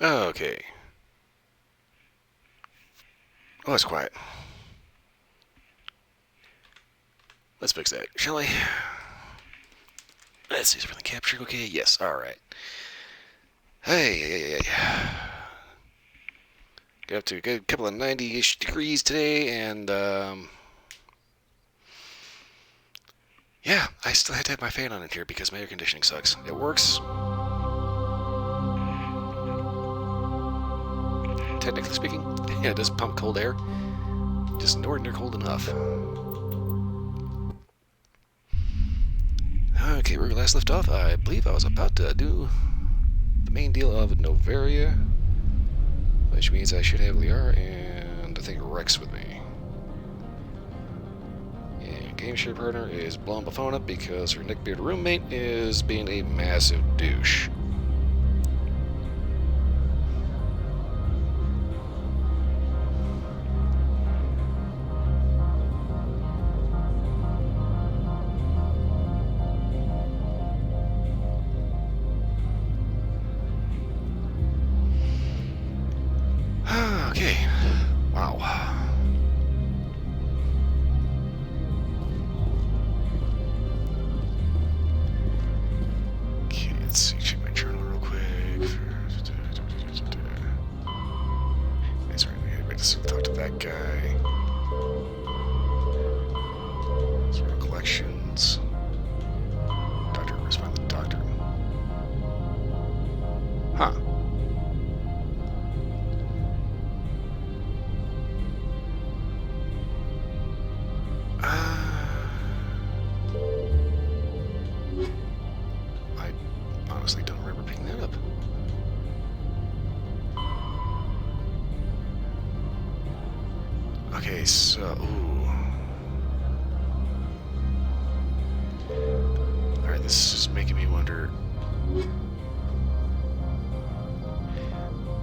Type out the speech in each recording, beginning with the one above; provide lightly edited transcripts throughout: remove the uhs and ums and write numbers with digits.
Okay. Oh, it's quiet. Let's fix that, shall we? Let's see, is everything captured okay? Yes, alright. Hey. Got up to a good couple of 90-ish degrees today, and, yeah, I still had to have my fan on in here because my air conditioning sucks. It works. Technically speaking, yeah, it does pump cold air. Just nowhere near cold enough. Okay, where we last left off, I believe I was about to do the main deal of Novaria, which means I should have Liara and I think Rex with me. And game share partner is blowing my phone up because her neckbeard roommate is being a massive douche. Okay. Wow. Okay, let's see. Check my journal real quick. That's right. We gotta talk to that guy. Sort of collections. Doctor, respond to the doctor. Huh. I honestly don't remember picking that up. Okay, so... Ooh. Alright, this is making me wonder...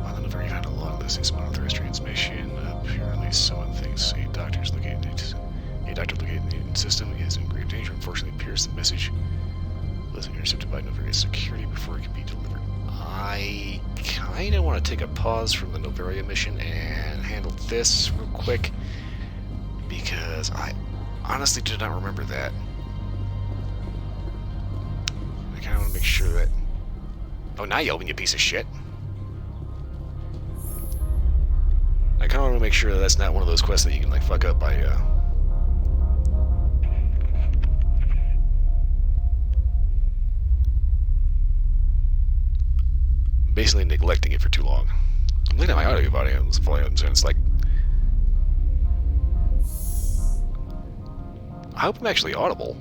On the Novaria found a log listing some unauthorized transmission. Apparently someone thinks a doctor's located in it. A doctor located in the system is in grave danger. Unfortunately, it appears the message was intercepted by Novaria security before it could be delivered. I kind of want to take a pause from the Novaria mission and handle this real quick because I honestly did not remember that. I kind of want to make sure that... Oh, now you open, you piece of shit. I kind of want to make sure that that's not one of those quests that you can, like, fuck up by, basically neglecting it for too long. I'm looking at my audio volumes, and it's like... I hope I'm actually audible.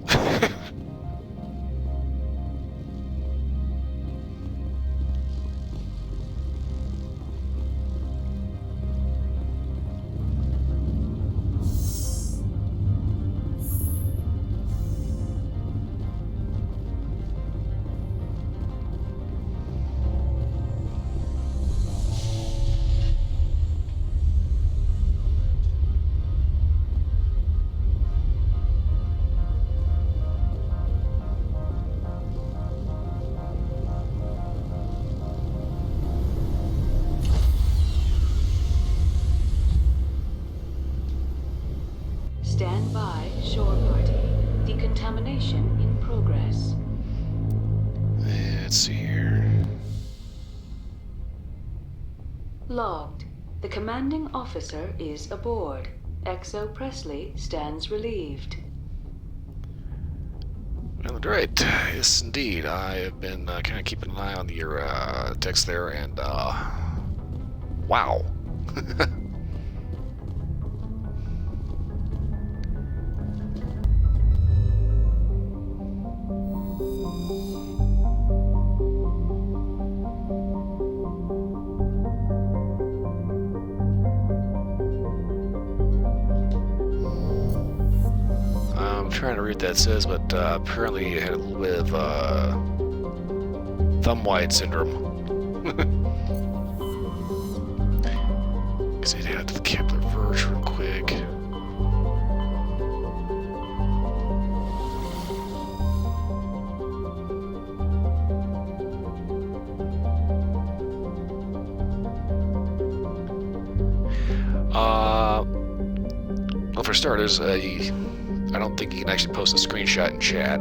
Stand by, shore party. Decontamination in progress. Let's see here. Logged. The commanding officer is aboard. XO Presley stands relieved. Well, right. Yes, indeed. I have been kind of keeping an eye on your text there, and, wow. I'm trying to read what that says, but apparently it had a little bit of thumb-wide syndrome. Because it had to the Kepler verge real quick. starters, I don't think you can actually post a screenshot in chat.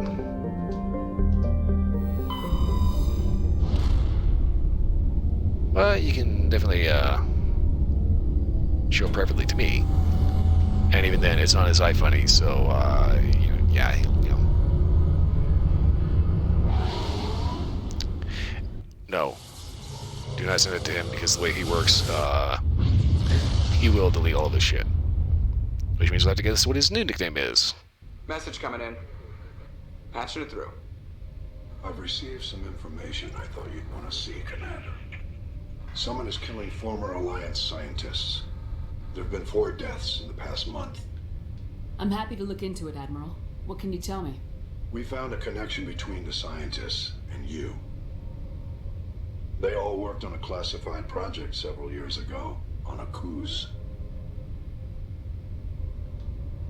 But you can definitely show it privately to me. And even then, it's on his iFunny, so, yeah, No. Do not send it to him, because the way he works, he will delete all of this shit. Which means we'll have to guess what his new nickname is. Message coming in. Patching it through. I've received some information I thought you'd want to see, Commander. Someone is killing former Alliance scientists. There have been 4 deaths in the past month. I'm happy to look into it, Admiral. What can you tell me? We found a connection between the scientists and you. They all worked on a classified project several years ago, on a cruise.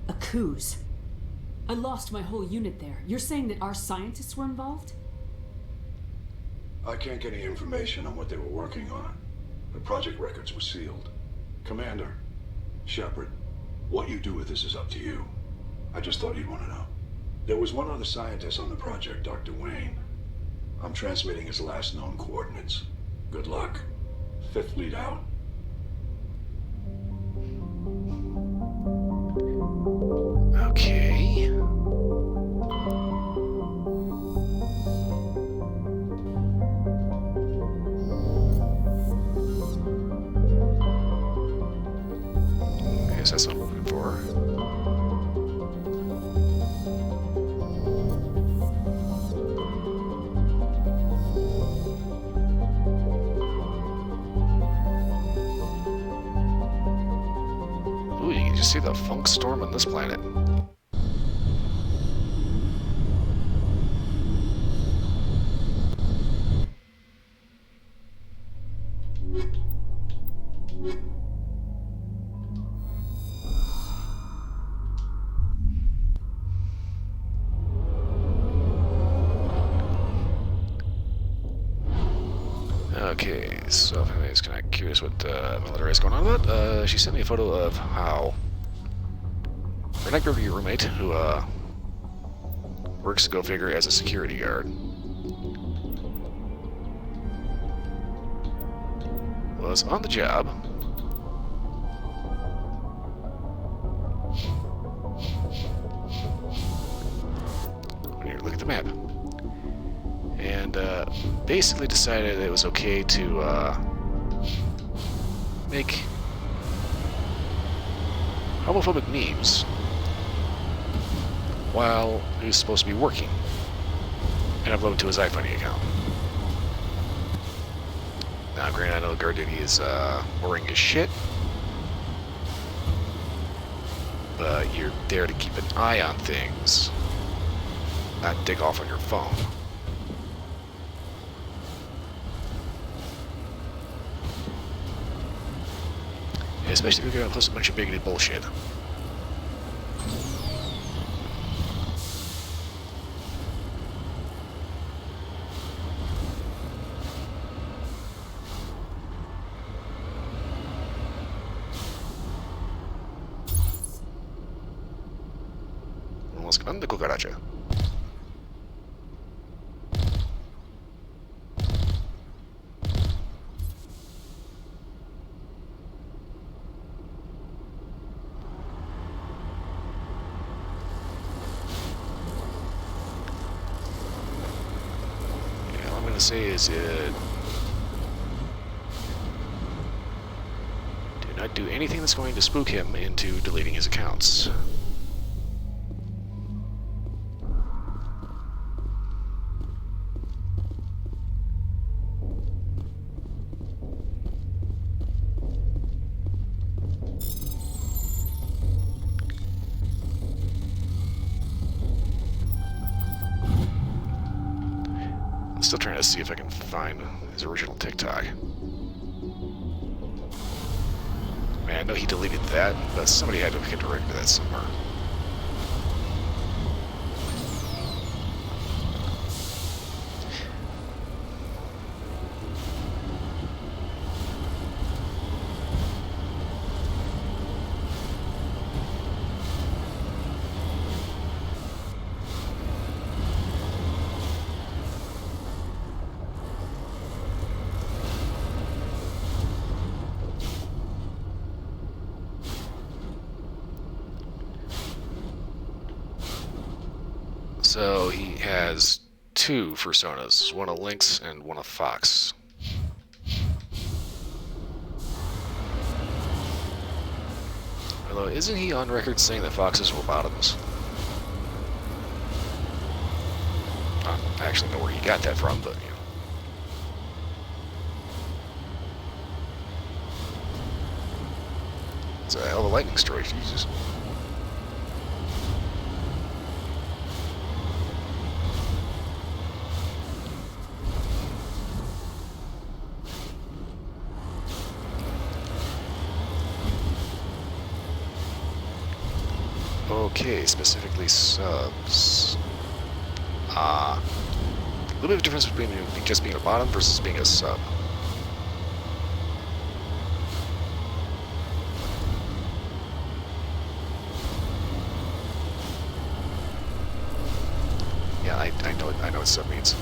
A cruise? I lost my whole unit there. You're saying that our scientists were involved? I can't get any information on what they were working on. The project records were sealed. Commander, Shepard, what you do with this is up to you. I just thought you'd want to know. There was one other scientist on the project, Dr. Wayne. I'm transmitting his last known coordinates. Good luck. 5th fleet out. Okay. I guess that's what I'm looking for. Ooh, you can just see the funk storm on this planet. Okay, so if anybody's kind of curious what Military is going on about, she sent me a photo of how her night review roommate, who works, go figure, as a security guard, was on the job when you look at the map. And basically decided it was okay to make homophobic memes while he was supposed to be working and upload to his iFunny account. Now, granted, I know the guard duty is boring as shit, but you're there to keep an eye on things, not dig off on your phone. Especially if you're gonna post a bunch of bigoted bullshit. Vamos grande cucaracha. Say is do not do anything that's going to spook him into deleting his accounts. Still trying to see if I can find his original TikTok. Man, I know he deleted that, but somebody had to get a record of that somewhere. So he has two personas, one a Lynx and one a Fox. Although, isn't he on record saying that foxes were bottoms? I don't actually know where he got that from, but you know. It's a hell of a lightning story, Jesus. Okay, specifically subs. A little bit of difference between just being a bottom versus being a sub. Yeah, I know what sub means.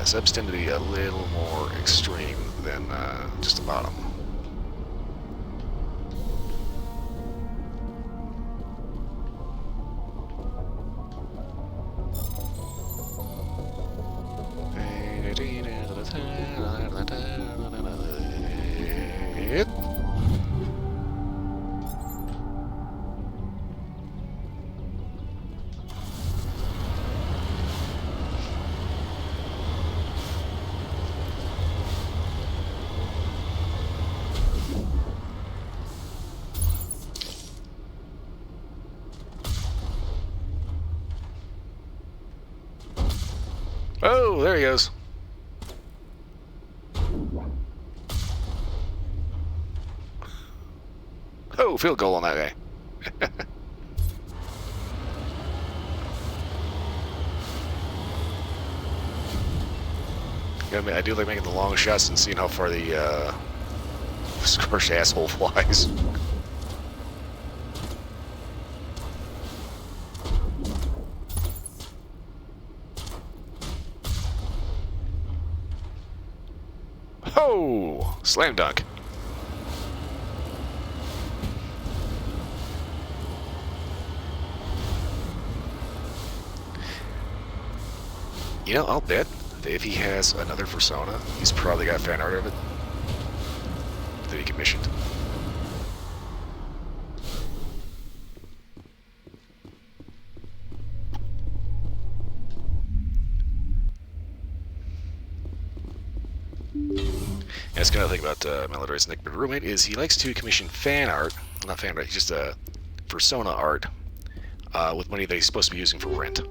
Subs tend to be a little more extreme than just a bottom. Oh, there he goes. Oh, field goal on that guy. I do like making the long shots and seeing how far the scorched asshole flies. Oh, slam dunk. You know, I'll bet that if he has another persona, he's probably got fan art of it that he commissioned. And that's another thing about Melodroid's Nick, but roommate is he likes to commission fan art, not fan art, just persona art with money that he's supposed to be using for rent.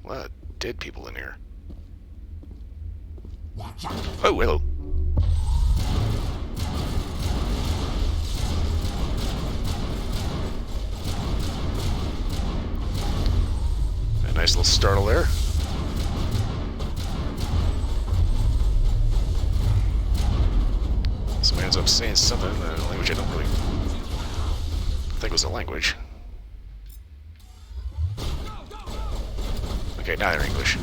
A lot of dead people in here. Oh, hello. A nice little startle there. Somebody ends up saying something in a language I don't really think was a language. Okay, now they're English.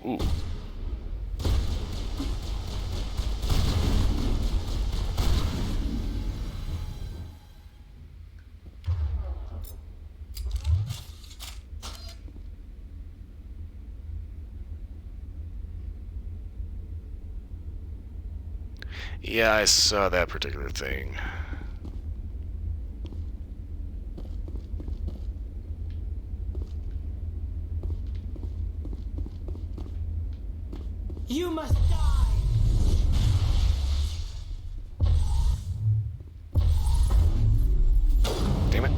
Ooh. Yeah, I saw that particular thing. You must die! Damn it.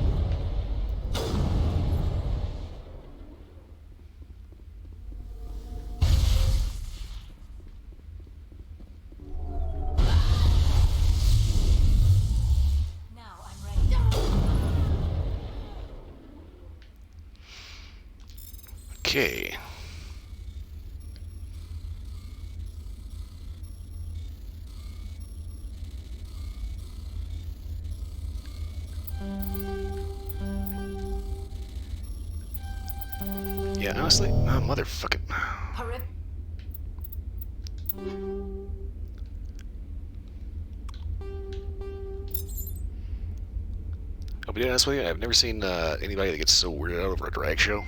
Now I'm ready. Okay. Yeah, honestly, oh, motherfucking. Hurry. I'll be honest with you, I've never seen anybody that gets so weirded out over a drag show.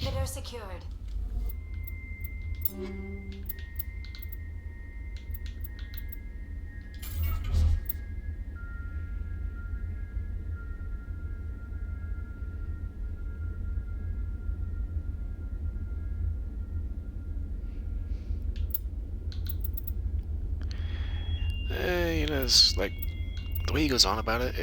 Litter secured. You know, it's like the way he goes on about it.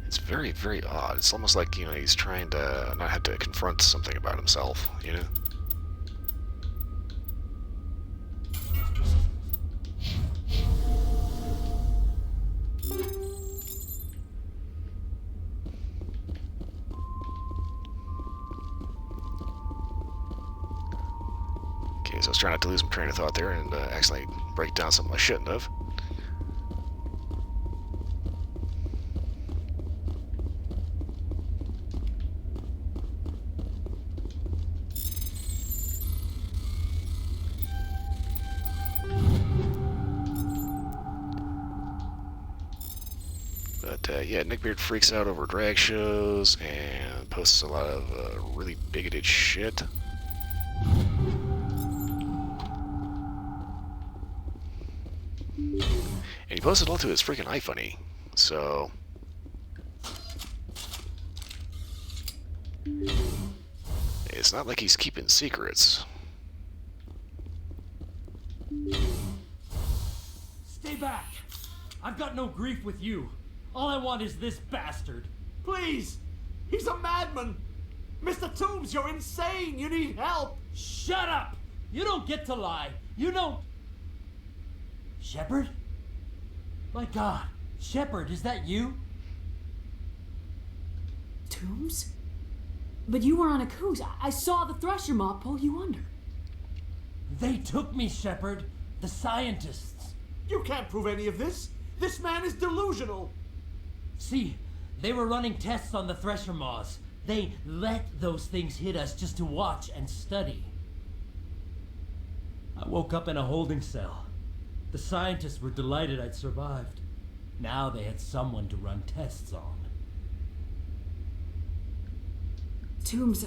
It's very, very odd. It's almost like, you know, he's trying to not have to confront something about himself, you know? Okay, so I was trying not to lose my train of thought there and accidentally break down something I shouldn't have. But yeah, Nick Beard freaks out over drag shows and posts a lot of really bigoted shit. And he posted it all to his freaking iFunny. So it's not like he's keeping secrets. Stay back! I've got no grief with you. All I want is this bastard. Please! He's a madman! Mr. Toombs, you're insane! You need help! Shut up! You don't get to lie. You don't... Shepard? My God. Shepard, is that you? Toombs? But you were on a cruise. I saw the Thresher mob pull you under. They took me, Shepard. The scientists. You can't prove any of this! This man is delusional! See, they were running tests on the Thresher moths. They let those things hit us just to watch and study. I woke up in a holding cell. The scientists were delighted I'd survived. Now they had someone to run tests on. Toombs,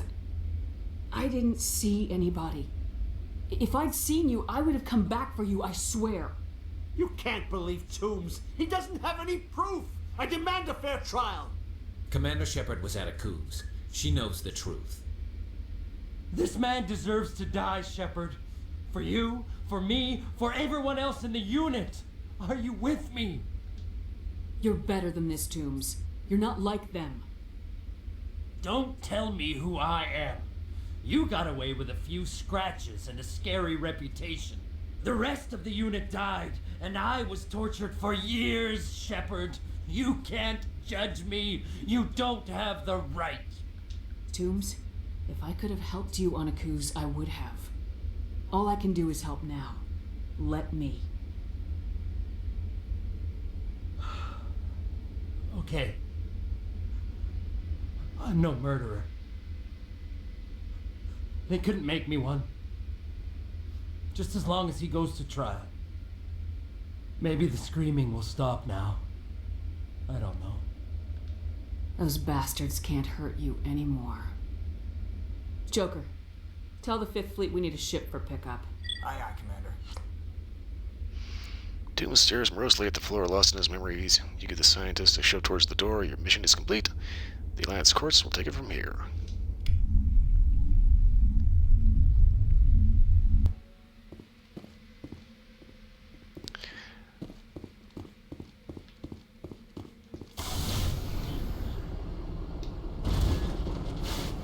I didn't see anybody. If I'd seen you, I would have come back for you, I swear. You can't believe Toombs! He doesn't have any proof! I demand a fair trial! Commander Shepard was at a cruise. She knows the truth. This man deserves to die, Shepard. For you, for me, for everyone else in the unit. Are you with me? You're better than this, Toombs. You're not like them. Don't tell me who I am. You got away with a few scratches and a scary reputation. The rest of the unit died, and I was tortured for years, Shepard. You can't judge me. You don't have the right. Toombs, if I could have helped you on Akuz, I would have. All I can do is help now. Let me. Okay. I'm no murderer. They couldn't make me one. Just as long as he goes to trial. Maybe the screaming will stop now. I don't know. Those bastards can't hurt you anymore. Joker, tell the 5th Fleet we need a ship for pickup. Aye, aye, Commander. Doom stares morosely at the floor, lost in his memories. You get the scientist to shove towards the door. Your mission is complete. The Alliance courts will take it from here.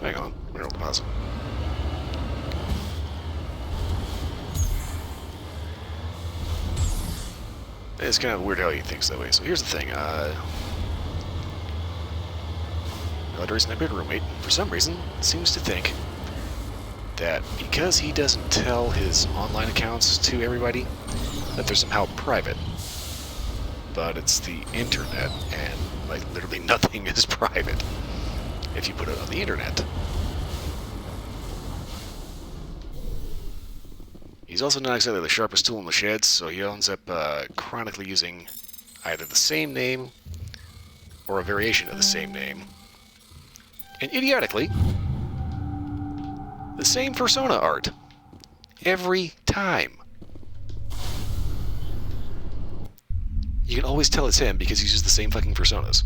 Hang on, mineral deposit. It's kind of weird how he thinks that way. So here's the thing. Audrey's my big roommate, for some reason, seems to think that because he doesn't tell his online accounts to everybody, that they're somehow private. But it's the internet, and like literally nothing is private if you put it on the internet. He's also not exactly the sharpest tool in the shed, so he ends up chronically using either the same name or a variation of the same name. And idiotically, the same persona art. Every time. You can always tell it's him because he uses the same fucking personas.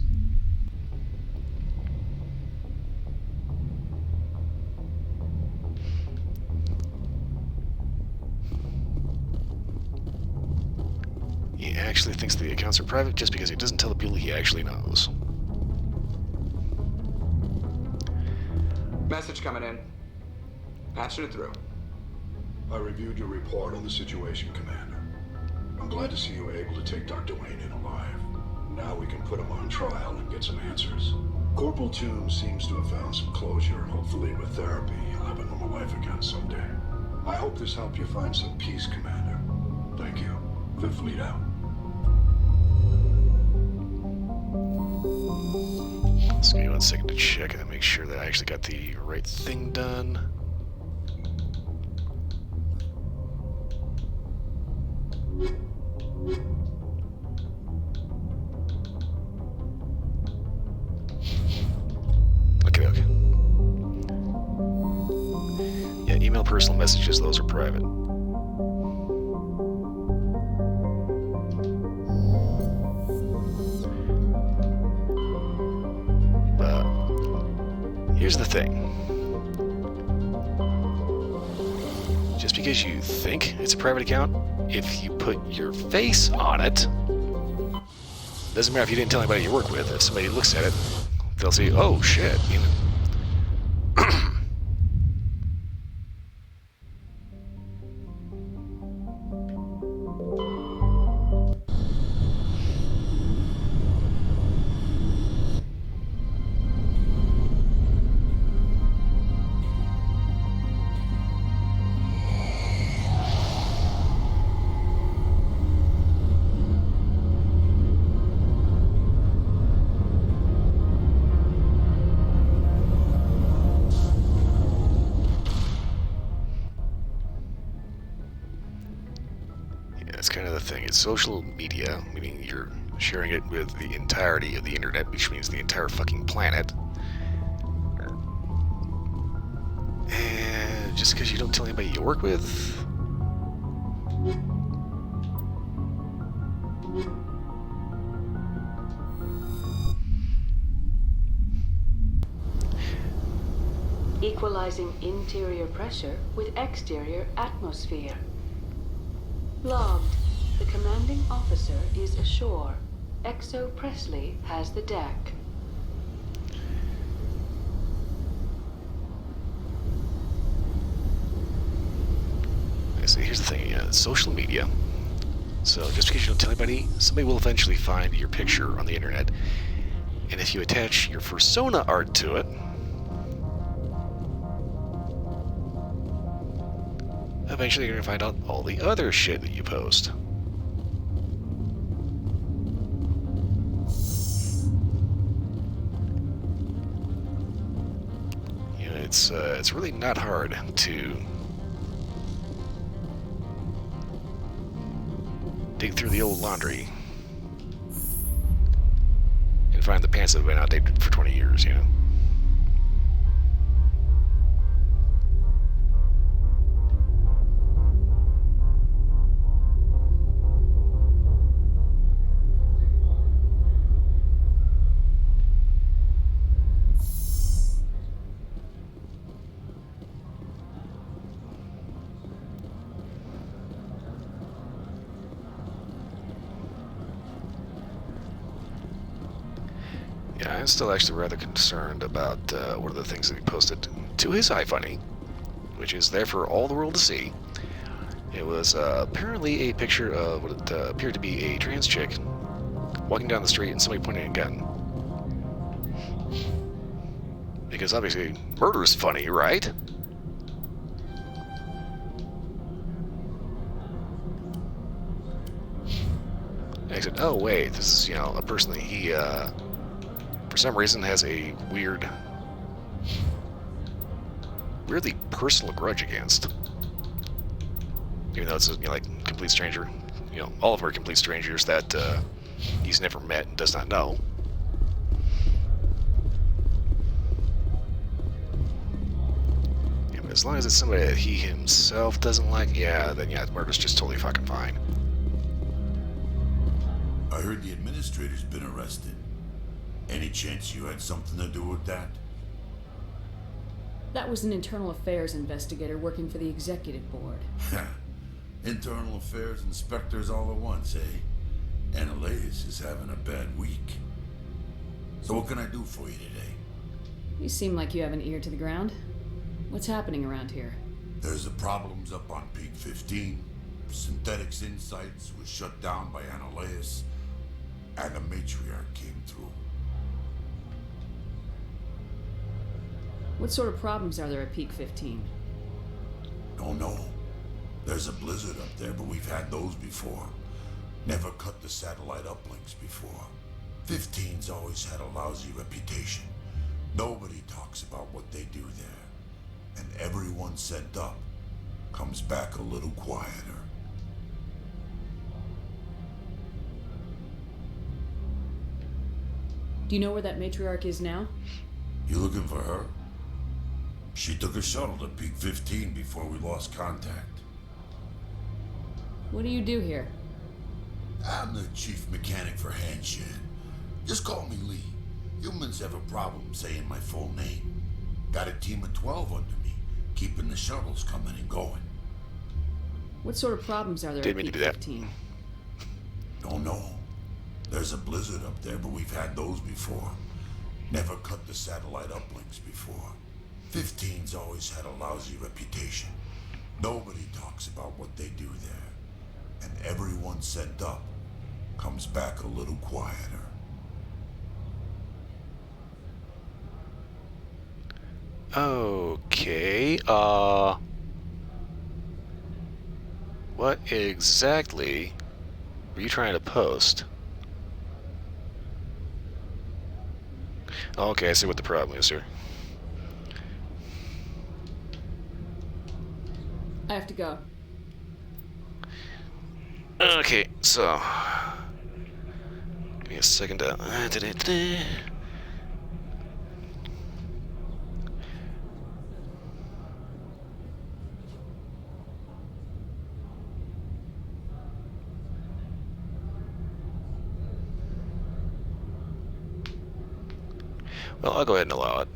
He actually thinks the accounts are private just because he doesn't tell the people he actually knows. Message coming in. Patching it through. I reviewed your report on the situation, Commander. I'm glad to see you were able to take Dr. Wayne in alive. Now we can put him on trial and get some answers. Corporal Toombs seems to have found some closure, and hopefully with therapy, he'll have a normal life again someday. I hope this helped you find some peace, Commander. Thank you. 5th Fleet out. Just give me 1 second to check and make sure that I actually got the right thing done. Okay. Yeah, email personal messages, those are private. Here's the thing. Just because you think it's a private account, if you put your face on it, doesn't matter if you didn't tell anybody you work with. If somebody looks at it, they'll say, "Oh shit," you know. That's kind of the thing. It's social media, meaning you're sharing it with the entirety of the internet, which means the entire fucking planet. And just because you don't tell anybody you work with... Equalizing interior pressure with exterior atmosphere. Logged. The commanding officer is ashore. XO Presley has the deck. See, here's the thing, social media. So just because you don't tell anybody, somebody will eventually find your picture on the internet. And if you attach your persona art to it, eventually you're going to find out all the other shit that you post. it's really not hard to dig through the old laundry and find the pants that have been outdated for 20 years, you know. Yeah, I'm still actually rather concerned about one of the things that he posted to his iFunny, which is there for all the world to see. It was apparently a picture of what appeared to be a trans chick walking down the street and somebody pointing a gun. Because obviously, murder is funny, right? And I said, oh wait, this is, you know, a person that he, for some reason has a weirdly personal grudge against. Even though it's a, you know, like, complete stranger. You know, all of them are complete strangers that he's never met and does not know. Yeah, but as long as it's somebody that he himself doesn't like, yeah, then yeah, murder's just totally fucking fine. I heard the administrator's been arrested. Any chance you had something to do with that? That was an internal affairs investigator working for the executive board. Internal affairs inspectors all at once, eh? Annalise is having a bad week. So what can I do for you today? You seem like you have an ear to the ground. What's happening around here? There's the problems up on Peak 15. Synthetics Insights was shut down by Annalise, and the matriarch came through. What sort of problems are there at Peak 15? Don't know. There's a blizzard up there, but we've had those before. Never cut the satellite uplinks before. 15's always had a lousy reputation. Nobody talks about what they do there. And everyone sent up comes back a little quieter. Do you know where that matriarch is now? You looking for her? She took a shuttle to Peak 15 before we lost contact. What do you do here? I'm the chief mechanic for Handshed. Just call me Lee. Humans have a problem saying my full name. Got a team of 12 under me, keeping the shuttles coming and going. What sort of problems are there Didn't at mean Peak to do that. 15? Don't know. There's a blizzard up there, but we've had those before. Never cut the satellite uplinks before. 15's always had a lousy reputation. Nobody talks about what they do there. And everyone sent up comes back a little quieter. Okay, what exactly were you trying to post? Okay, I see what the problem is here. I have to go. Okay, so give me a second to well, I'll go ahead and allow it.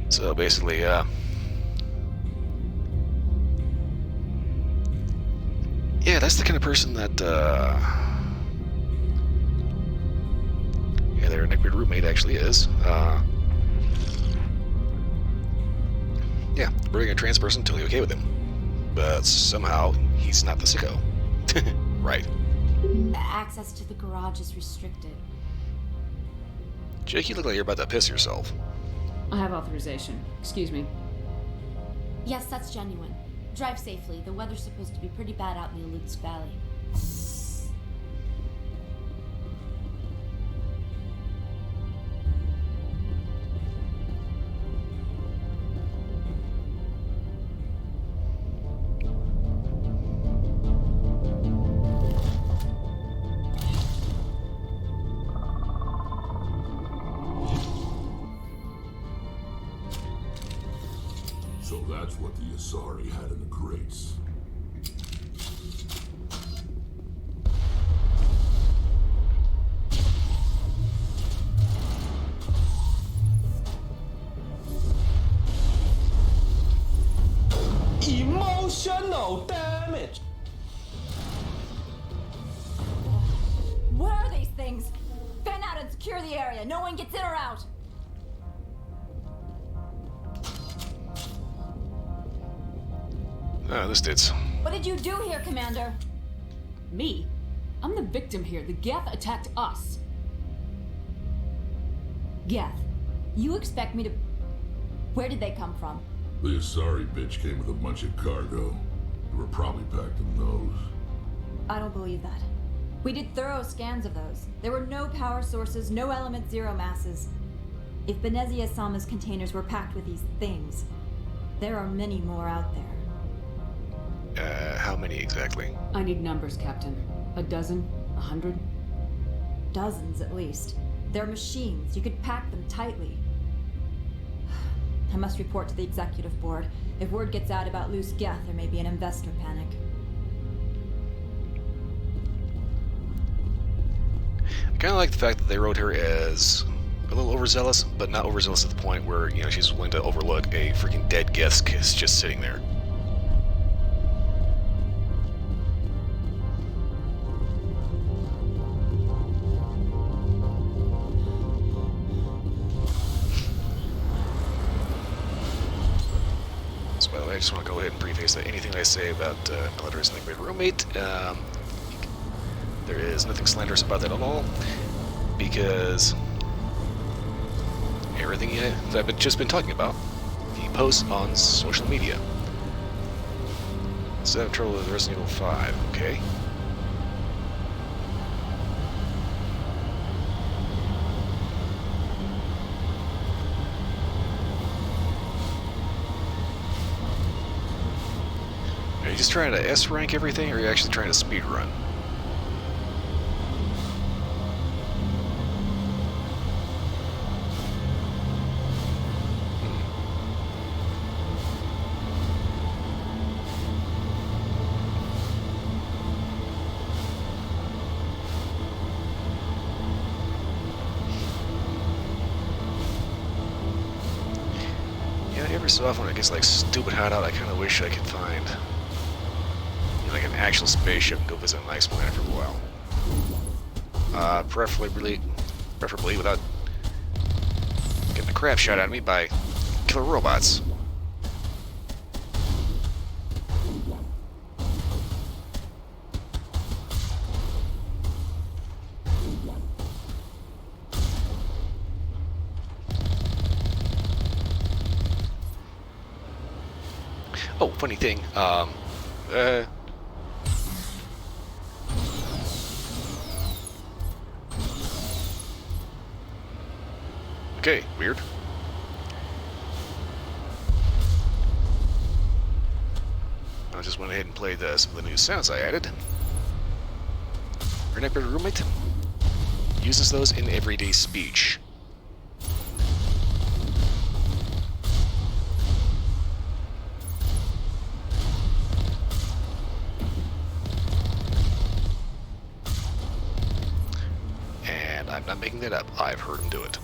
So basically, yeah, that's the kind of person that, yeah, their neckbeard roommate actually is. Yeah, bringing a trans person, totally okay with him. but somehow he's not the sicko. Right. Access to the garage is restricted. Jake, you look like you're about to piss yourself. I have authorization. Excuse me. Yes, that's genuine. Drive safely. The weather's supposed to be pretty bad out in the Alux Valley. So that's what the Asari had in the crates. Emotional damage. What are these things? Fan out and secure the area. No one gets in or out. Ah, this did. What did you do here, Commander? Me? I'm the victim here. The Geth attacked us. Geth, you expect me to... Where did they come from? The Asari bitch came with a bunch of cargo. They were probably packed in those. I don't believe that. We did thorough scans of those. There were no power sources, no element zero masses. If Benezia Sama's containers were packed with these things, there are many more out there. How many exactly? I need numbers, Captain. A dozen? 100? Dozens, at least. They're machines. You could pack them tightly. I must report to the executive board. If word gets out about loose Geth, there may be an investor panic. I kind of like the fact that they wrote her as a little overzealous, but not overzealous to the point where, you know, she's willing to overlook a freaking dead Geth kiss just sitting there. So, by the way, I just want to go ahead and preface that anything I say about Military's Nightmare roommate, there is nothing slanderous about that at all, because everything that I've just been talking about, he posts on social media. So I have trouble with Resident Evil 5, okay? Are you just trying to S-rank everything, or are you actually trying to speed run? Every so often when it gets like stupid hot out, I kind of wish I could find, you know, like an actual spaceship and go visit a nice planet for a while. Preferably without getting the crap shot out of me by killer robots. Oh, funny thing, okay, weird. I just went ahead and played some of the new sounds I added. Her neighbor roommate uses those in everyday speech. I'm not making that up. I've heard him do it.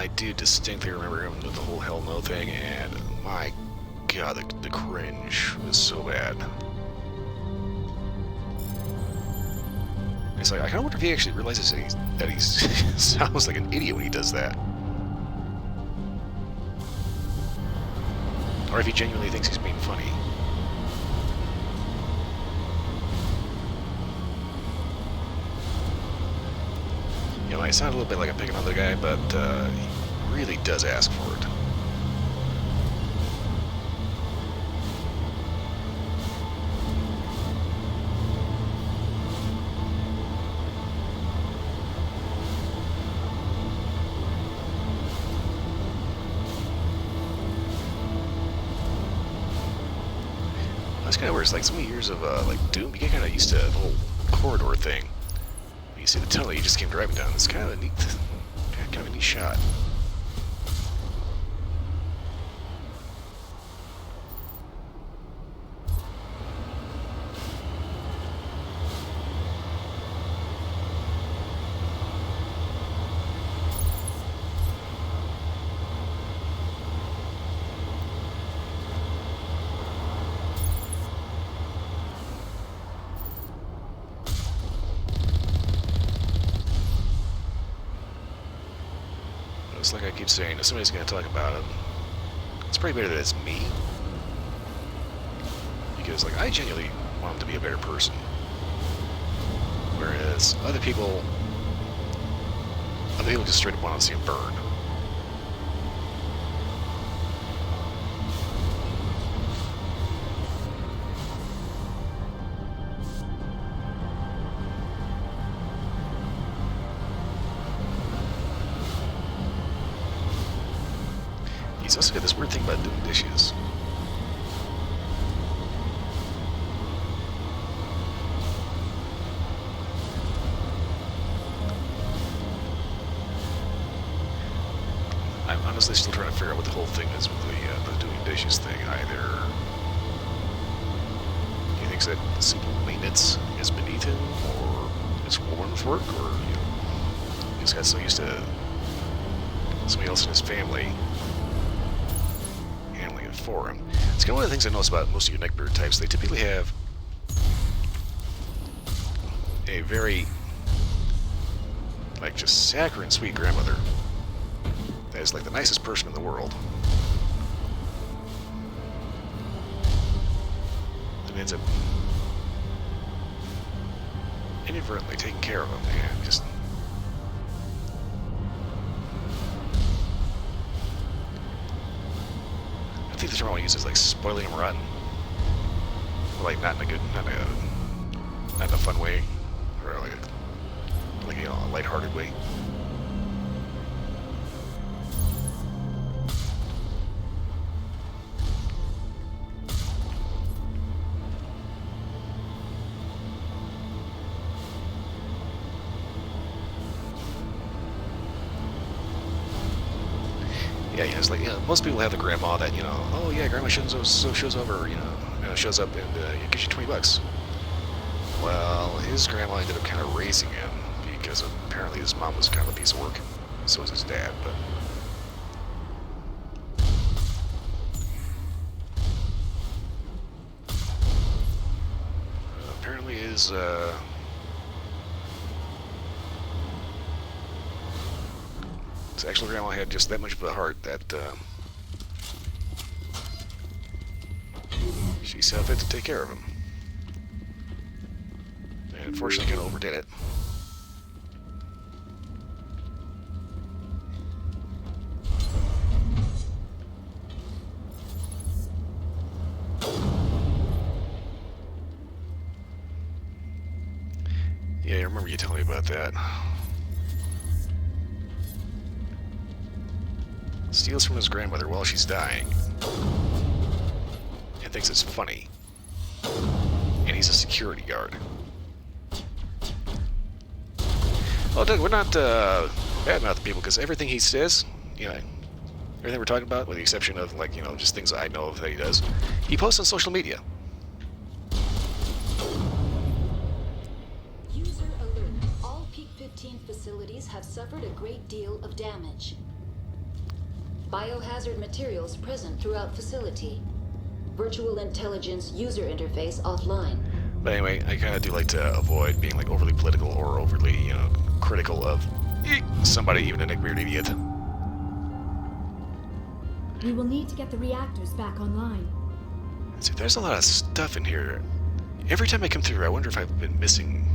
I do distinctly remember him with the whole hell no thing, and my god, the cringe was so bad. It's like, I kind of wonder if he actually realizes that he sounds like an idiot when he does that. Or if he genuinely thinks he's being funny. You know, I sound a little bit like I'm picking on the guy, but he really does ask for it. That's kind of where it's like so many years of like Doom, you get kind of used to the whole corridor thing. You see the tunnel you just came driving down. It's kind of a neat, kind of a neat shot. It's like I keep saying, if somebody's going to talk about it, it's probably better that it's me. Because, like, I genuinely want him to be a better person. Whereas other people just straight up want to see him burn. He's also got this weird thing about doing dishes. I'm honestly still trying to figure out what the whole thing is with the doing dishes thing. Either he thinks that simple maintenance is beneath him, or it's woman's work, or he's got so used to somebody else in his family handling it for him. It's kind of one of the things I notice about most of your neckbeard types. They typically have a very, like, just saccharine sweet grandmother that is like the nicest person in the world. And ends up inadvertently taking care of him, and just I think the term I want to use is like spoiling him rotten. Like not in a good, not in a fun way, or like a lighthearted way. Yeah, it's like, most people have the grandma that, oh yeah, grandma shows over, shows up and gives you $20. Well, his grandma ended up kind of raising him because apparently his mom was kind of a piece of work. So was his dad, but apparently his actual grandma had just that much of a heart that she saw fit to take care of him. And unfortunately kind of overdid it. Yeah, I remember you telling me about that. Steals from his grandmother while she's dying and thinks it's funny, and he's a security guard. Well, Doug, we're not badmouthing people, because everything he says, everything we're talking about, with the exception of just things I know of that he does, he posts on social media. User alert. All Peak 15 facilities have suffered a great deal of damage. Biohazard materials present throughout facility. Virtual intelligence user interface offline. But anyway, I kind of do like to avoid being like overly political or overly, critical of somebody, even a weird idiot. We will need to get the reactors back online. See, there's a lot of stuff in here. Every time I come through, I wonder if I've been missing,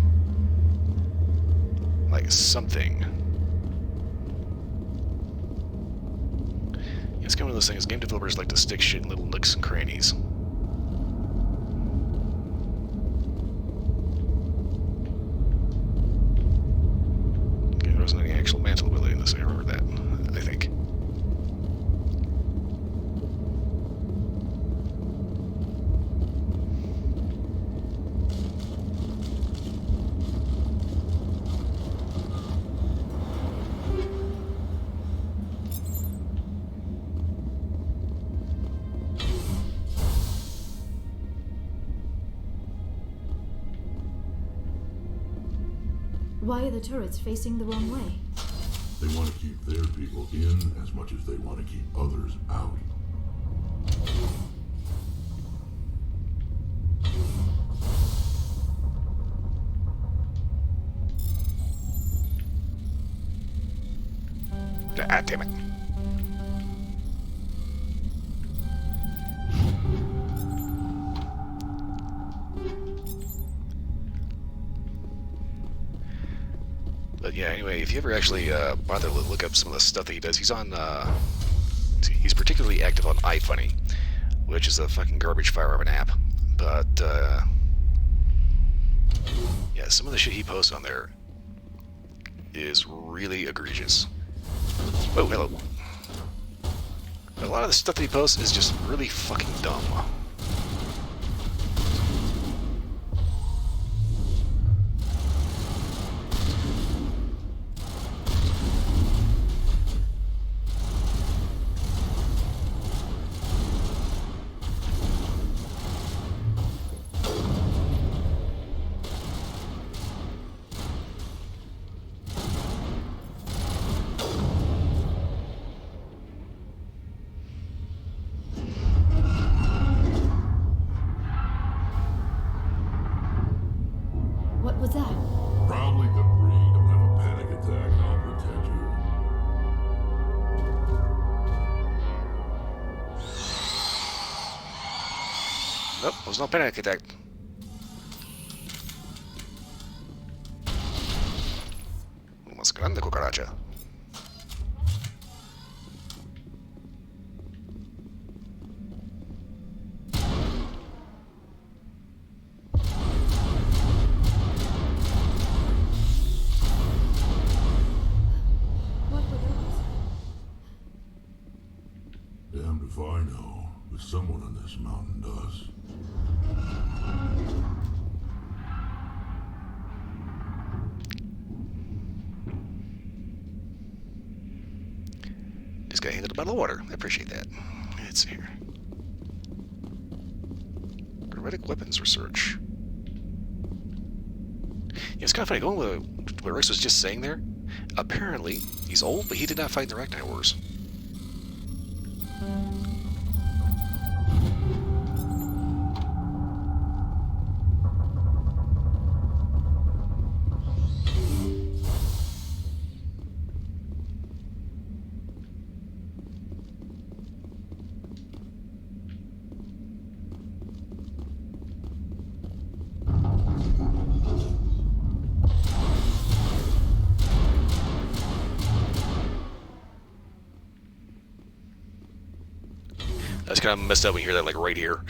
like, something. It's kind of one of those things. Game developers like to stick shit in little nooks and crannies. Okay, there wasn't any actual mantle ability in this. I remember that, I think. Why are the turrets facing the wrong way? They want to keep their people in as much as they want to keep others out. Ah, damn it. But yeah, anyway, if you ever actually bother to look up some of the stuff that he does, he's on, he's particularly active on iFunny, which is a fucking garbage fire of an app. But, yeah, some of the shit he posts on there is really egregious. Oh, hello. A lot of the stuff that he posts is just really fucking dumb. What was that? Probably debris. Don't have a panic attack. I'll protect you. Nope, there's no panic attack. Más grande cucaracha. What were those? Damned if I know, but someone on this mountain does. Just got handed a bottle of water. I appreciate that. Let's see here. Hermetic weapons research. Yeah, it's kind of funny. Going with what Rex was just saying there. Apparently, he's old, but he did not fight in the Ragnar Wars. That's kind of messed up when you hear that, like, right here.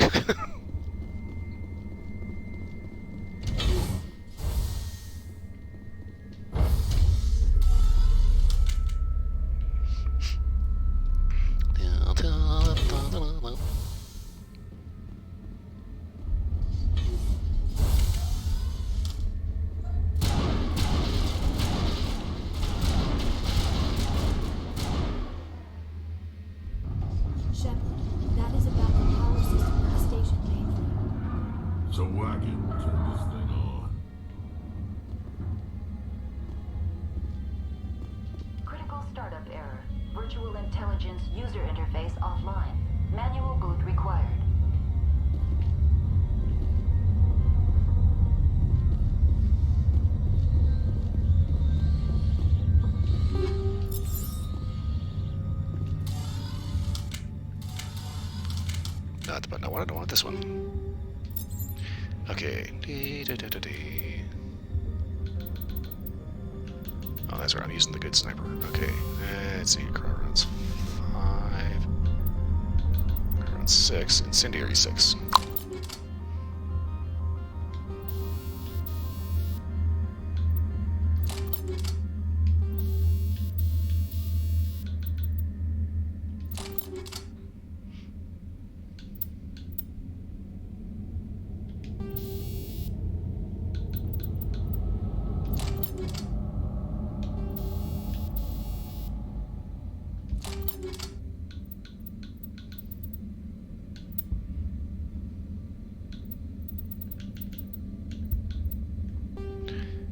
Shepard, that is about the power system of the station mainframe. So whack it. Turn this thing on. Critical startup error. Virtual Intelligence User Interface offline. Manual boot required. Not the button I wanted. I wanted this one. Okay. Oh, that's right. I'm using the good sniper. Okay. Let's see. Car runs 5. Car runs 6. Incendiary 6.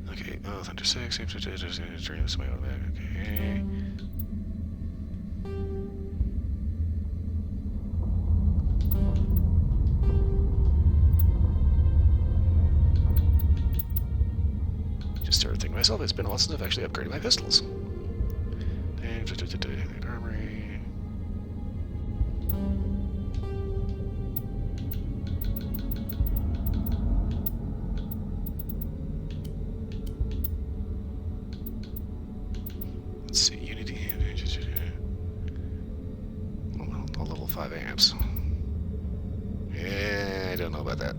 Okay, Thunder 6, seems to turn this way automatic. Okay. Just started thinking to myself, it's been a while since I've actually upgraded my pistols. Armory. Let's see, Unity. All level 5 amps. Yeah, I don't know about that.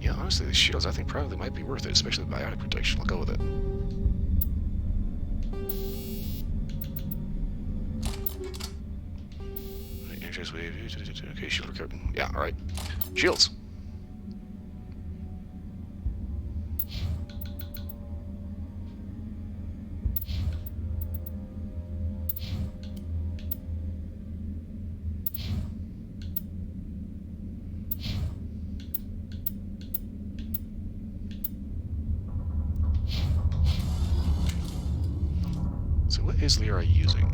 Yeah, honestly, the shields I think probably might be worth it, especially the biotic protection. I'll go with it. Interest wave. Okay, shield recovery. Yeah, alright. Shields. So what is Lyra using?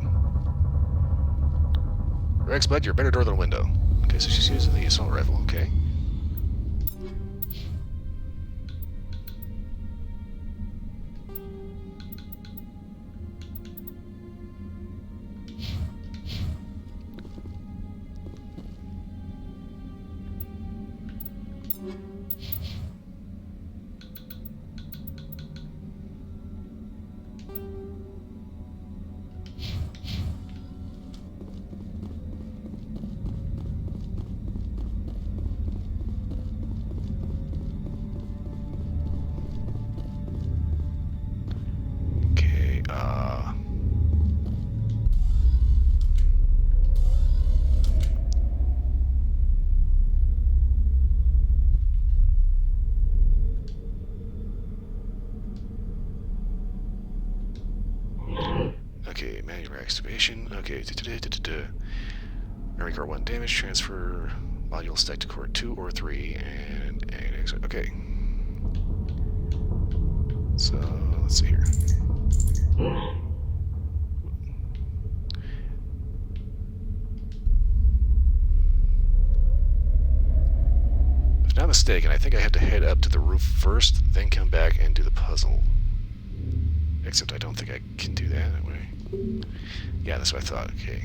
Rex, bud, you're a better door than a window. Okay, so she's using the assault rifle, okay. Okay, manual activation. Okay, memory core 1 damage, transfer module stack to core 2 or 3, and exit. Okay. So, let's see here. If not mistaken, I think I had to head up to the roof first, then come back and do the puzzle. Except I don't think I can do that way. Yeah, that's what I thought. Okay.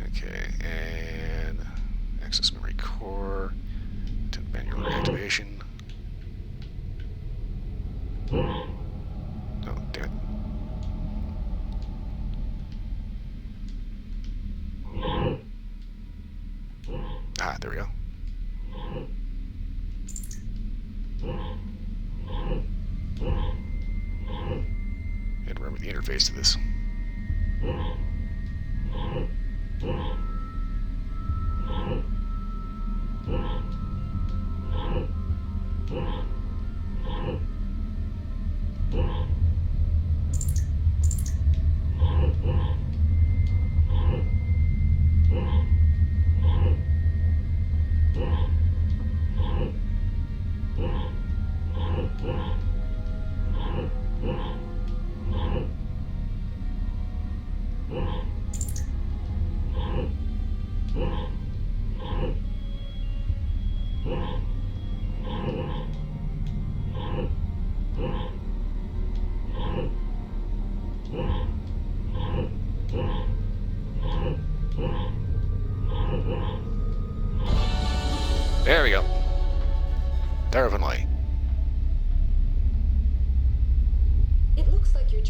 Okay, and access memory core to manual reactivation. Oh, damn it. Ah, there we go. And remember the interface to this.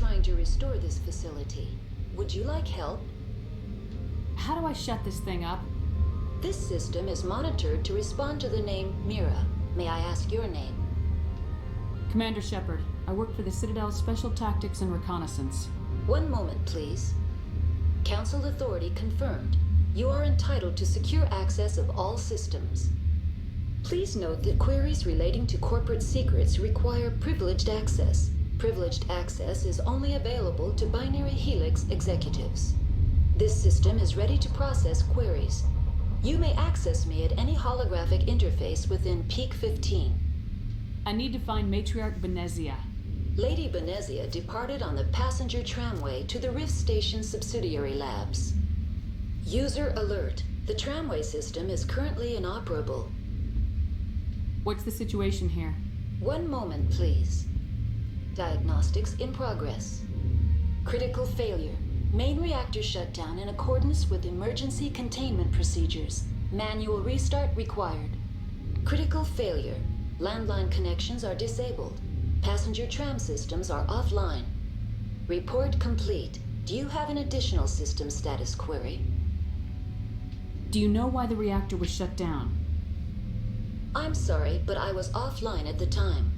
trying to restore this facility. Would you like help? How do I shut this thing up? This system is monitored to respond to the name Mira. May I ask your name? Commander Shepard. I work for the Citadel's Special Tactics and Reconnaissance. One moment, please. Council authority confirmed. You are entitled to secure access of all systems. Please note that queries relating to corporate secrets require privileged access. Privileged access is only available to Binary Helix executives. This system is ready to process queries. You may access me at any holographic interface within Peak 15. I need to find Matriarch Benezia. Lady Benezia departed on the passenger tramway to the Rift Station subsidiary labs. User alert. The tramway system is currently inoperable. What's the situation here? One moment, please. Diagnostics in progress. Critical failure. Main reactor shut down in accordance with emergency containment procedures. Manual restart required. Critical failure. Landline connections are disabled. Passenger tram systems are offline. Report complete. Do you have an additional system status query? Do you know why the reactor was shut down? I'm sorry, but I was offline at the time.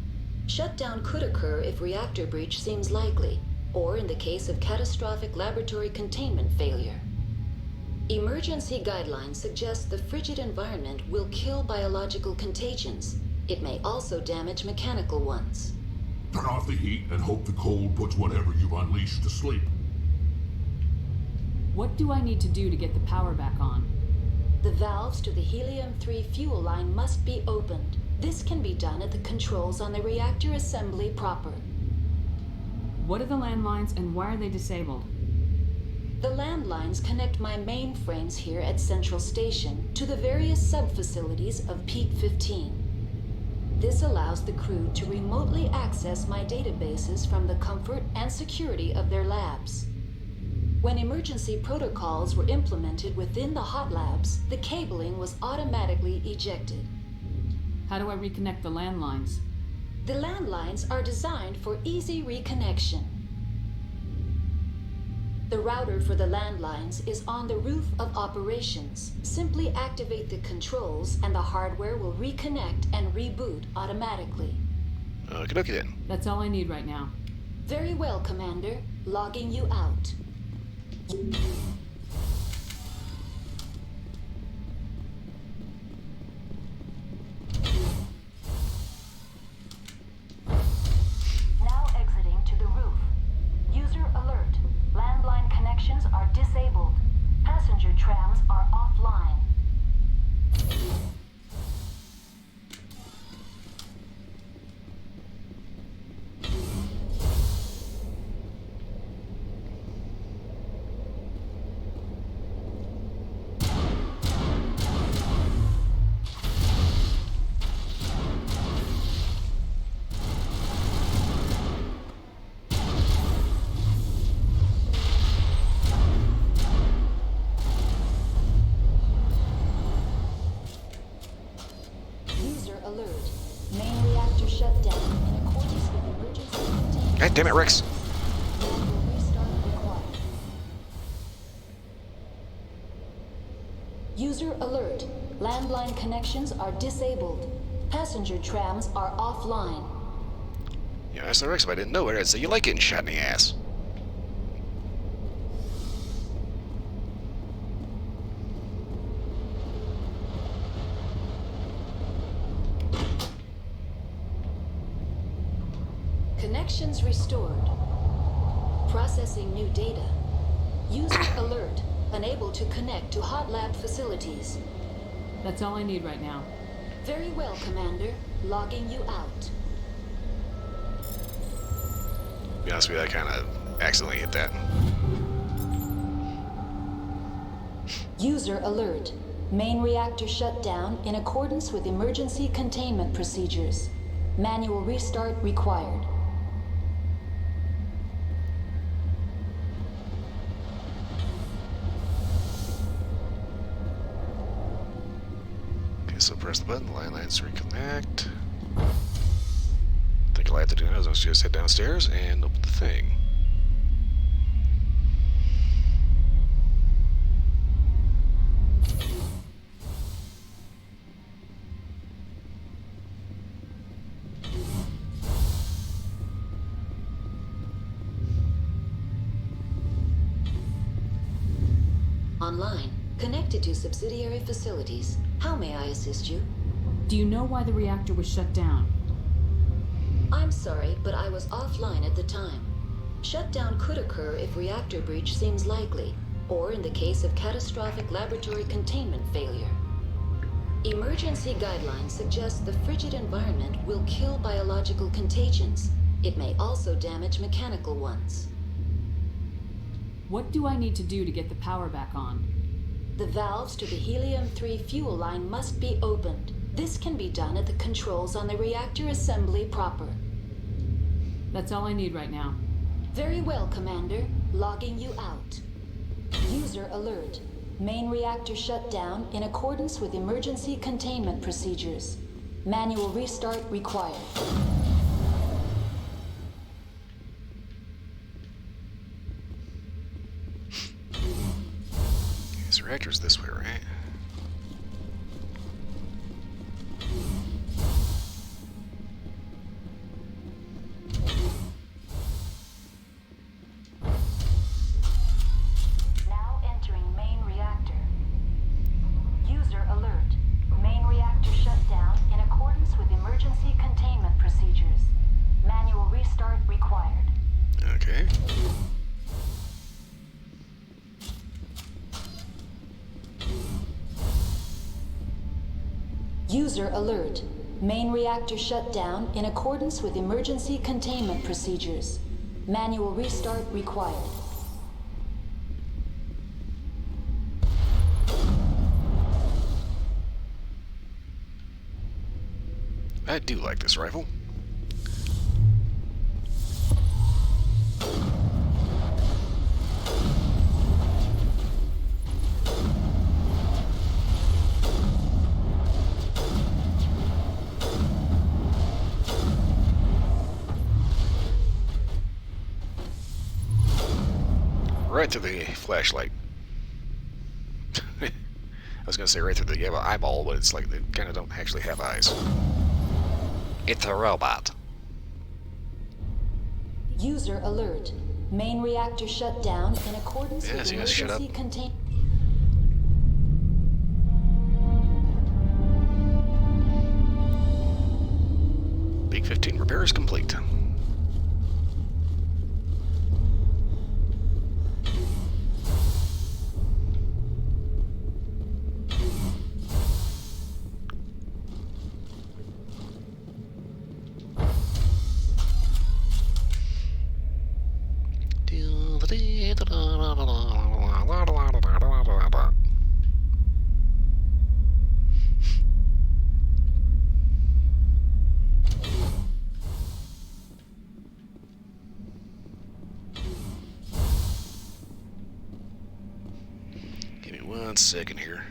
Shutdown could occur if reactor breach seems likely, or in the case of catastrophic laboratory containment failure. Emergency guidelines suggest the frigid environment will kill biological contagions. It may also damage mechanical ones. Turn off the heat and hope the cold puts whatever you've unleashed to sleep. What do I need to do to get the power back on? The valves to the helium-3 fuel line must be opened. This can be done at the controls on the reactor assembly proper. What are the landlines and why are they disabled? The landlines connect my mainframes here at Central Station to the various sub-facilities of Peak 15. This allows the crew to remotely access my databases from the comfort and security of their labs. When emergency protocols were implemented within the hot labs, the cabling was automatically ejected. How do I reconnect the landlines? The landlines are designed for easy reconnection. The router for the landlines is on the roof of operations. Simply activate the controls and the hardware will reconnect and reboot automatically. Okey-dokey then. That's all I need right now. Very well, Commander. Logging you out. Now exiting to the roof. User alert. Landline connections are disabled. Passenger trams are offline. Alert. Main reactor shut down in accordance with emergency containment. God damn it, Rex. Restart required. User alert. Landline connections are disabled. Passenger trams are offline. Yeah, that's the Rex. If I didn't know it, I'd say you like getting shot in the ass. Connections restored. Processing new data. User alert. Unable to connect to hot lab facilities. That's all I need right now. Very well, Commander. Logging you out. To be honest with you, I kind of accidentally hit that. User alert. Main reactor shut down in accordance with emergency containment procedures. Manual restart required. Okay, so press the button, the landlines reconnect. I think all I have to do now is just head downstairs and open the thing. online, connected to subsidiary facilities. How may I assist you? Do you know why the reactor was shut down? I'm sorry, but I was offline at the time. Shutdown could occur if reactor breach seems likely, or in the case of catastrophic laboratory containment failure. Emergency guidelines suggest the frigid environment will kill biological contagions. It may also damage mechanical ones. What do I need to do to get the power back on? The valves to the helium-3 fuel line must be opened. This can be done at the controls on the reactor assembly proper. That's all I need right now. Very well, Commander. Logging you out. User alert. Main reactor shut down in accordance with emergency containment procedures. Manual restart required. This reactor's this way, right? Now entering main reactor. User alert. Main reactor shut down in accordance with emergency containment procedures. Manual restart required. Okay. User alert. Main reactor shut down in accordance with emergency containment procedures. Manual restart required. I do like this rifle. Right through the flashlight. I was gonna say right through the eyeball, but it's like they kind of don't actually have eyes. It's a robot. User alert. Main reactor shut down in accordance with Yes, shut up. emergency containment. Big 15 repair is complete. Give me 1 second here.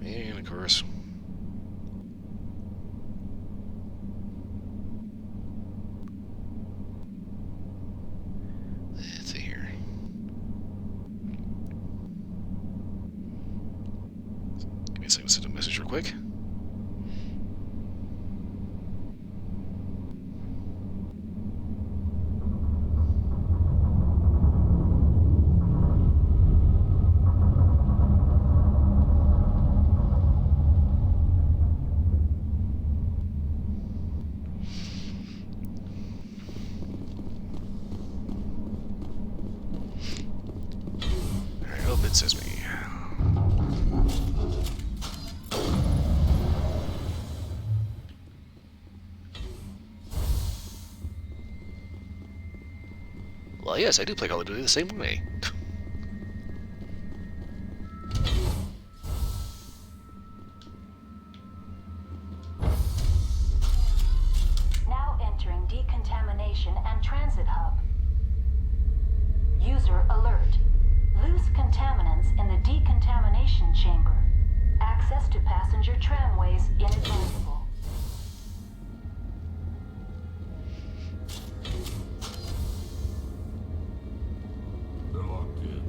And of course, let's see here. Give me a second to send a message real quick. I hope it says me. Well, yes, I do play Call of Duty the same way. Now entering decontamination and transit hub. User alert. Loose contaminants in the decontamination chamber. Access to passenger tramways inadvisable. They're locked in.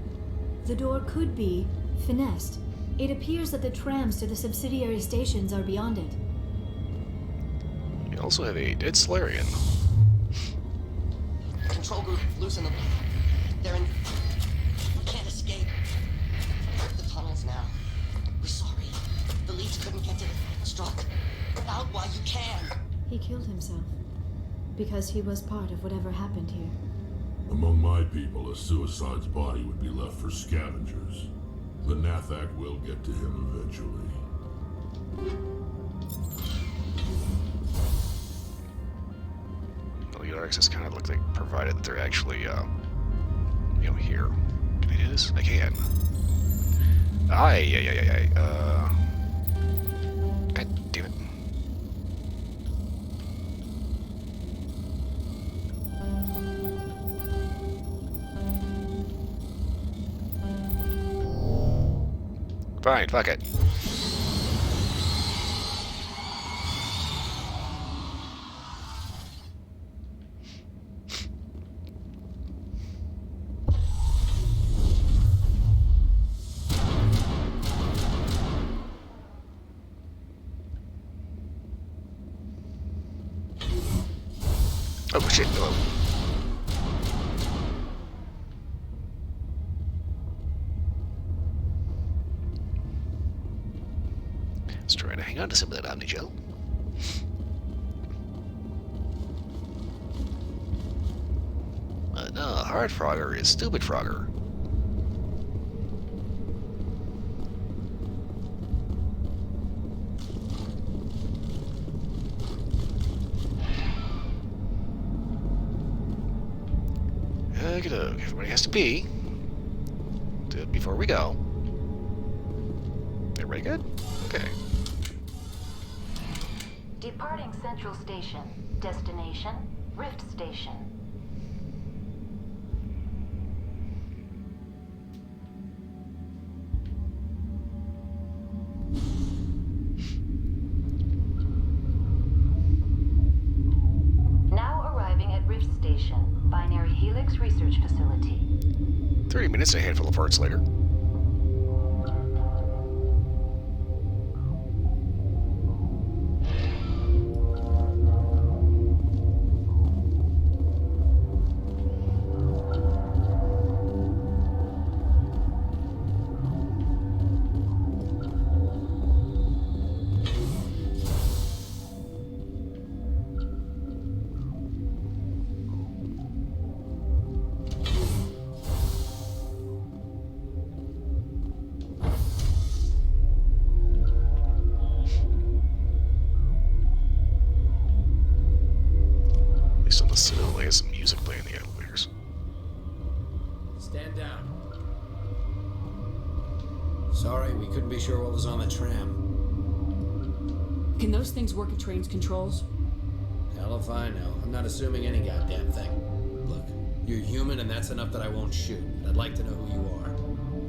The door could be finessed. It appears that the trams to the subsidiary stations are beyond it. We also have a dead Solarian. Control group, loosen them. They're in... We can't escape. The tunnels now. We're sorry. The leads couldn't get to the struck. Out while you can. He killed himself. Because he was part of whatever happened here. Among my people, a suicide's body would be left for scavengers. The Nathak will get to him eventually. Well, your access kind of look like provided that they're actually, here. Can I do this? I can. God damn it. Fine, fuck it. Oh shit, hello. Let's try to hang on to some of that Omnigel. No, Hard Frogger is Stupid Frogger. Everybody has to pee. Before we go. Everybody good? Okay. Departing Central Station. Destination, Rift Station. Now arriving at Rift Station, Binary Helix Research Facility. 30 minutes and a handful of parts later. On the ceiling, has some music playing in the elevators. Stand down. Sorry, we couldn't be sure what was on the tram. Can those things work at train's controls? Hell if I know. I'm not assuming any goddamn thing. Look, you're human and that's enough that I won't shoot. I'd like to know who you are.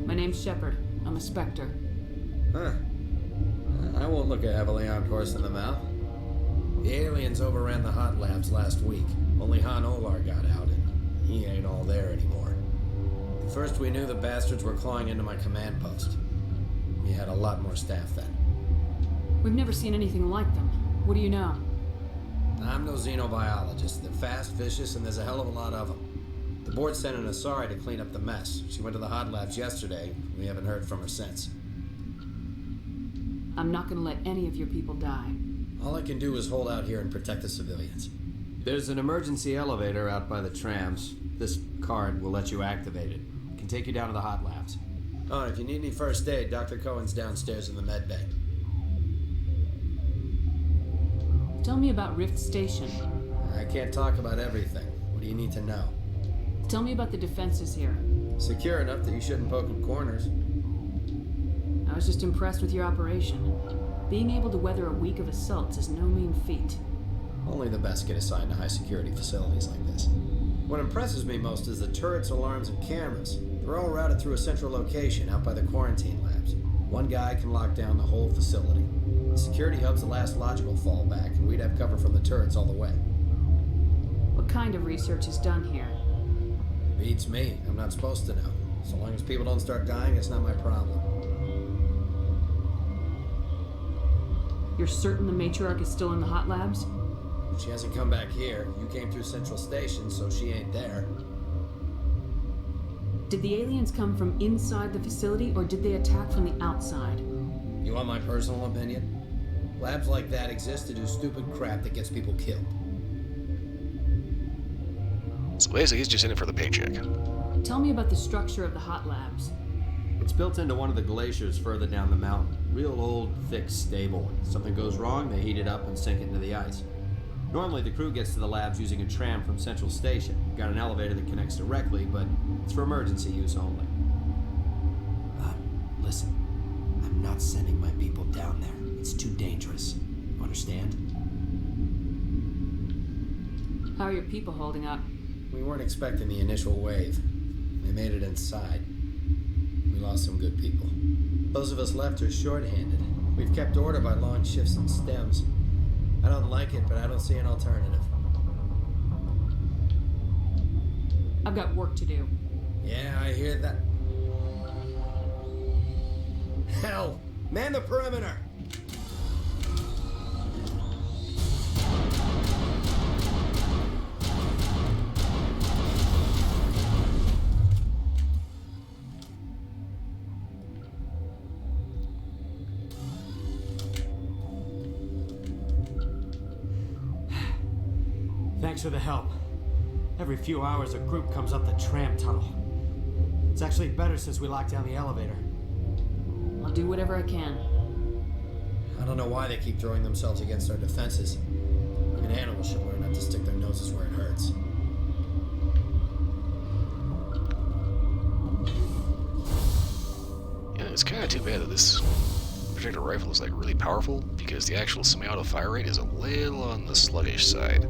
My name's Shepard. I'm a Spectre. Huh. I won't look a heavily armed horse in the mouth. The aliens overran the hot labs last week. Only Han Olar got out, and he ain't all there anymore. First we knew the bastards were clawing into my command post. We had a lot more staff then. We've never seen anything like them. What do you know? I'm no xenobiologist. They're fast, vicious, and there's a hell of a lot of them. The board sent an Asari to clean up the mess. She went to the hot labs yesterday. We haven't heard from her since. I'm not gonna let any of your people die. All I can do is hold out here and protect the civilians. There's an emergency elevator out by the trams. This card will let you activate it. It can take you down to the hot labs. Oh, and if you need any first aid, Dr. Cohen's downstairs in the med bay. Tell me about Rift Station. I can't talk about everything. What do you need to know? Tell me about the defenses here. Secure enough that you shouldn't poke at corners. I was just impressed with your operation. Being able to weather a week of assaults is no mean feat. Only the best get assigned to high-security facilities like this. What impresses me most is the turrets, alarms, and cameras. They're all routed through a central location out by the quarantine labs. One guy can lock down the whole facility. The security hub's the last logical fallback, and we'd have cover from the turrets all the way. What kind of research is done here? Beats me. I'm not supposed to know. So long as people don't start dying, it's not my problem. You're certain the matriarch is still in the hot labs? She hasn't come back here. You came through Central Station, so she ain't there. Did the aliens come from inside the facility, or did they attack from the outside? You want my personal opinion? Labs like that exist to do stupid crap that gets people killed. So basically, he's just in it for the paycheck. Tell me about the structure of the hot labs. It's built into one of the glaciers further down the mountain. Real old, thick, stable. When something goes wrong, they heat it up and sink it into the ice. Normally, the crew gets to the labs using a tram from Central Station. We've got an elevator that connects directly, but it's for emergency use only. Listen, I'm not sending my people down there. It's too dangerous. You understand? How are your people holding up? We weren't expecting the initial wave. They made it inside. We lost some good people. Those of us left are short-handed. We've kept order by long shifts and stems. I don't like it, but I don't see an alternative. I've got work to do. Yeah, I hear that. Hell! Man the perimeter! Thanks for the help. Every few hours, a group comes up the tram tunnel. It's actually better since we locked down the elevator. I'll do whatever I can. I don't know why they keep throwing themselves against our defenses. Even animals should learn not to stick their noses where it hurts. Yeah, it's kind of too bad that this projectile rifle is like really powerful, because the actual semi-auto fire rate is a little on the sluggish side.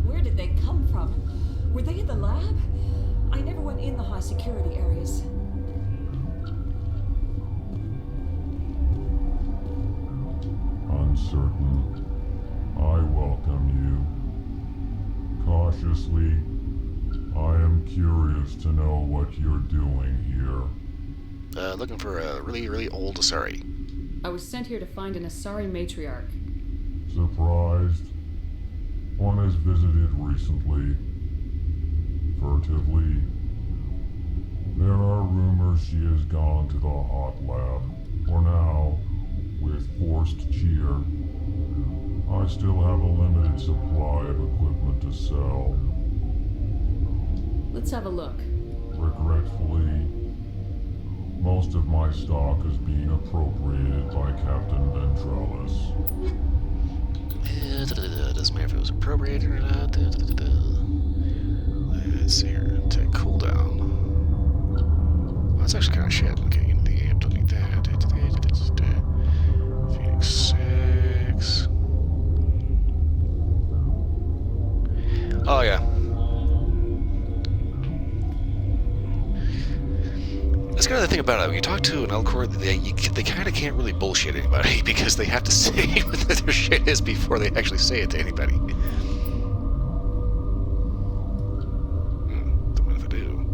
Where did they come from? Were they in the lab? I never went in the high security areas. Uncertain. I welcome you. Cautiously, I am curious to know what you're doing here. Looking for a really, really old Asari. I was sent here to find an Asari matriarch. Surprised? One has visited recently. Furtively. There are rumors she has gone to the hot lab. For now, with forced cheer, I still have a limited supply of equipment to sell. Let's have a look. Regretfully, most of my stock is being appropriated by Captain Ventrellis. Doesn't matter if it was appropriated or not. Let's see here. Take cooldown. Well, that's actually kind of shit. Okay, in the amp, don't need that. Phoenix 6. Oh, yeah. That's kind of the thing about it. When you talk to an Elcor, they kind of can't really bullshit anybody because they have to say what their shit is before they actually say it to anybody. Don't mind if I do.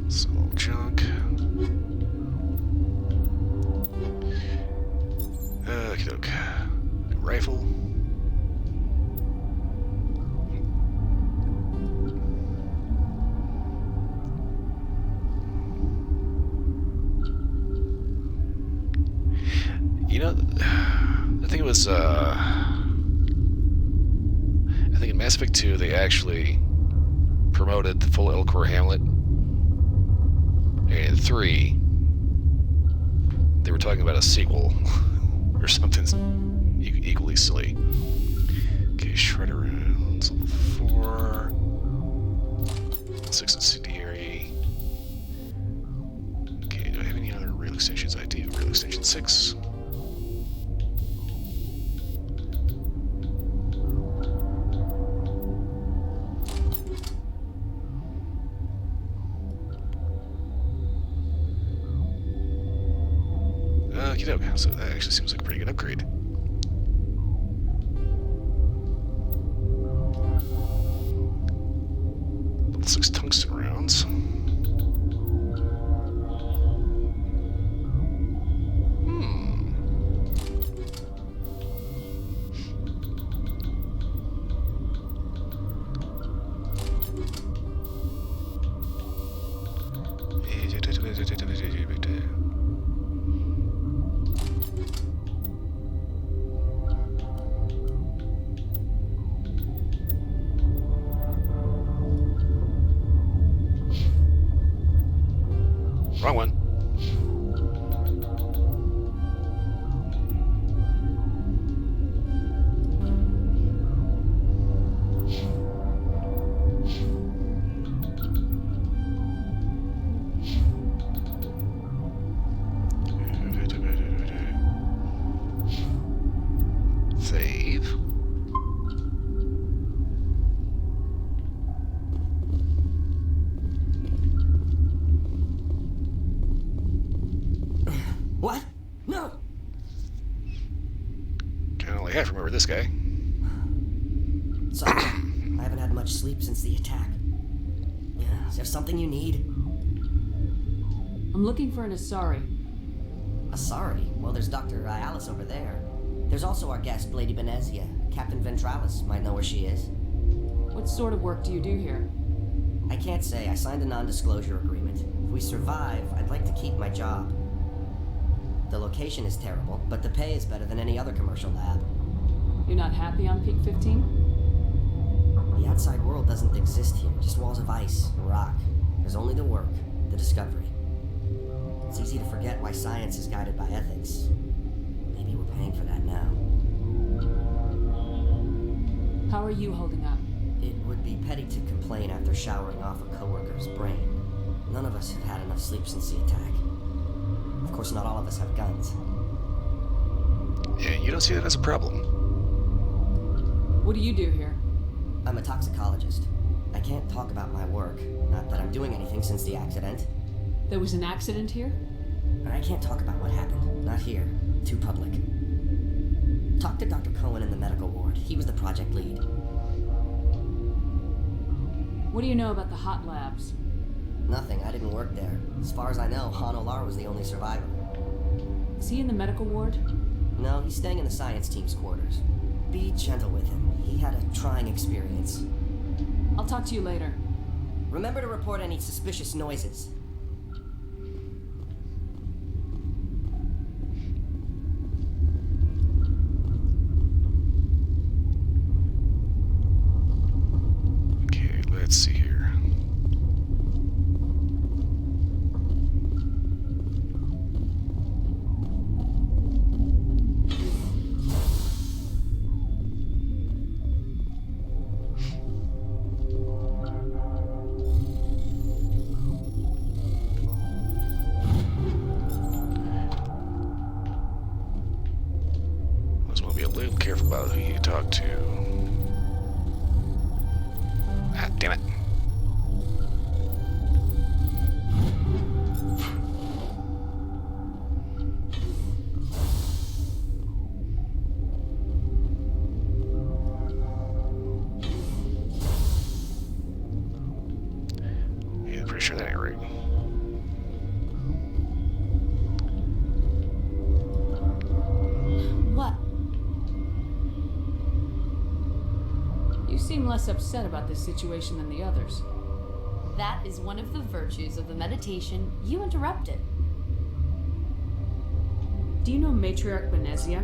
Some old junk. Okey-doke. Rifle. You know, I think it was, I think in Mass Effect 2 they actually promoted the full Elcor Hamlet. And 3, they were talking about a sequel or something equally silly. Okay, Shredder rounds, level 4. 6 incendiary. Okay, do I have any other rail extensions? I do. Rail extension 6. Okie doke. So that actually seems like a pretty good upgrade. Level 6 tungsten rounds. Wrong one. Save. What? No! Kinda only half remember this guy. Sorry, I haven't had much sleep since the attack. Is there something you need? I'm looking for an Asari. Asari? Well, there's Dr. Alice over there. There's also our guest, Lady Benezia. Captain Ventralis might know where she is. What sort of work do you do here? I can't say. I signed a non-disclosure agreement. If we survive, I'd like to keep my job. The location is terrible, but the pay is better than any other commercial lab. You're not happy on Peak 15? The outside world doesn't exist here, just walls of ice and rock. There's only the work, the discovery. It's easy to forget why science is guided by ethics. Maybe we're paying for that now. How are you holding up? It would be petty to complain after showering off a coworker's brain. None of us have had enough sleep since the attack. Of course, not all of us have guns. Yeah, you don't see that as a problem. What do you do here? I'm a toxicologist. I can't talk about my work. Not that I'm doing anything since the accident. There was an accident here? And I can't talk about what happened. Not here. Too public. Talk to Dr. Cohen in the medical ward. He was the project lead. What do you know about the hot labs? Nothing. I didn't work there. As far as I know, Han Olar was the only survivor. Is he in the medical ward? No, he's staying in the science team's quarters. Be gentle with him. He had a trying experience. I'll talk to you later. Remember to report any suspicious noises. Okay, let's see here. Always want to be a little careful about who you talk to. Ah, damn it. Yeah, pretty sure that ain't right. What? You seem less upset about this situation than the others. That is one of the virtues of the meditation you interrupted. Do you know Matriarch Benezia?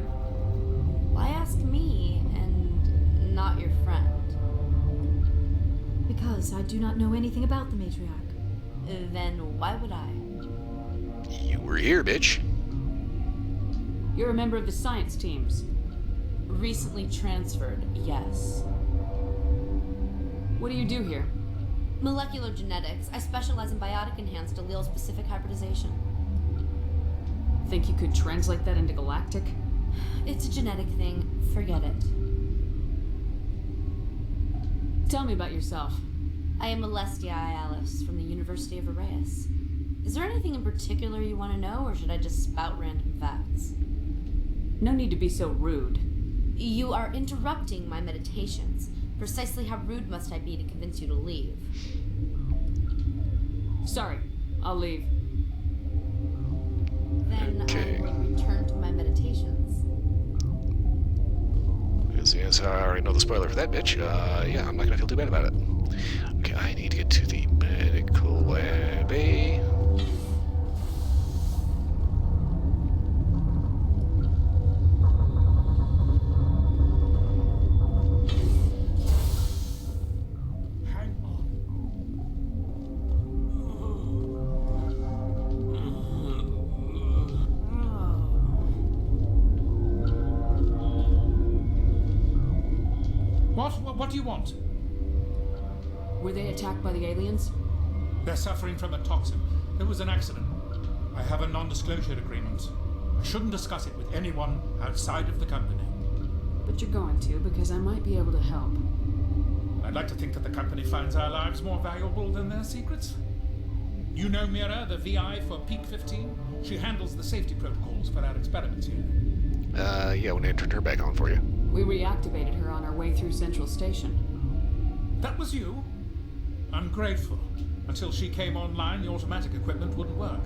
Why ask me and not your friend? Because I do not know anything about the matriarch. Then why would I? You were here, bitch. You're a member of the science teams. Recently transferred, yes. What do you do here? Molecular genetics. I specialize in biotic-enhanced allele-specific hybridization. Think you could translate that into galactic? It's a genetic thing. Forget it. Tell me about yourself. I am Alestia Ialis from the University of Arraeus. Is there anything in particular you want to know, or should I just spout random facts? No need to be so rude. You are interrupting my meditations. Precisely how rude must I be to convince you to leave? Sorry, I'll leave. Then Okay. I will return to my meditations. Yes, I already know the spoiler for that bitch. Yeah, I'm not gonna feel too bad about it. Okay, I need to get to the medical lab. What do you want? Were they attacked by the aliens? They're suffering from a toxin. There was an accident. I have a non-disclosure agreement. I shouldn't discuss it with anyone outside of the company. But you're going to, because I might be able to help. I'd like to think that the company finds our lives more valuable than their secrets. You know Mira, the VI for Peak 15? She handles the safety protocols for our experiments here. Yeah, when I turned her back on for you. We reactivated her on our way through Central Station. That was you? I'm grateful. Until she came online, the automatic equipment wouldn't work.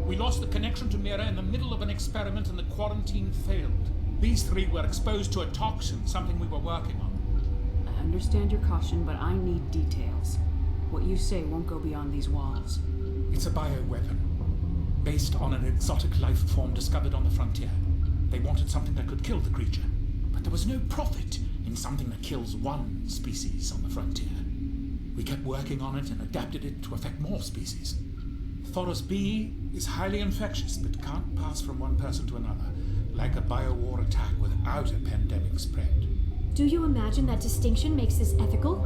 We lost the connection to Mira in the middle of an experiment and the quarantine failed. These three were exposed to a toxin, something we were working on. I understand your caution, but I need details. What you say won't go beyond these walls. It's a bioweapon, based on an exotic life form discovered on the frontier. They wanted something that could kill the creature, but there was no profit in something that kills one species on the frontier. We kept working on it and adapted it to affect more species. Thoros B is highly infectious, but can't pass from one person to another, like a biowar attack without a pandemic spread. Do you imagine that distinction makes this ethical?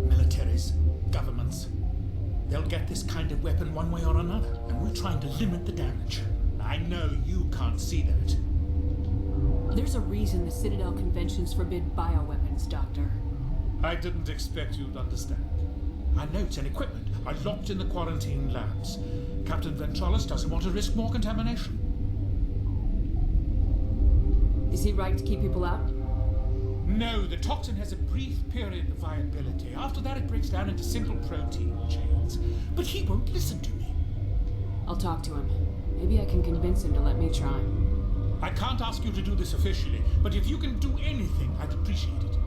Militaries, governments, they'll get this kind of weapon one way or another, and we're trying to limit the damage. I know you can't see that. There's a reason the Citadel conventions forbid bioweapons, Doctor. I didn't expect you'd understand. Our notes and equipment are locked in the quarantine labs. Captain Ventralis doesn't want to risk more contamination. Is he right to keep people out? No, the toxin has a brief period of viability. After that, it breaks down into simple protein chains. But he won't listen to me. I'll talk to him. Maybe I can convince him to let me try. I can't ask you to do this officially, but if you can do anything, I'd appreciate it.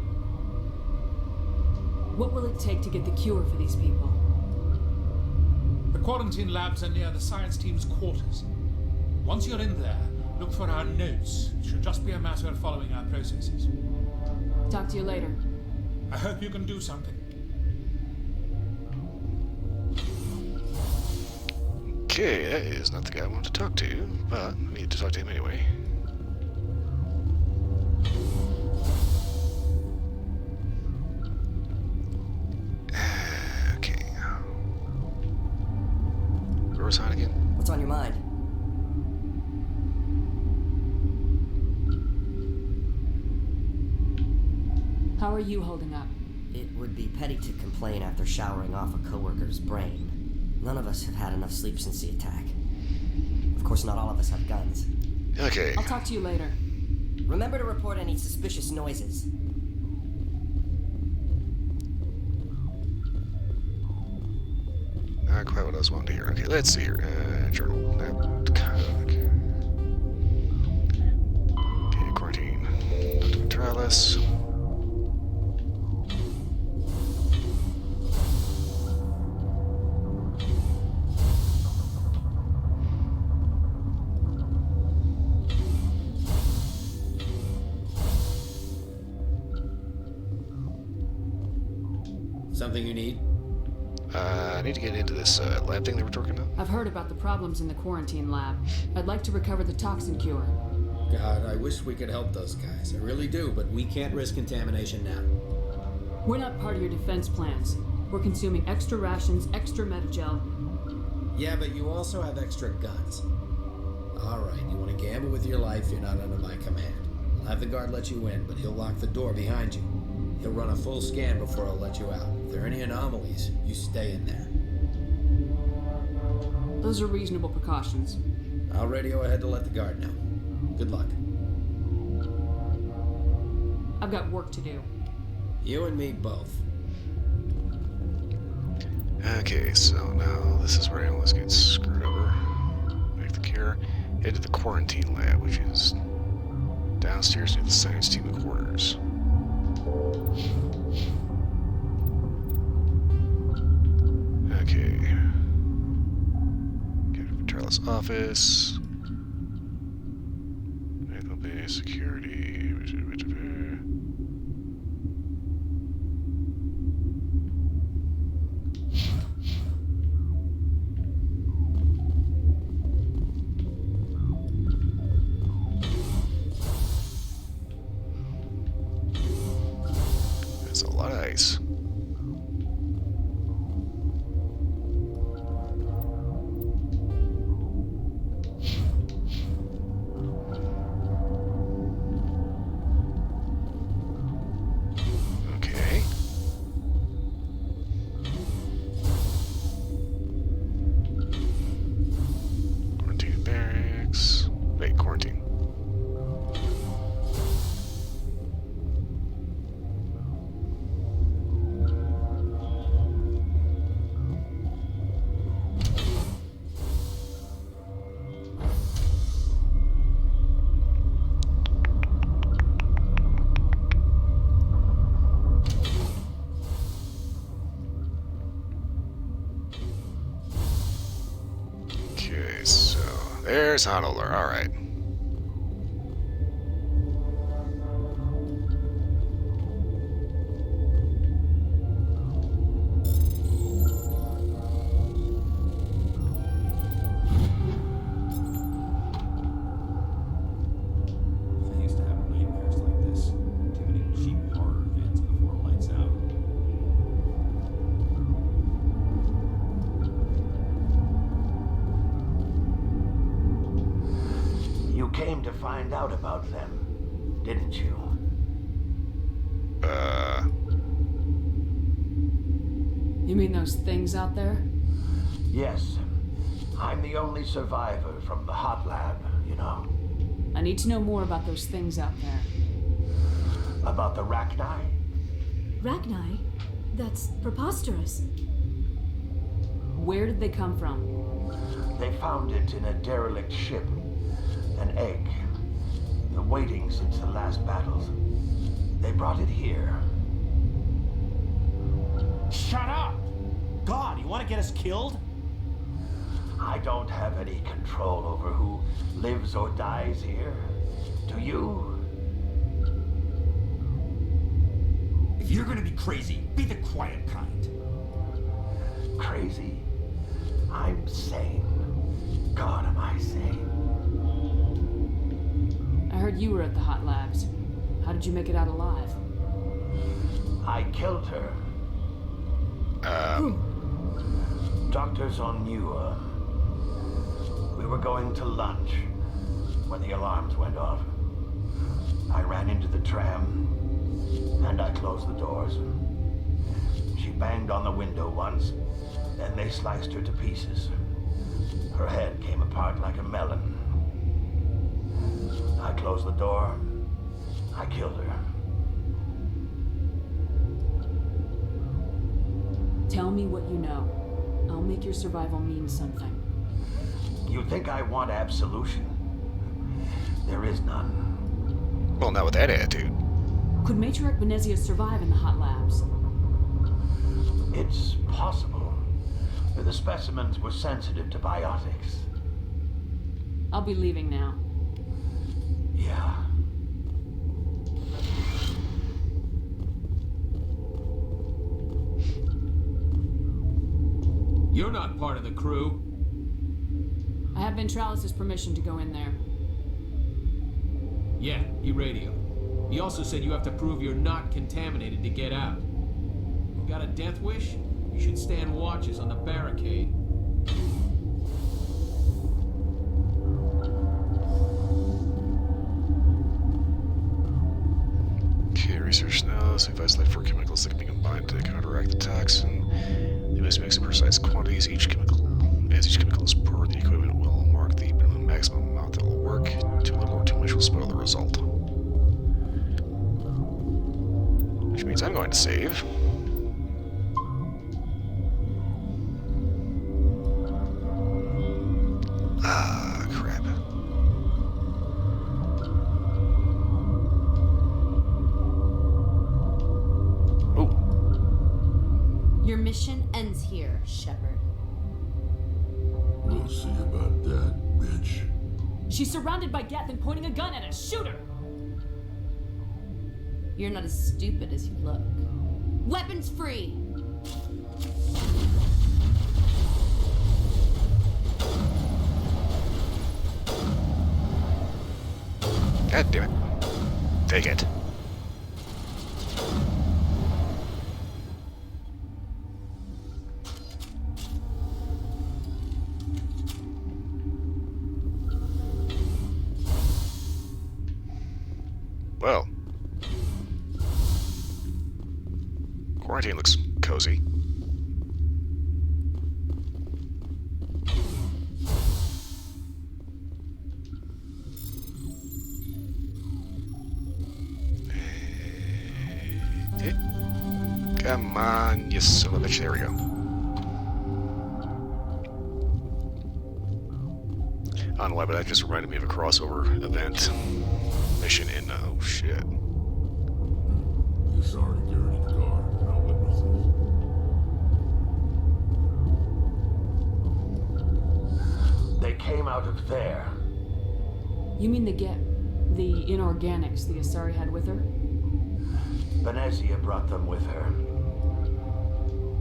What will it take to get the cure for these people? The quarantine labs are near the science team's quarters. Once you're in there, look for our notes. It should just be a matter of following our processes. Talk to you later. I hope you can do something. Okay, that is not the guy I wanted to talk to, but I need to talk to him anyway. Okay. Where was Han again? What's on your mind? How are you holding up? It would be petty to complain after showering off a coworker's brain. None of us have had enough sleep since the attack. Of course, not all of us have guns. Okay. I'll talk to you later. Remember to report any suspicious noises. Not quite what I was wanting to hear. Okay, let's see here. Journal. Okay, quarantine. Ventralis. Something you need? I need to get into this lab thing they were talking about. I've heard about the problems in the quarantine lab. I'd like to recover the toxin cure. God, I wish we could help those guys. I really do, but we can't risk contamination now. We're not part of your defense plans. We're consuming extra rations, extra Metagel. Yeah, but you also have extra guns. All right, you want to gamble with your life, you're not under my command. I'll have the guard let you in, but he'll lock the door behind you. He'll run a full scan before I'll let you out. If there are any anomalies, you stay in there. Those are reasonable precautions. I'll radio ahead to let the guard know. Good luck. I've got work to do. You and me both. Okay, so now this is where analysts get screwed over. Make the cure. Head to the quarantine lab, which is downstairs near the science team quarters. Okay. Captain Petrala's office. Naval base security. That's a lot of ice. Okay. Quarantine barracks. Wait, quarantine. Okay, so there's Honolulu. All right. I used to have nightmares like this. Too many cheap horror fans before lights out. You came to find out about them, didn't you? You mean those things out there? Yes. I'm the only survivor from the hot lab, you know. I need to know more about those things out there. About the Rachni? Rachni? That's preposterous. Where did they come from? They found it in a derelict ship. An egg. Waiting since the last battles. They brought it here. Shut up! God, you want to get us killed? I don't have any control over who lives or dies here. Do you? If you're gonna be crazy, be the quiet kind. Crazy? I'm sane. God, am I sane? I heard you were at the hot labs. How did you make it out alive? I killed her. Doctors on Newa. We were going to lunch when the alarms went off. I ran into the tram and I closed the doors. She banged on the window once, then they sliced her to pieces. Her head came apart like a melon. I closed the door. I killed her. Tell me what you know. I'll make your survival mean something. You think I want absolution? There is none. Well, not with that attitude. Could Matriarch Benezia survive in the hot labs? It's possible. The specimens were sensitive to biotics. I'll be leaving now. Yeah. You're not part of the crew. I have Ventralis' permission to go in there. Yeah, he radioed. He also said you have to prove you're not contaminated to get out. You got a death wish? You should stand watches on the barricade. Okay, research now. Synthesized life force chemicals that can be combined to counteract the toxin. They must mix in precise quantities. Each chemical As each chemical is poured, the equipment will mark the minimum maximum amount that will work. Too little or too much will spoil the result. Which means I'm going to save. Ah, crap. Oh. Your mission ends here, Shepard. We'll see about that, bitch. She's surrounded by Geth and pointing a gun at us. Shoot her! You're not as stupid as you look. Weapons free! God damn it. Take it. Well. Quarantine looks cozy. Come on, you son of a bitch. There we go. I don't know why, but that just reminded me of a crossover event mission in, oh shit. You're sorry, Gary, the car. No witnesses. They came out of there. You mean the inorganics the Asari had with her? Venezia brought them with her.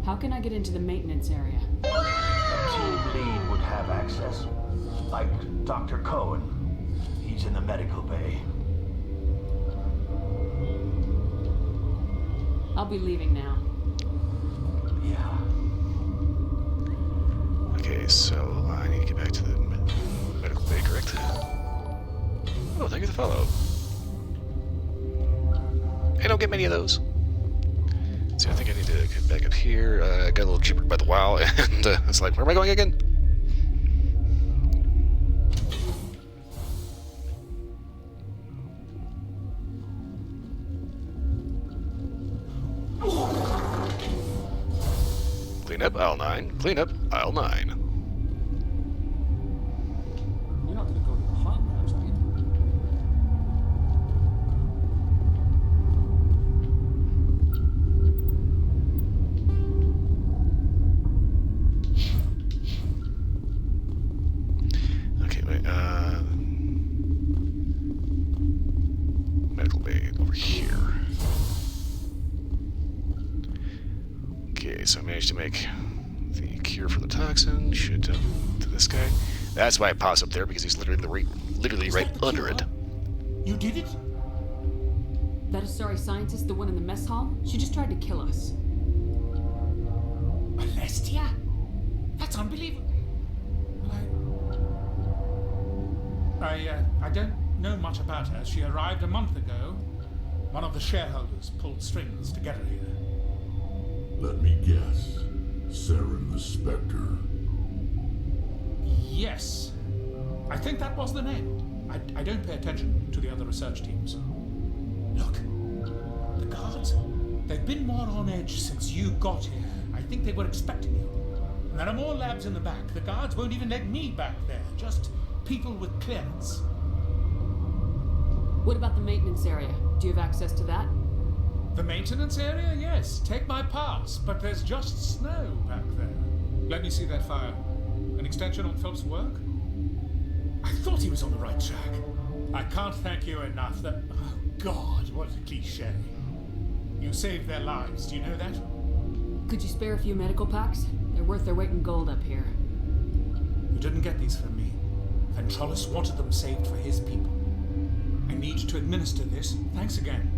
How can I get into the maintenance area? A team lead would have access. Like Dr. Cohen. He's in the medical bay. I'll be leaving now. Yeah. Okay, so I need to get back to the medical bay, correct? Oh, thank you for the follow. I don't get many of those. So I think I need to get back up here. I got a little jibbered by the wow, and it's like, where am I going again? Clean up aisle 9. Clean up aisle 9. You're not going to go to the hot labs, are you? Okay, wait, medical bay over here. Okay, so I managed to make the cure for the toxin. Should to this guy. That's why it pops up there, because he's literally right under it. You did it? That Asari scientist, the one in the mess hall? She just tried to kill us. Alestia? That's unbelievable. I don't know much about her. She arrived a month ago. One of the shareholders pulled strings to get her here. Let me guess. Saren the Spectre. Yes. I think that was the name. I don't pay attention to the other research teams. Look. The guards. They've been more on edge since you got here. I think they were expecting you. And there are more labs in the back. The guards won't even let me back there. Just people with clearance. What about the maintenance area? Do you have access to that? The maintenance area? Yes. Take my pass. But there's just snow back there. Let me see that file. An extension on Phelps' work? I thought he was on the right track. I can't thank you enough. Oh, God, what a cliche. You saved their lives. Do you know that? Could you spare a few medical packs? They're worth their weight in gold up here. You didn't get these from me. Ventrollis wanted them saved for his people. I need to administer this. Thanks again.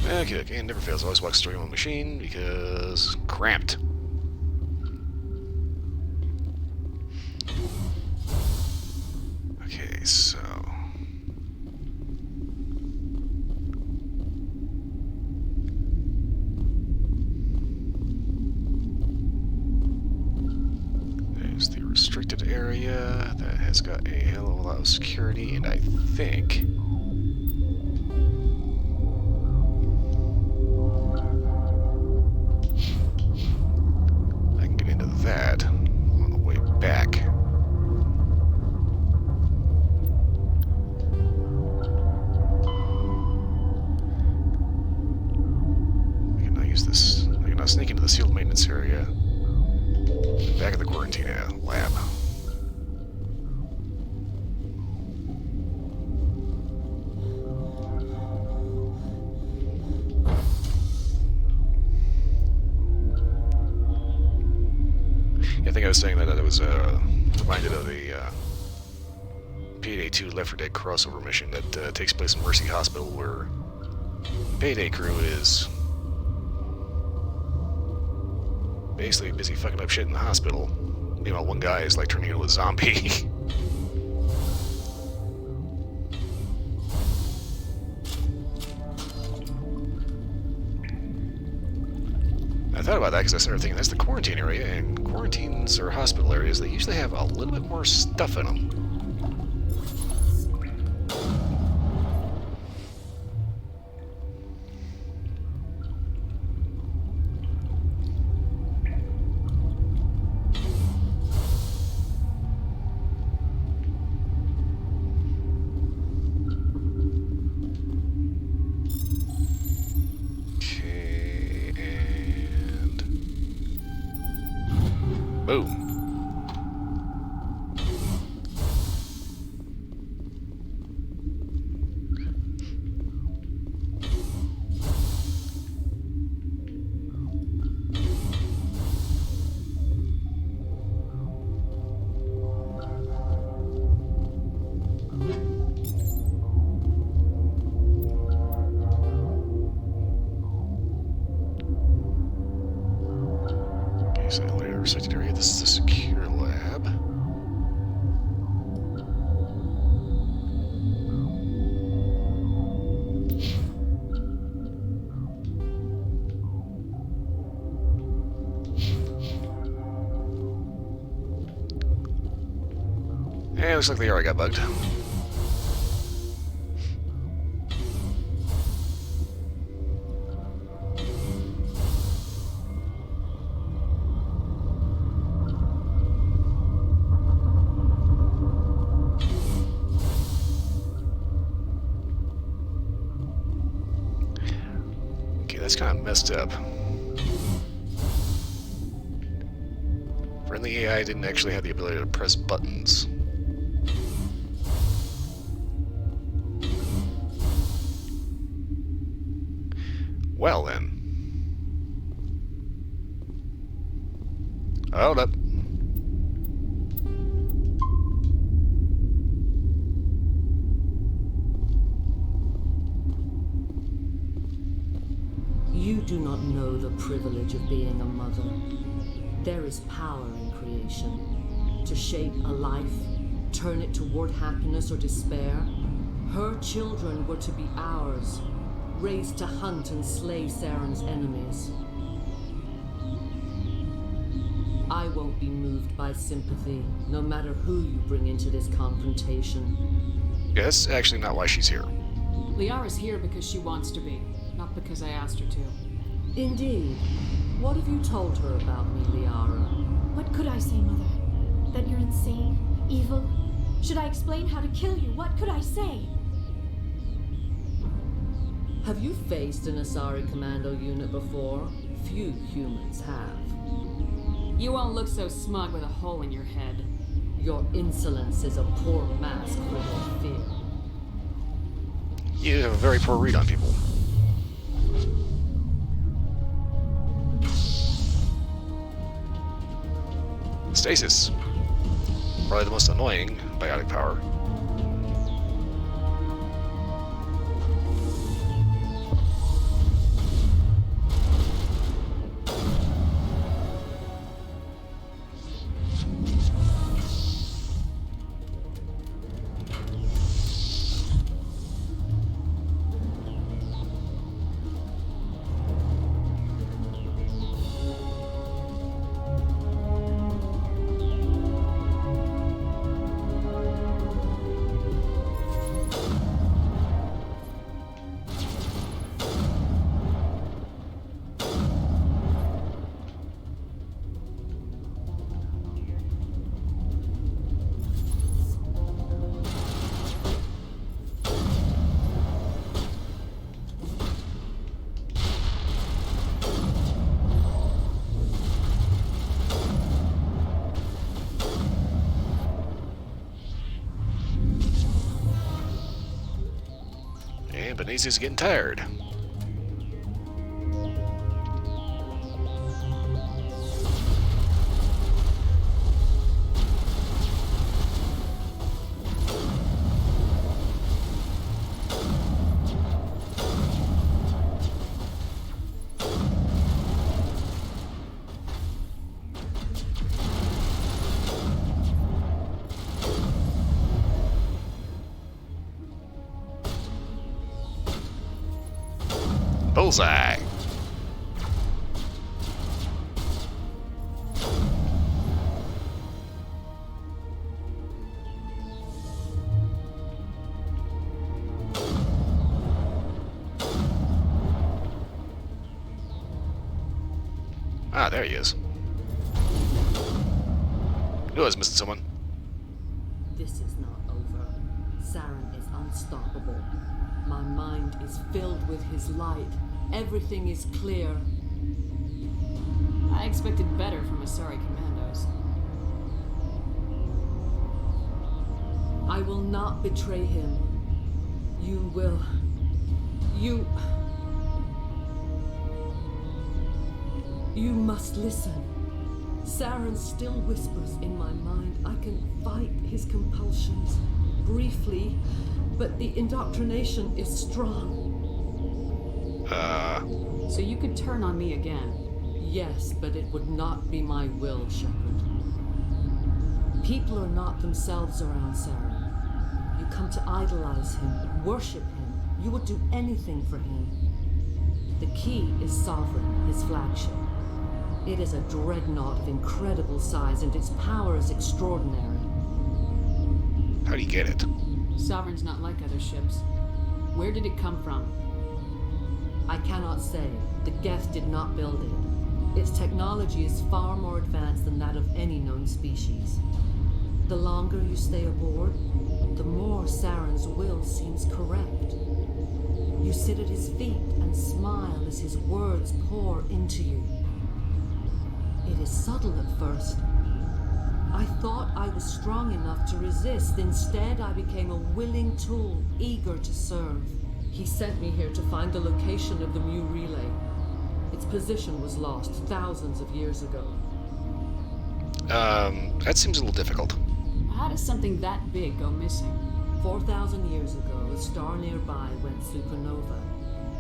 Okay, never fails. Always walks through on machine because cramped. Okay, so area that has got a hell of a lot of security, and I think I can get into that on the way back. I can now use this. I can now sneak into the sealed maintenance area. Back at the quarantine lab. Yeah, I think I was saying that it was reminded of the Payday 2 Left 4 Dead crossover mission that takes place in Mercy Hospital, where Payday crew is basically busy fucking up shit in the hospital. Meanwhile, one guy is like turning into a zombie. I thought about that because I started thinking that's the quarantine area, and quarantines or hospital areas, they usually have a little bit more stuff in them. Boom. Okay, so elevator restricted area. This is the secure lab. Yeah, looks like the area got bugged. Okay, that's kind of messed up. Friendly AI didn't actually have the ability to press buttons. Well then. Hold up. You do not know the privilege of being a mother. There is power in creation. To shape a life, turn it toward happiness or despair. Her children were to be ours, raised to hunt and slay Saren's enemies. I won't be moved by sympathy, no matter who you bring into this confrontation. Yeah, that's actually not why she's here. Liara's here because she wants to be, not because I asked her to. Indeed. What have you told her about me, Liara? What could I say, Mother? That you're insane? Evil? Should I explain how to kill you? What could I say? Have you faced an Asari commando unit before? Few humans have. You won't look so smug with a hole in your head. Your insolence is a poor mask for your fear. You have a very poor read on people. Stasis. Probably the most annoying biotic power. And Benezia's getting tired. Bullseye. Ah, there he is. Knew I was missing someone. This is not over. Saren is unstoppable. My mind is filled with his light. Everything is clear. I expected better from Asari commandos. I will not betray him. You will. You must listen. Saren still whispers in my mind. I can fight his compulsions briefly, but the indoctrination is strong. So you could turn on me again? Yes, but it would not be my will, Shepard. People are not themselves around Saren. You come to idolize him, worship him. You would do anything for him. The key is Sovereign, his flagship. It is a dreadnought of incredible size, and its power is extraordinary. How do you get it? Sovereign's not like other ships. Where did it come from? I cannot say. The Geth did not build it. Its technology is far more advanced than that of any known species. The longer you stay aboard, the more Saren's will seems correct. You sit at his feet and smile as his words pour into you. It is subtle at first. I thought I was strong enough to resist. Instead, I became a willing tool, eager to serve. He sent me here to find the location of the Mu relay. Its position was lost thousands of years ago. That seems a little difficult. How does something that big go missing? 4,000 years ago, a star nearby went supernova.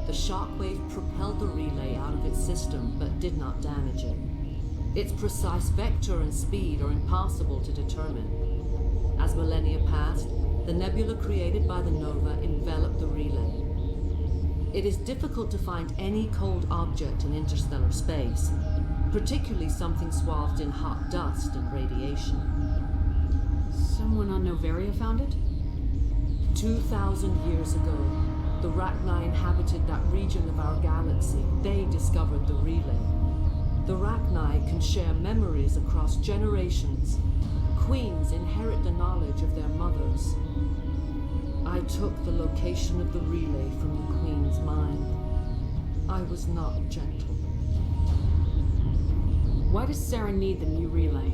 The shockwave propelled the relay out of its system, but did not damage it. Its precise vector and speed are impossible to determine. As millennia passed, the nebula created by the nova enveloped the relay. It is difficult to find any cold object in interstellar space, particularly something swathed in hot dust and radiation. Someone on Noveria found it? 2,000 years ago, the Rachni inhabited that region of our galaxy. They discovered the relay. The Rachni can share memories across generations. Queens inherit the knowledge of their mothers. I took the location of the relay from the Queen's mind. I was not gentle. Why does Saren need the Mu relay?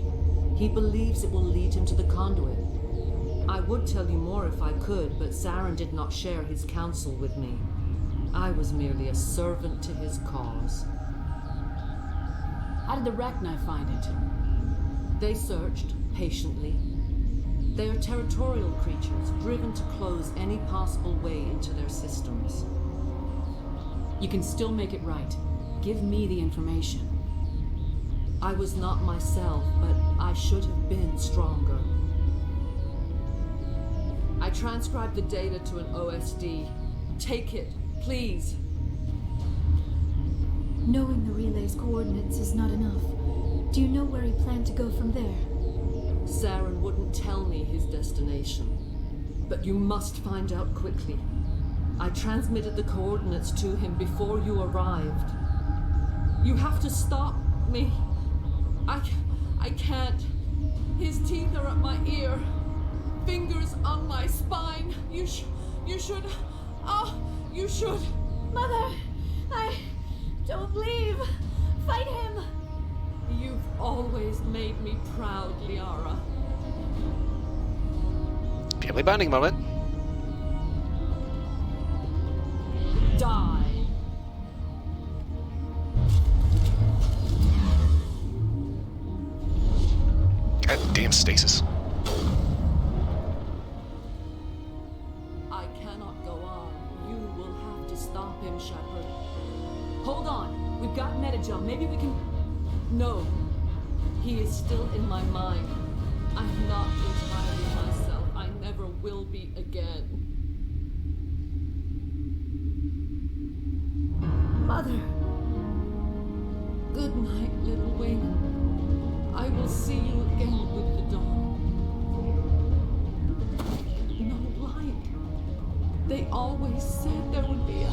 He believes it will lead him to the conduit. I would tell you more if I could, but Saren did not share his counsel with me. I was merely a servant to his cause. How did the Rachni find it? They searched, patiently. They are territorial creatures, driven to close any possible way into their systems. You can still make it right. Give me the information. I was not myself, but I should have been stronger. I transcribed the data to an OSD. Take it, please. Knowing the relay's coordinates is not enough. Do you know where he planned to go from there? Saren wouldn't tell me his destination. But you must find out quickly. I transmitted the coordinates to him before you arrived. You have to stop me. I can't. His teeth are at my ear. Fingers on my spine. You should. Oh, you should. Mother, don't leave. Fight him. You've always made me proud, Liara. Family bonding moment. in stasis. I cannot go on. You will have to stop him, Shepard. Hold on. We've got Metagel. Maybe we can... No. He is still in my mind. I'm not entirely myself. I never will be again. Mother. Good night, little wing. I will see you again with the dawn. No light. They always said there would be a...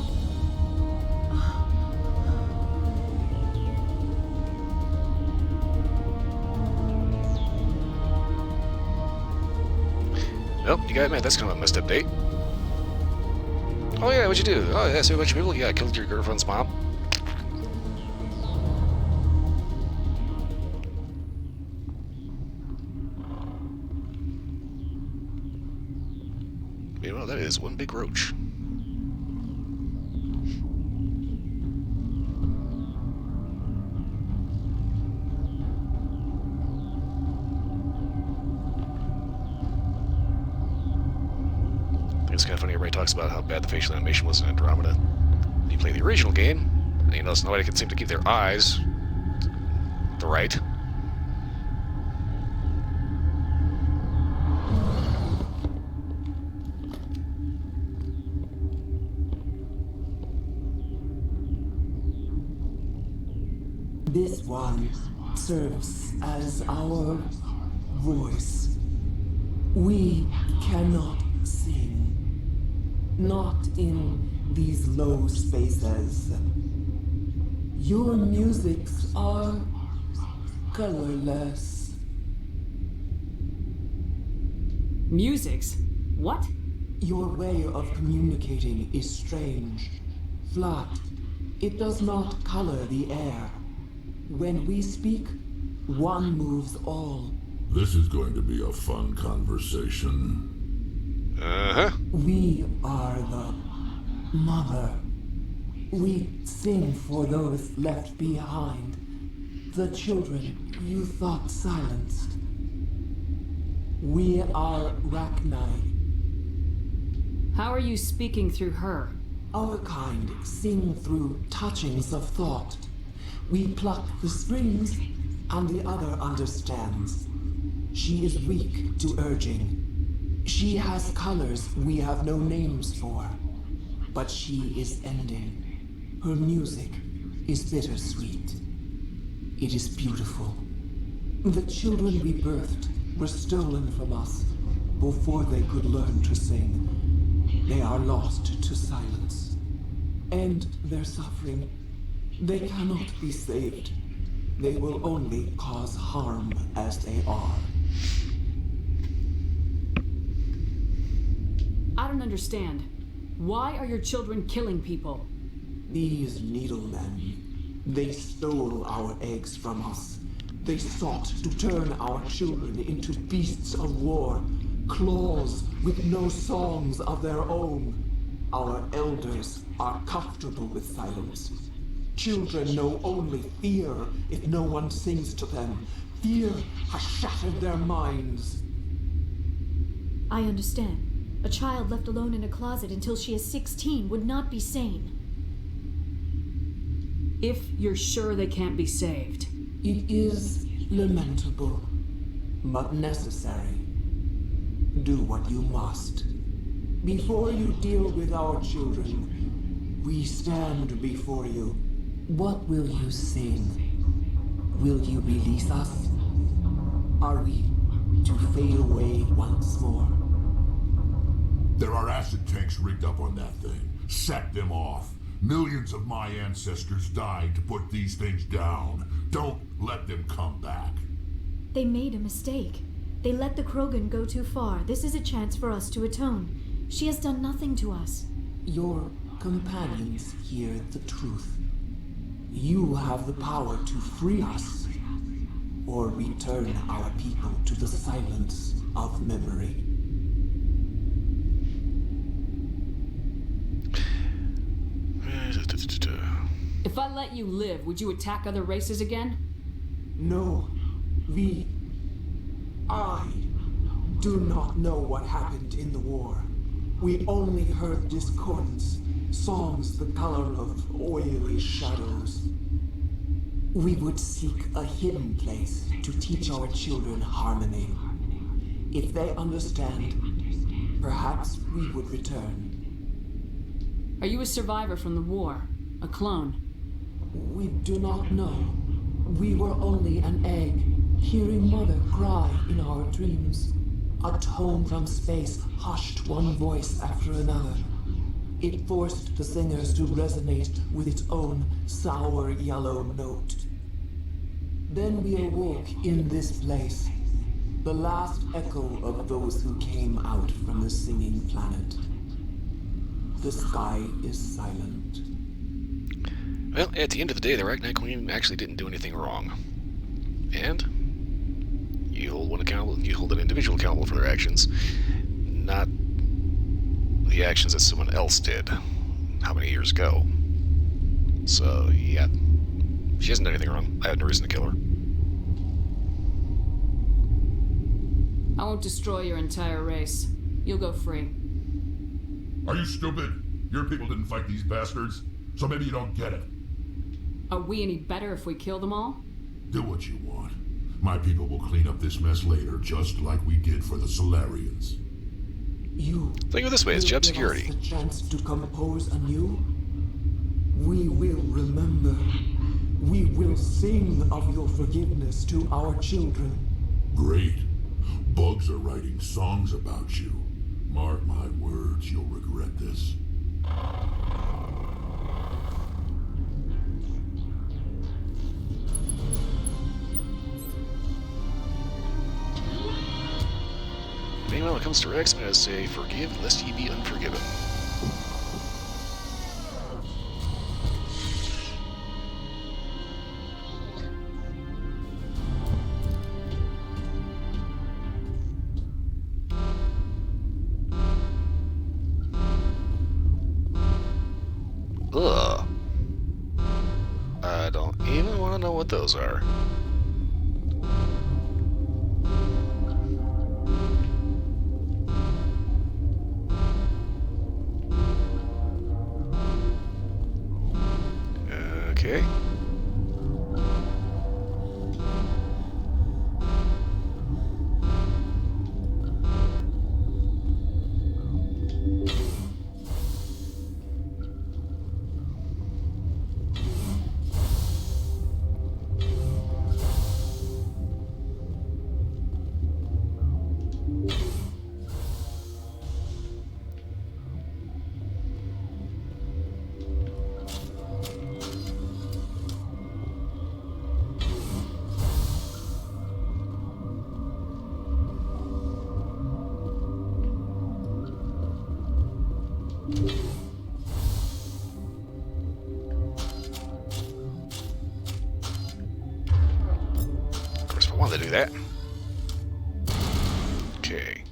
Nope, you got me. That's kind of a messed up date. Oh yeah, what'd you do? Oh yeah, so a bunch of people. Yeah, I killed your girlfriend's mom. Well, that is one big roach. It's kind of funny, everybody talks about how bad the facial animation was in Andromeda. When you play the original game, and you notice nobody can seem to keep their eyes the right. This one serves as our voice. We cannot sing. Not in these low spaces. Your musics are colorless. Musics? What? Your way of communicating is strange. Flat. It does not color the air. When we speak, one moves all. This is going to be a fun conversation. Uh-huh. We are the mother. We sing for those left behind. The children you thought silenced. We are Rachni. How are you speaking through her? Our kind sing through touchings of thought. We pluck the strings, and the other understands. She is weak to urging. She has colors we have no names for. But she is ending. Her music is bittersweet. It is beautiful. The children we birthed were stolen from us before they could learn to sing. They are lost to silence. And their suffering, they cannot be saved. They will only cause harm as they are. I don't understand. Why are your children killing people? These needlemen, they stole our eggs from us. They sought to turn our children into beasts of war, claws with no songs of their own. Our elders are comfortable with silence. Children know only fear if no one sings to them. Fear has shattered their minds. I understand. A child left alone in a closet until she is 16 would not be sane. If you're sure they can't be saved. It is lamentable, but necessary. Do what you must. Before you deal with our children, we stand before you. What will you sing? Will you release us? Are we to fade away once more? There are acid tanks rigged up on that thing. Set them off. Millions of my ancestors died to put these things down. Don't let them come back. They made a mistake. They let the Krogan go too far. This is a chance for us to atone. She has done nothing to us. Your companions hear the truth. You have the power to free us, or return our people to the silence of memory. If I let you live, would you attack other races again? No, we I do not know what happened in the war. We only heard discordance, songs the color of oily shadows. We would seek a hidden place to teach our children harmony. If they understand, perhaps we would return. Are you a survivor from the war? A clone? We do not know. We were only an egg, hearing Mother cry in our dreams. A tone from space hushed one voice after another. It forced the singers to resonate with its own sour yellow note. Then we awoke in this place, the last echo of those who came out from the singing planet. The sky is silent. Well, at the end of the day, the Arachnite Queen actually didn't do anything wrong. And you hold one accountable. You hold an individual accountable for their actions, not the actions that someone else did. How many years ago? So yeah, she hasn't done anything wrong. I had no reason to kill her. I won't destroy your entire race. You'll go free. Are you stupid? Your people didn't fight these bastards, so maybe you don't get it. Are we any better if we kill them all? Do what you want. My people will clean up this mess later, just like we did for the Solarians. You think of it this way: it's job give security. Us the chance to compose anew. We will remember. We will sing of your forgiveness to our children. Great. Bugs are writing songs about you. Mark my words, you'll regret this. Meanwhile, when it comes to Rex, I'm going to say, forgive lest ye be unforgiven. Ugh. I don't even want to know what those are. Okay. Of course, if I wanted to do that. Okay.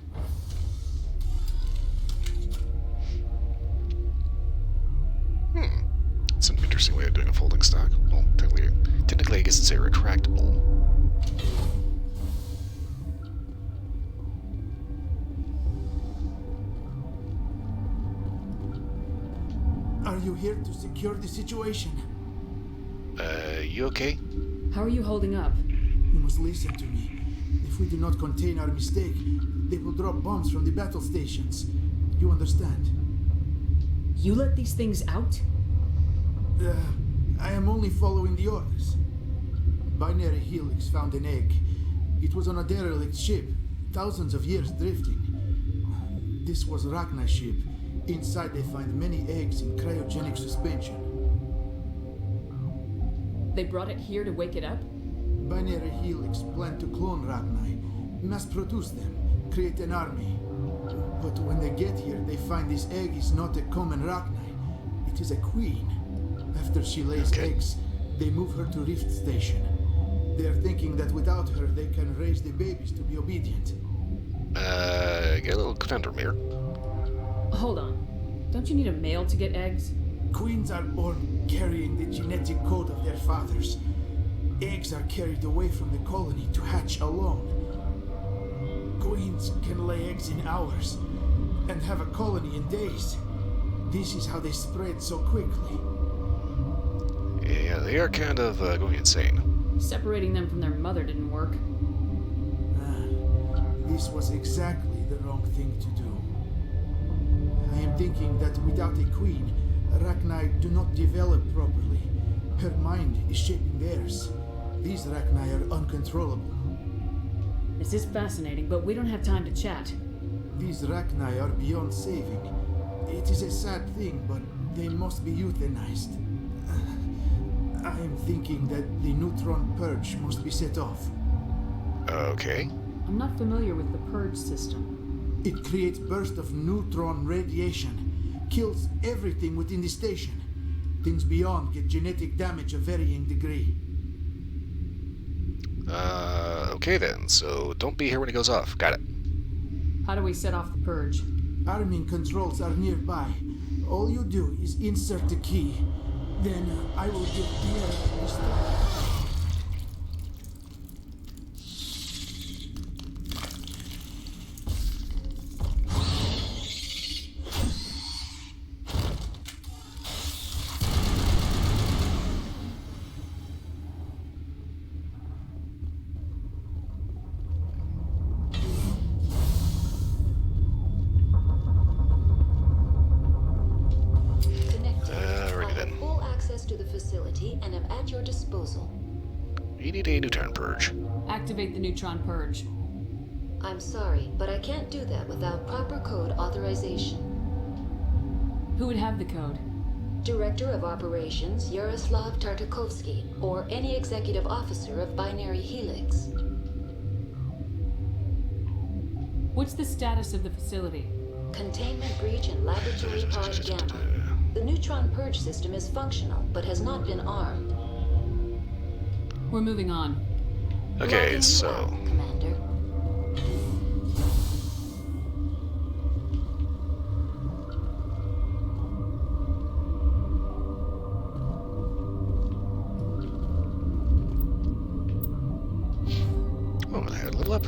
It's an interesting way of doing a folding stock. Well, technically I guess it's a retractable. Are you here to secure the situation? You okay? How are you holding up? You must listen to me. If we do not contain our mistake, they will drop bombs from the battle stations. You understand? You let these things out? I am only following the orders. Binary Helix found an egg. It was on a derelict ship, thousands of years drifting. This was Rachna's ship. Inside they find many eggs in cryogenic suspension. They brought it here to wake it up? Binary Helix planned to clone Rachni, mass-produce them, create an army. But when they get here, they find this egg is not a common Rachni. It is a queen. After she lays eggs, they move her to Rift Station. They are thinking that without her, they can raise the babies to be obedient. Get a little conundrum here. Hold on. Don't you need a male to get eggs? Queens are born carrying the genetic code of their fathers. Eggs are carried away from the colony to hatch alone. queens can lay eggs in hours and have a colony in days. This is how they spread so quickly. Yeah, they are kind of going insane. Separating them from their mother didn't work. This was exactly the wrong thing to do. I am thinking that without a queen, Rachni do not develop properly. Her mind is shaping theirs. These Rachni are uncontrollable. This is fascinating, but we don't have time to chat. These Rachni are beyond saving. It is a sad thing, but they must be euthanized. I am thinking that the neutron purge must be set off. Okay. I'm not familiar with the purge system. It creates bursts of neutron radiation, kills everything within the station. Things beyond get genetic damage of varying degree. Okay then, so don't be here when it goes off. Got it. How do we set off the purge? Arming controls are nearby. All you do is insert the key. Then I will give the restart. To the facility and am at your disposal. You need a neutron purge. Activate the neutron purge. I'm sorry, but I can't do that without proper code authorization. Who would have the code? Director of Operations Yaroslav Tartakovsky, or any executive officer of Binary Helix. What's the status of the facility? Containment breach and laboratory pod gamma. The neutron purge system is functional, but has not been armed. We're moving on. Okay, so... Commander. Oh, I had a little up.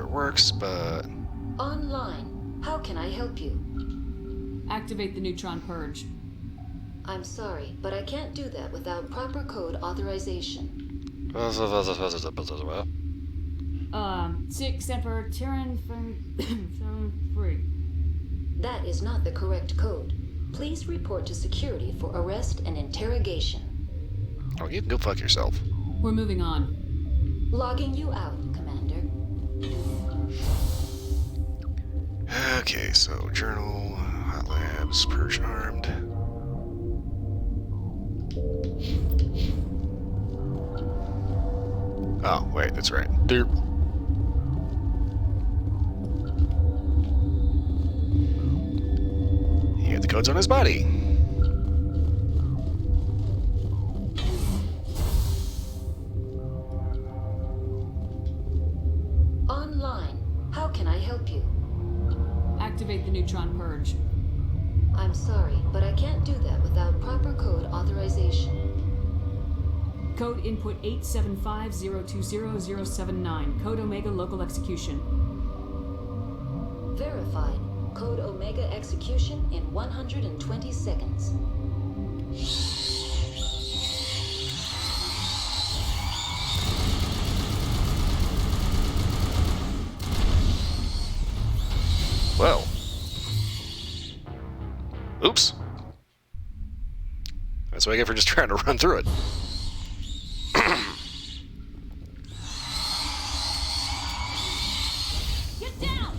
Works, but... Online. How can I help you? Activate the neutron purge. I'm sorry, but I can't do that without proper code authorization. 6 Emperor Terran free. That is not the correct code. Please report to security for arrest and interrogation. Oh, you can go fuck yourself. We're moving on. Logging you out, Commander. Okay, so journal, hot labs, purge armed. Oh, wait, that's right. Derp. He had the codes on his body. Online. How can I help you? Activate the neutron purge. I'm sorry, but I can't do that without proper code authorization. Code input 875020079. Code Omega local execution. Verified. Code Omega execution in 120 seconds. Well. Oops. That's what I get for just trying to run through it. Get down!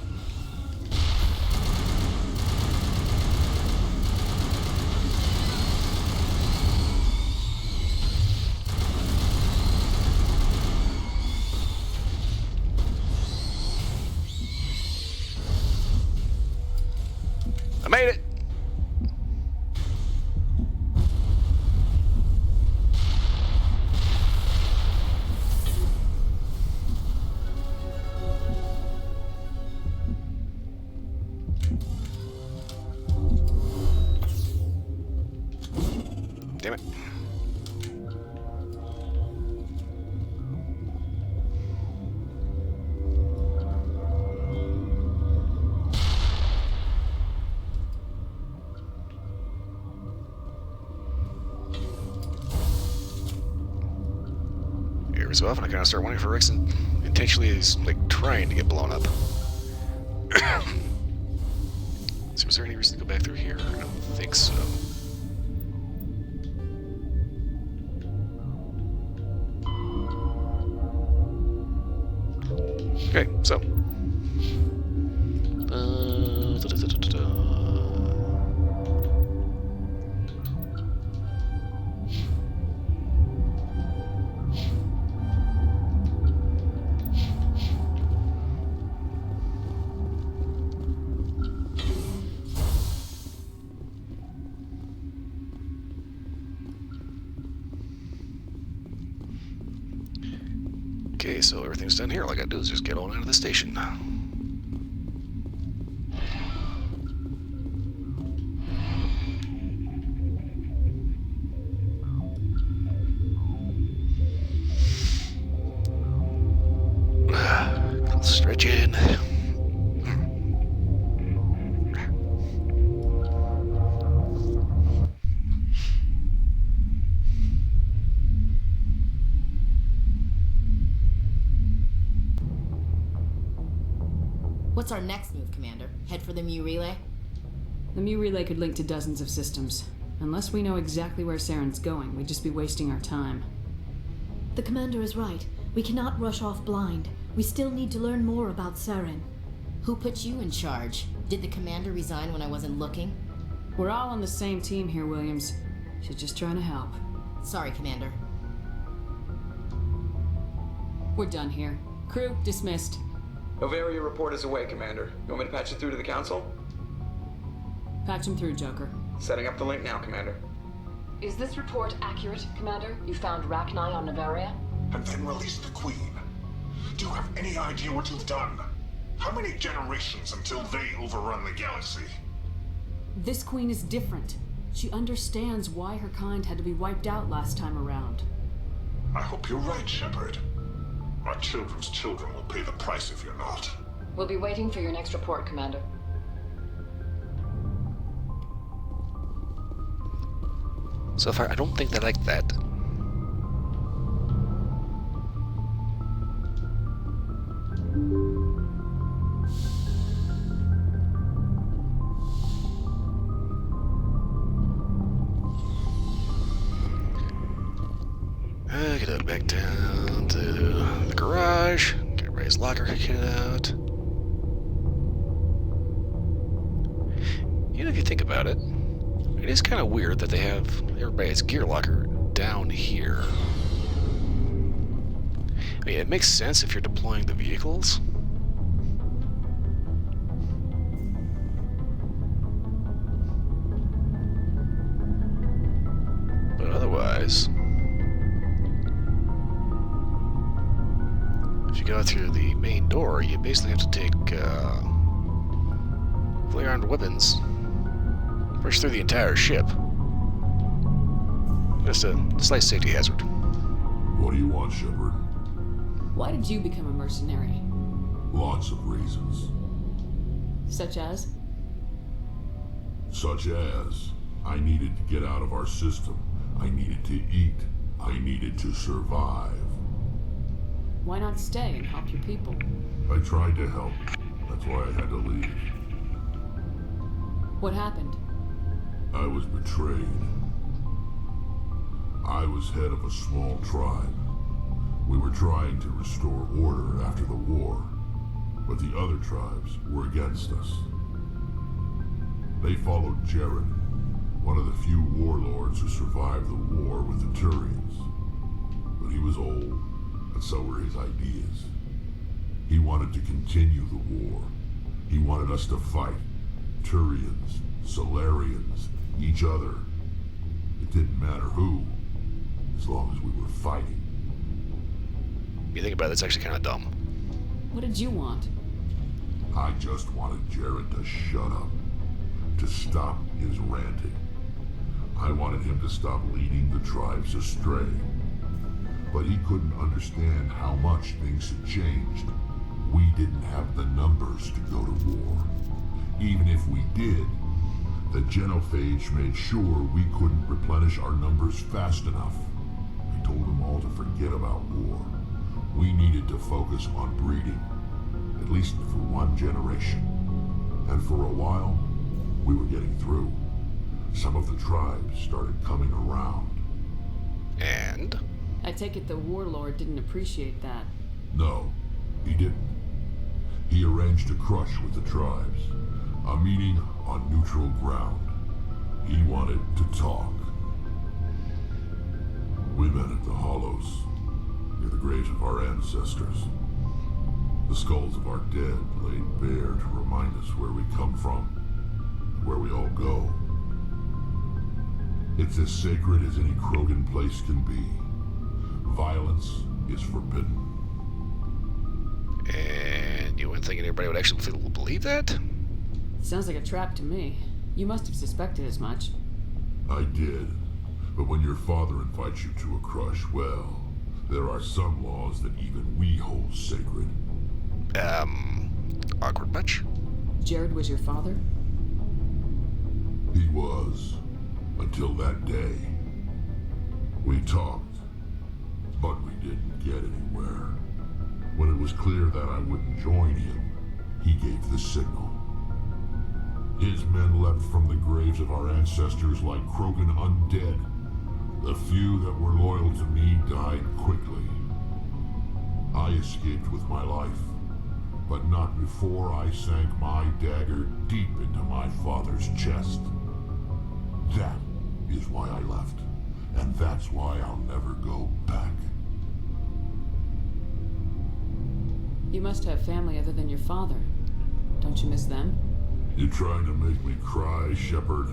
Damn it. Every so often I kind of start wondering if Rex intentionally is, like, trying to get blown up. So is there any reason to go back through here? I don't think so. Okay, so. Okay, so everything's done here. All I gotta do is just get on out of the station. Stretch in. What's our next move, Commander? Head for the Mu relay? The Mu relay could link to dozens of systems. Unless we know exactly where Saren's going, we'd just be wasting our time. The commander is right. We cannot rush off blind. We still need to learn more about Saren. Who put you in charge? Did the commander resign when I wasn't looking? We're all on the same team here, Williams. She's just trying to help. Sorry, Commander. We're done here. Crew dismissed. Novaria report is away, Commander. You want me to patch it through to the Council? Patch him through, Joker. Setting up the link now, Commander. Is this report accurate, Commander? You found Rachni on Novaria? And then released the Queen. Do you have any idea what you've done? How many generations until they overrun the galaxy? This queen is different. She understands why her kind had to be wiped out last time around. I hope you're right, Shepard. Our children's children will pay the price if you're not. We'll be waiting for your next report, Commander. So far, I don't think they like that. Get up back down to the garage. Get Ray's locker kit out. You know, if you think about it, it is kind of weird that they have everybody's gear locker down here. I mean, it makes sense if you're deploying the vehicles. But otherwise, if you go through the main door, you basically have to take fully armed weapons, push through the entire ship. Just a slight safety hazard. What do you want, Shepard? Why did you become a mercenary? Lots of reasons. Such as? Such as, I needed to get out of our system. I needed to eat. I needed to survive. Why not stay and help your people? I tried to help. That's why I had to leave. What happened? I was betrayed. I was head of a small tribe. We were trying to restore order after the war, but the other tribes were against us. They followed Jared, one of the few warlords who survived the war with the Turians. But he was old, and so were his ideas. He wanted to continue the war. He wanted us to fight. Turians, Solarians, each other. It didn't matter who, as long as we were fighting. You think about it, it's actually kind of dumb. What did you want? I just wanted Jared to shut up, to stop his ranting. I wanted him to stop leading the tribes astray. But he couldn't understand how much things had changed. We didn't have the numbers to go to war. Even if we did, the genophage made sure we couldn't replenish our numbers fast enough. I told them all to forget about war. We needed to focus on breeding, at least for one generation. And for a while, we were getting through. Some of the tribes started coming around. And? I take it the warlord didn't appreciate that. No, he didn't. He arranged a crush with the tribes. A meeting on neutral ground. He wanted to talk. We met at the Hollows, near the graves of our ancestors. The skulls of our dead laid bare to remind us where we come from, and where we all go. It's as sacred as any Krogan place can be. Violence is forbidden. And you weren't thinking everybody would actually believe that? Sounds like a trap to me. You must have suspected as much. I did. But when your father invites you to a crush, well, there are some laws that even we hold sacred. Awkward much? Jared was your father? He was. Until that day. We talked, but we didn't get anywhere. When it was clear that I wouldn't join him, he gave the signal. His men leapt from the graves of our ancestors like Krogan undead. The few that were loyal to me died quickly. I escaped with my life, but not before I sank my dagger deep into my father's chest. That is why I left, and that's why I'll never go back. You must have family other than your father. Don't you miss them? You trying to make me cry, Shepard?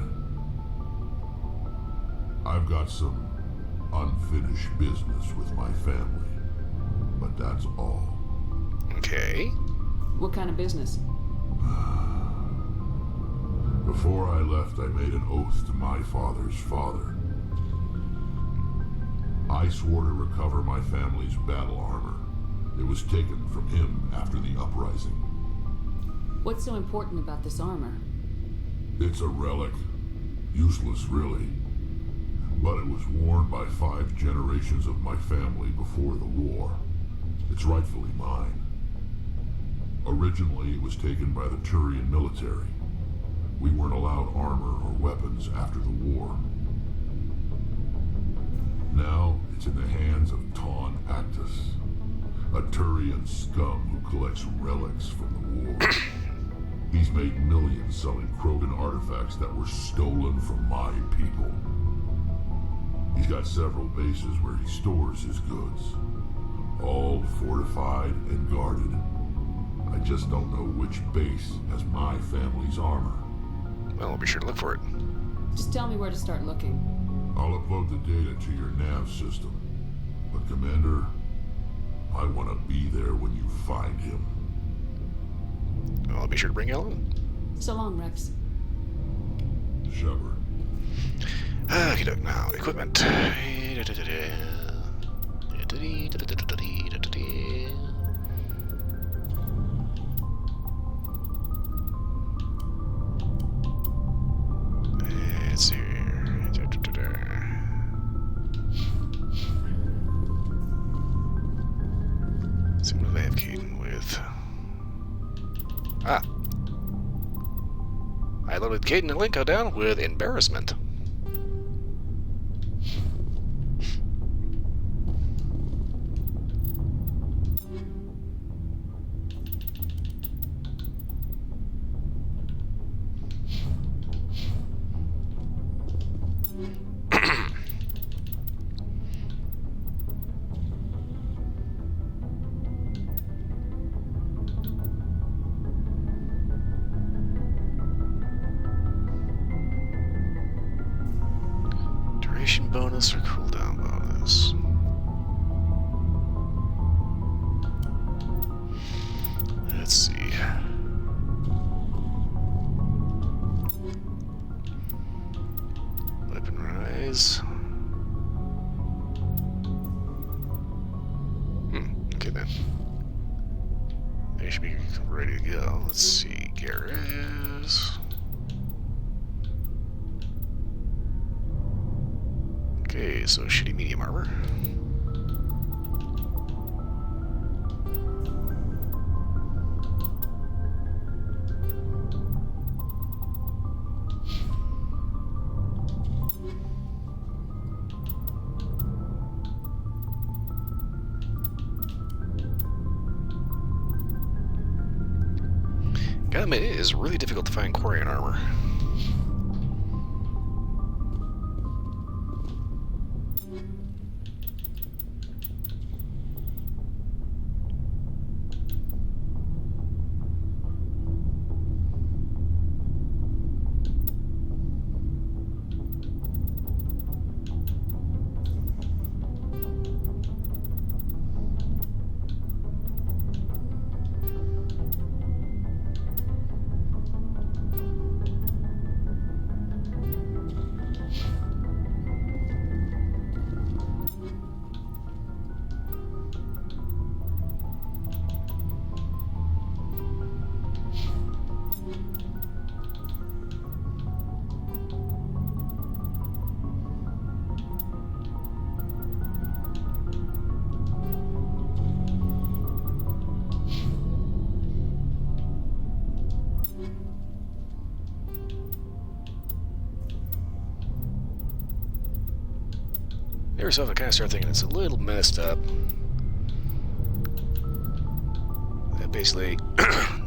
I've got some unfinished business with my family, but that's all. Okay. What kind of business? Before I left, I made an oath to my father's father. I swore to recover my family's battle armor. It was taken from him after the uprising. What's so important about this armor? It's a relic. Useless, really. But it was worn by 5 generations of my family before the war. It's rightfully mine. Originally, it was taken by the Turian military. We weren't allowed armor or weapons after the war. Now, it's in the hands of Ton Actus, a Turian scum who collects relics from the war. He's made millions selling Krogan artifacts that were stolen from my people. He's got several bases where he stores his goods, all fortified and guarded. I just don't know which base has my family's armor. Well, I'll be sure to look for it. Just tell me where to start looking. I'll upload the data to your nav system. But Commander, I want to be there when you find him. Well, I'll be sure to bring you along. So long, Rex. Shepard. Okay, now, equipment. Let's see here. Let's see what do they have Caden with. I loaded Caden and Linko down with embarrassment. Bonus or cooldown bonus. Let's see. Weapon is. Okay then. They should be ready to go. Let's see, Garrus. Okay, so shitty medium armor. Gotta admit, it is really difficult to find Quarian armor. Every so often I kind of start thinking it's a little messed up. That basically,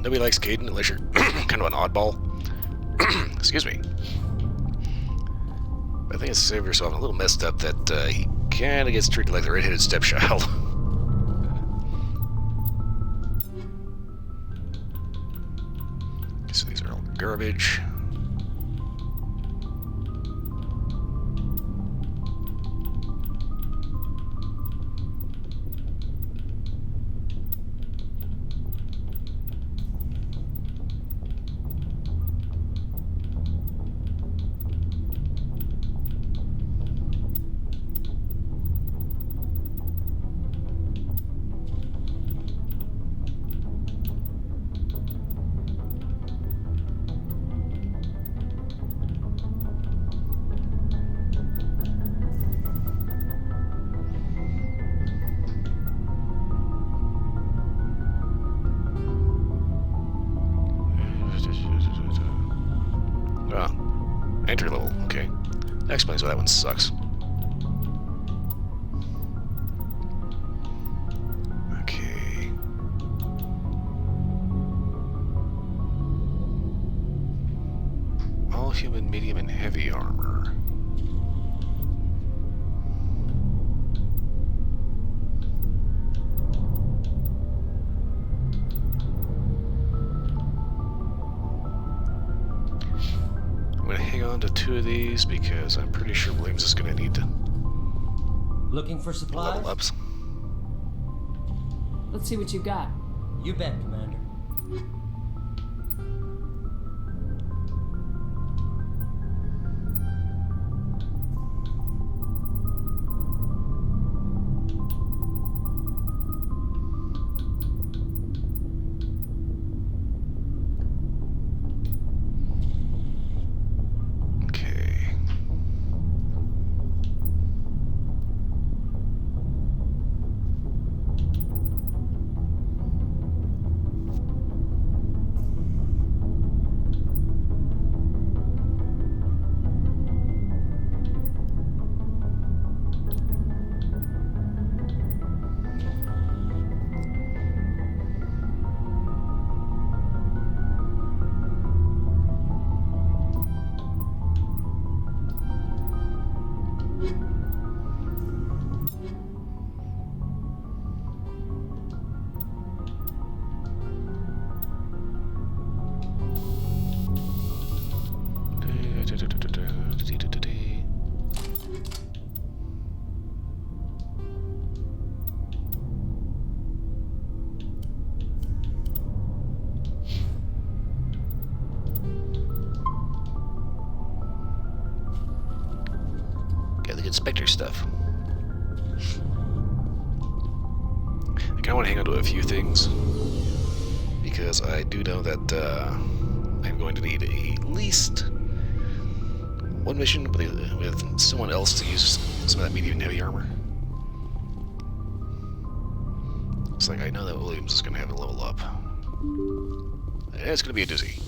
nobody likes Caden unless you're kind of an oddball. Excuse me. But I think it's every so often a little messed up that he kind of gets treated like the redheaded stepchild. So these are all garbage. Entry level, okay. That explains why that one sucks. Okay. All human, medium, and heavy armor. To two of these because I'm pretty sure Williams is going to need to looking for supplies. Level ups. Let's see what you got. You bet, Commander. inspector stuff. I kind of want to hang on to a few things, because I do know that I'm going to need at least one mission with someone else to use some of that medium and heavy armor. It's like I know that Williams is going to have a level up. And it's going to be a doozy.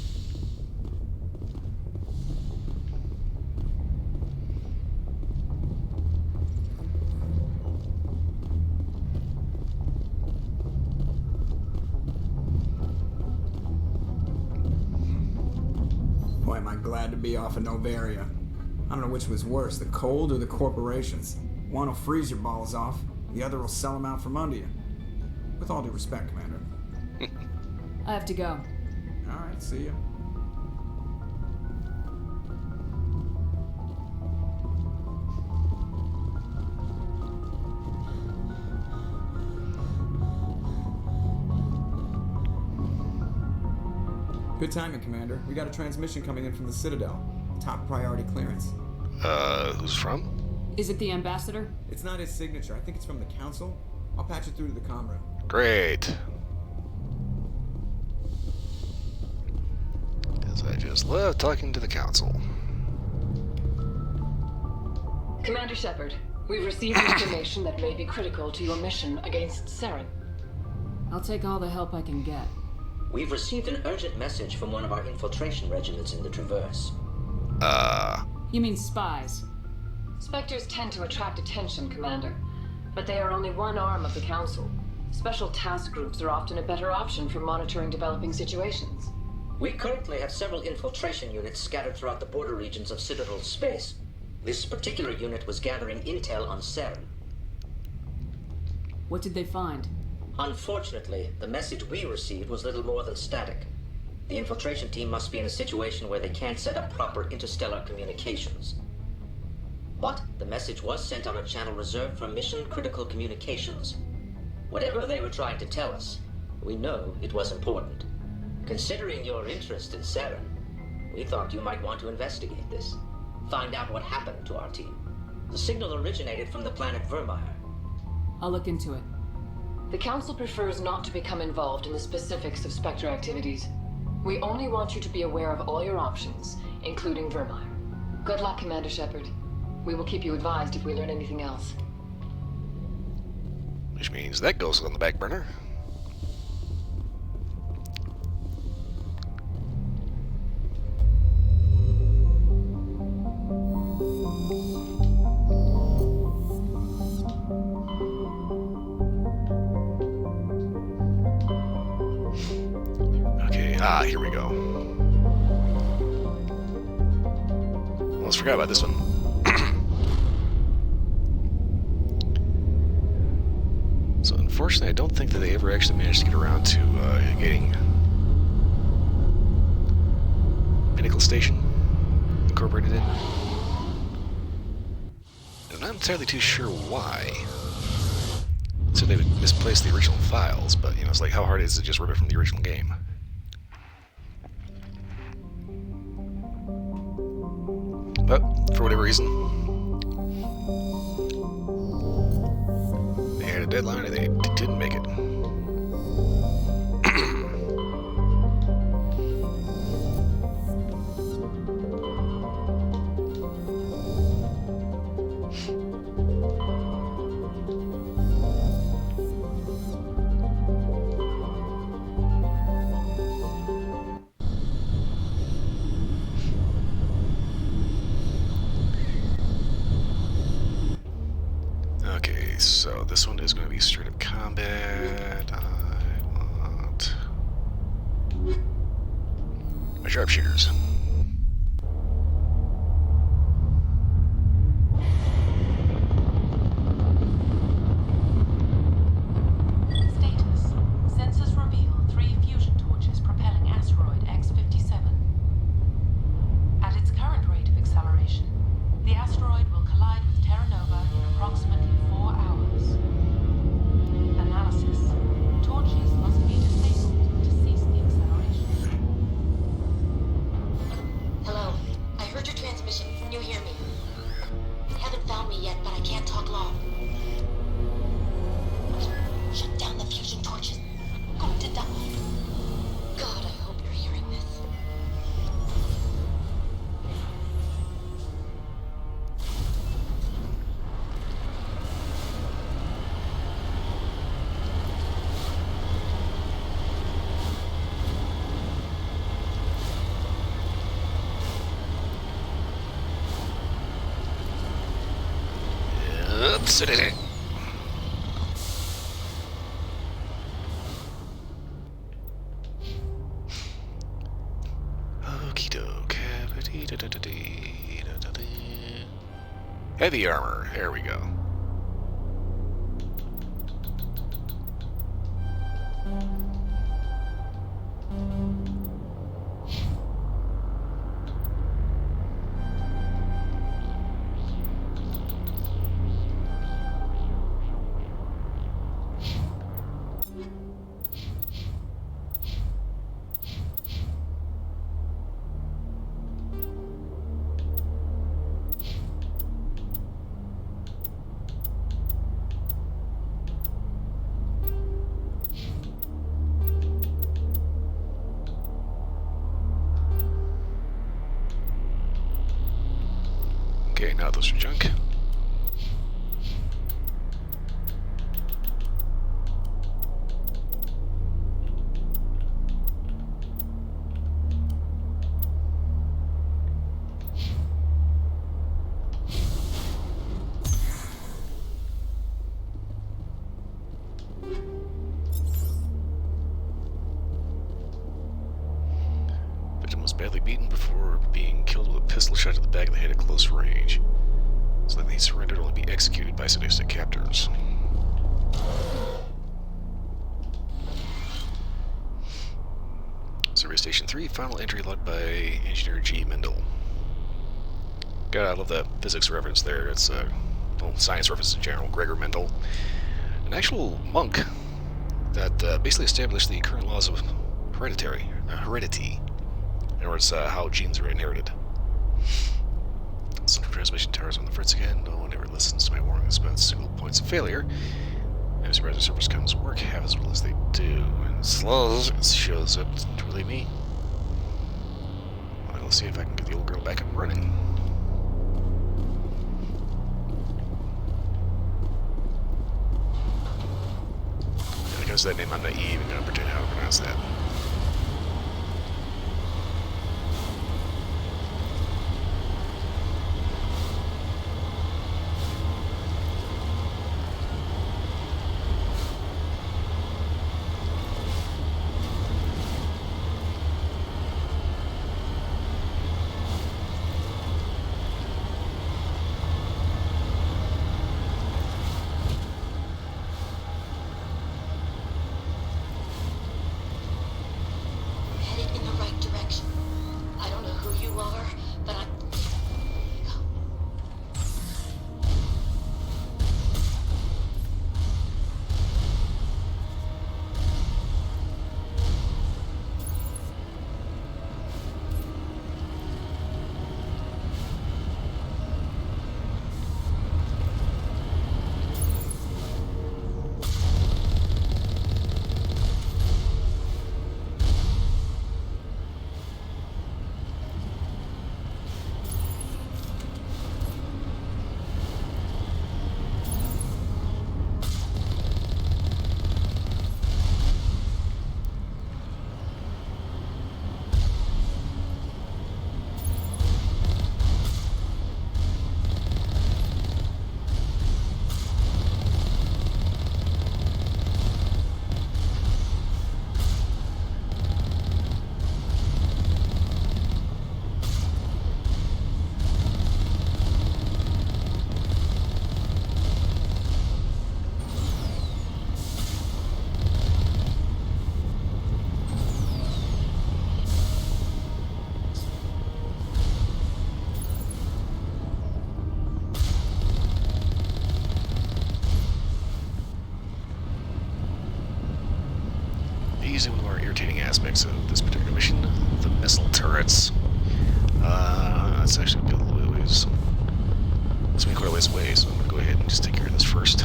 Boy, am I glad to be off of Novaria. I don't know which was worse, the cold or the corporations. One will freeze your balls off, the other will sell them out from under you. With all due respect, Commander. I have to go. Alright, see ya. Good timing, Commander. We got a transmission coming in from the Citadel. Top priority clearance. Who's from? Is it the ambassador? It's not his signature. I think it's from the Council. I'll patch it through to the comm room. Great. Because I just love talking to the Council. Commander Shepard, we've received information that may be critical to your mission against Saren. I'll take all the help I can get. We've received an urgent message from one of our infiltration regiments in the Traverse. You mean spies? Spectres tend to attract attention, Commander. But they are only one arm of the Council. Special task groups are often a better option for monitoring developing situations. We currently have several infiltration units scattered throughout the border regions of Citadel space. This particular unit was gathering intel on Saren. What did they find? Unfortunately, the message we received was little more than static. The infiltration team must be in a situation where they can't set up proper interstellar communications. But the message was sent on a channel reserved for mission-critical communications. Whatever they were trying to tell us, we know it was important. Considering your interest in Saren, we thought you might want to investigate this. Find out what happened to our team. The signal originated from the planet Vermeer. I'll look into it. The Council prefers not to become involved in the specifics of Spectre activities. We only want you to be aware of all your options, including Vermeer. Good luck, Commander Shepard. We will keep you advised if we learn anything else. Which means that goes on the back burner. Okay, here we go. Almost forgot about this one. So unfortunately, I don't think that they ever actually managed to get around to getting Medical Station incorporated in. I'm not entirely too sure why. So they would misplace the original files, but you know, it's like how hard is it to just rip it from the original game? But for whatever reason, they had a deadline and they didn't make it. Okay, so this one is going to be straight up combat. I want my sharpshooters. Status. Sensors reveal 3 fusion torches propelling asteroid X-57. At its current rate of acceleration, the asteroid will collide with Terra Nova in approximately 4 hours. Analysis. Torches must be disabled to cease the acceleration. yet, but I can't talk long. Shut down the fusion torches. Going to die. God, I hope you're hearing this. Oops, it is it. Okie doke. Heavy armor. There we go. Okay, now those are junk. Victim was badly beaten before being killed with a pistol shot to the back of the head at close range. So that he surrendered only be executed by sadistic captors. Survey Station 3, final entry logged by Engineer G. Mendel. God, I love that physics reference there. It's well, science reference in general. Gregor Mendel, an actual monk that basically established the current laws of heredity. In other words, how genes are inherited. Central transmission towers on the fritz again. No one ever listens to my warnings about single points of failure. I'm surprised the service comes work half as well as they do. And slow shows up to relieve me. Well, let's see if I can get the old girl back and running. And because of that name, I'm not even going to pretend how to pronounce that. One of the more irritating aspects of this particular mission, the missile turrets. That's actually a little bit ways. It's been quite a ways away, so I'm going first.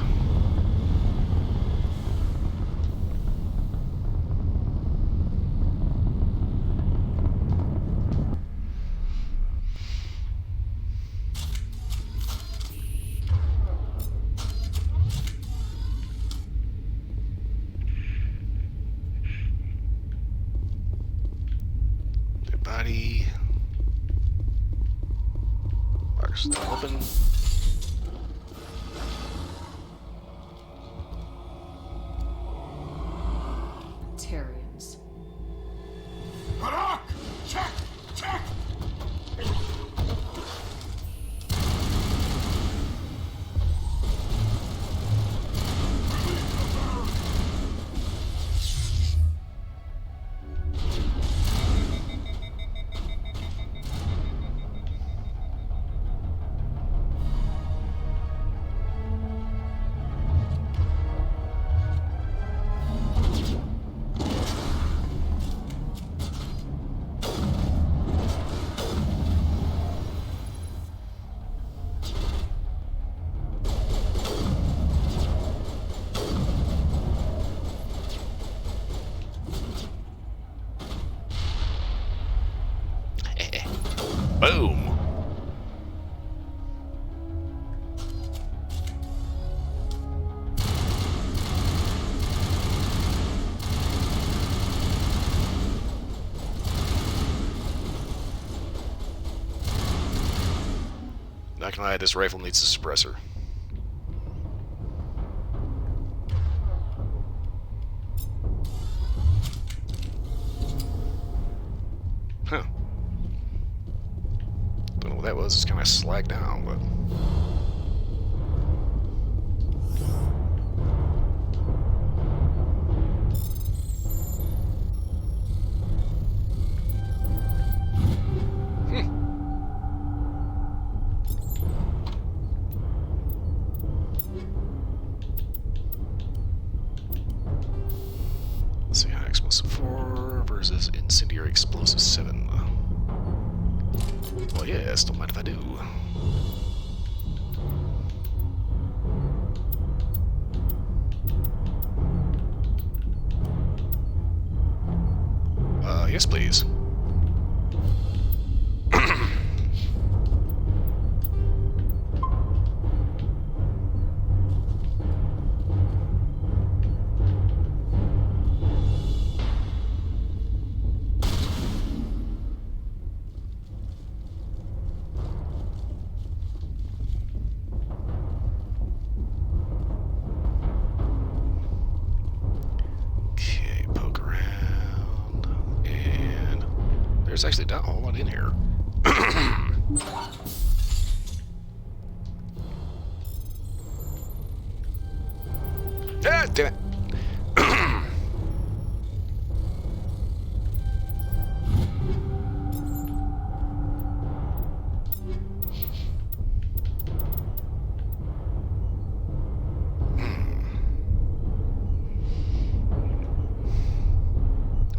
Dead body. Lockers still open. Tarians. Barak! Check! Check! Boom! Not gonna lie, this rifle needs a suppressor. Huh. Don't know what that was. It's kind of slacked down, but. Let's see, high explosive 4 versus incendiary explosive 7. Well, yes, don't mind if I do. Yes, please. There's actually not a whole lot in here. Ah, damn it.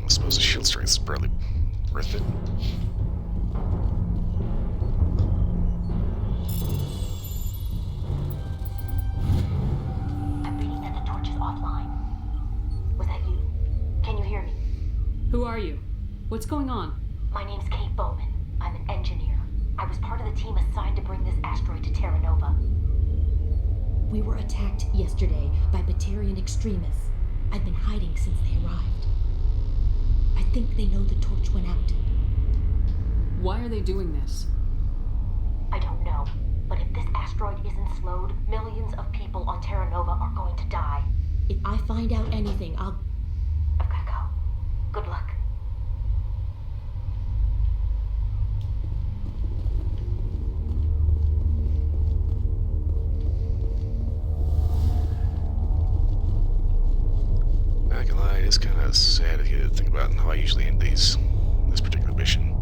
I suppose the shield strength is probably worth it. I'm reading that the torch is offline. Was that you? Can you hear me? Who are you? What's going on? My name's Kate Bowman. I'm an engineer. I was part of the team assigned to bring this asteroid to Terra Nova. We were attacked yesterday by Batarian extremists. I've been hiding since they arrived. I think they know the torch went out. Why are they doing this? I don't know, but if this asteroid isn't slowed, millions of people on Terra Nova are going to die. If I find out anything, I've gotta go. Good luck. Not gonna lie, it's kind of sad to think about how I usually end this particular mission.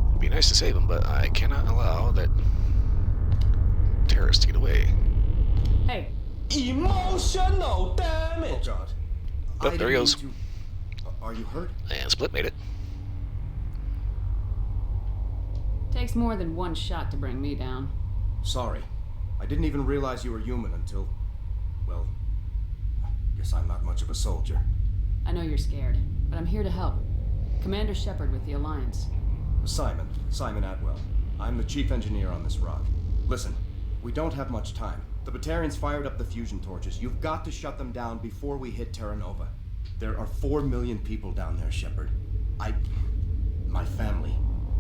It'd be nice to save them, but I cannot allow that terrorist to get away. Hey. Emotional damage. Oh, there he goes. Are you hurt? And Split made it. Takes more than one shot to bring me down. Sorry. I didn't even realize you were human until... well... guess I'm not much of a soldier. I know you're scared, but I'm here to help. Commander Shepard with the Alliance. Simon Atwell. I'm the chief engineer on this rock. Listen, we don't have much time. The Batarians fired up the fusion torches. You've got to shut them down before we hit Terra Nova. There are 4 million people down there, Shepard. My family,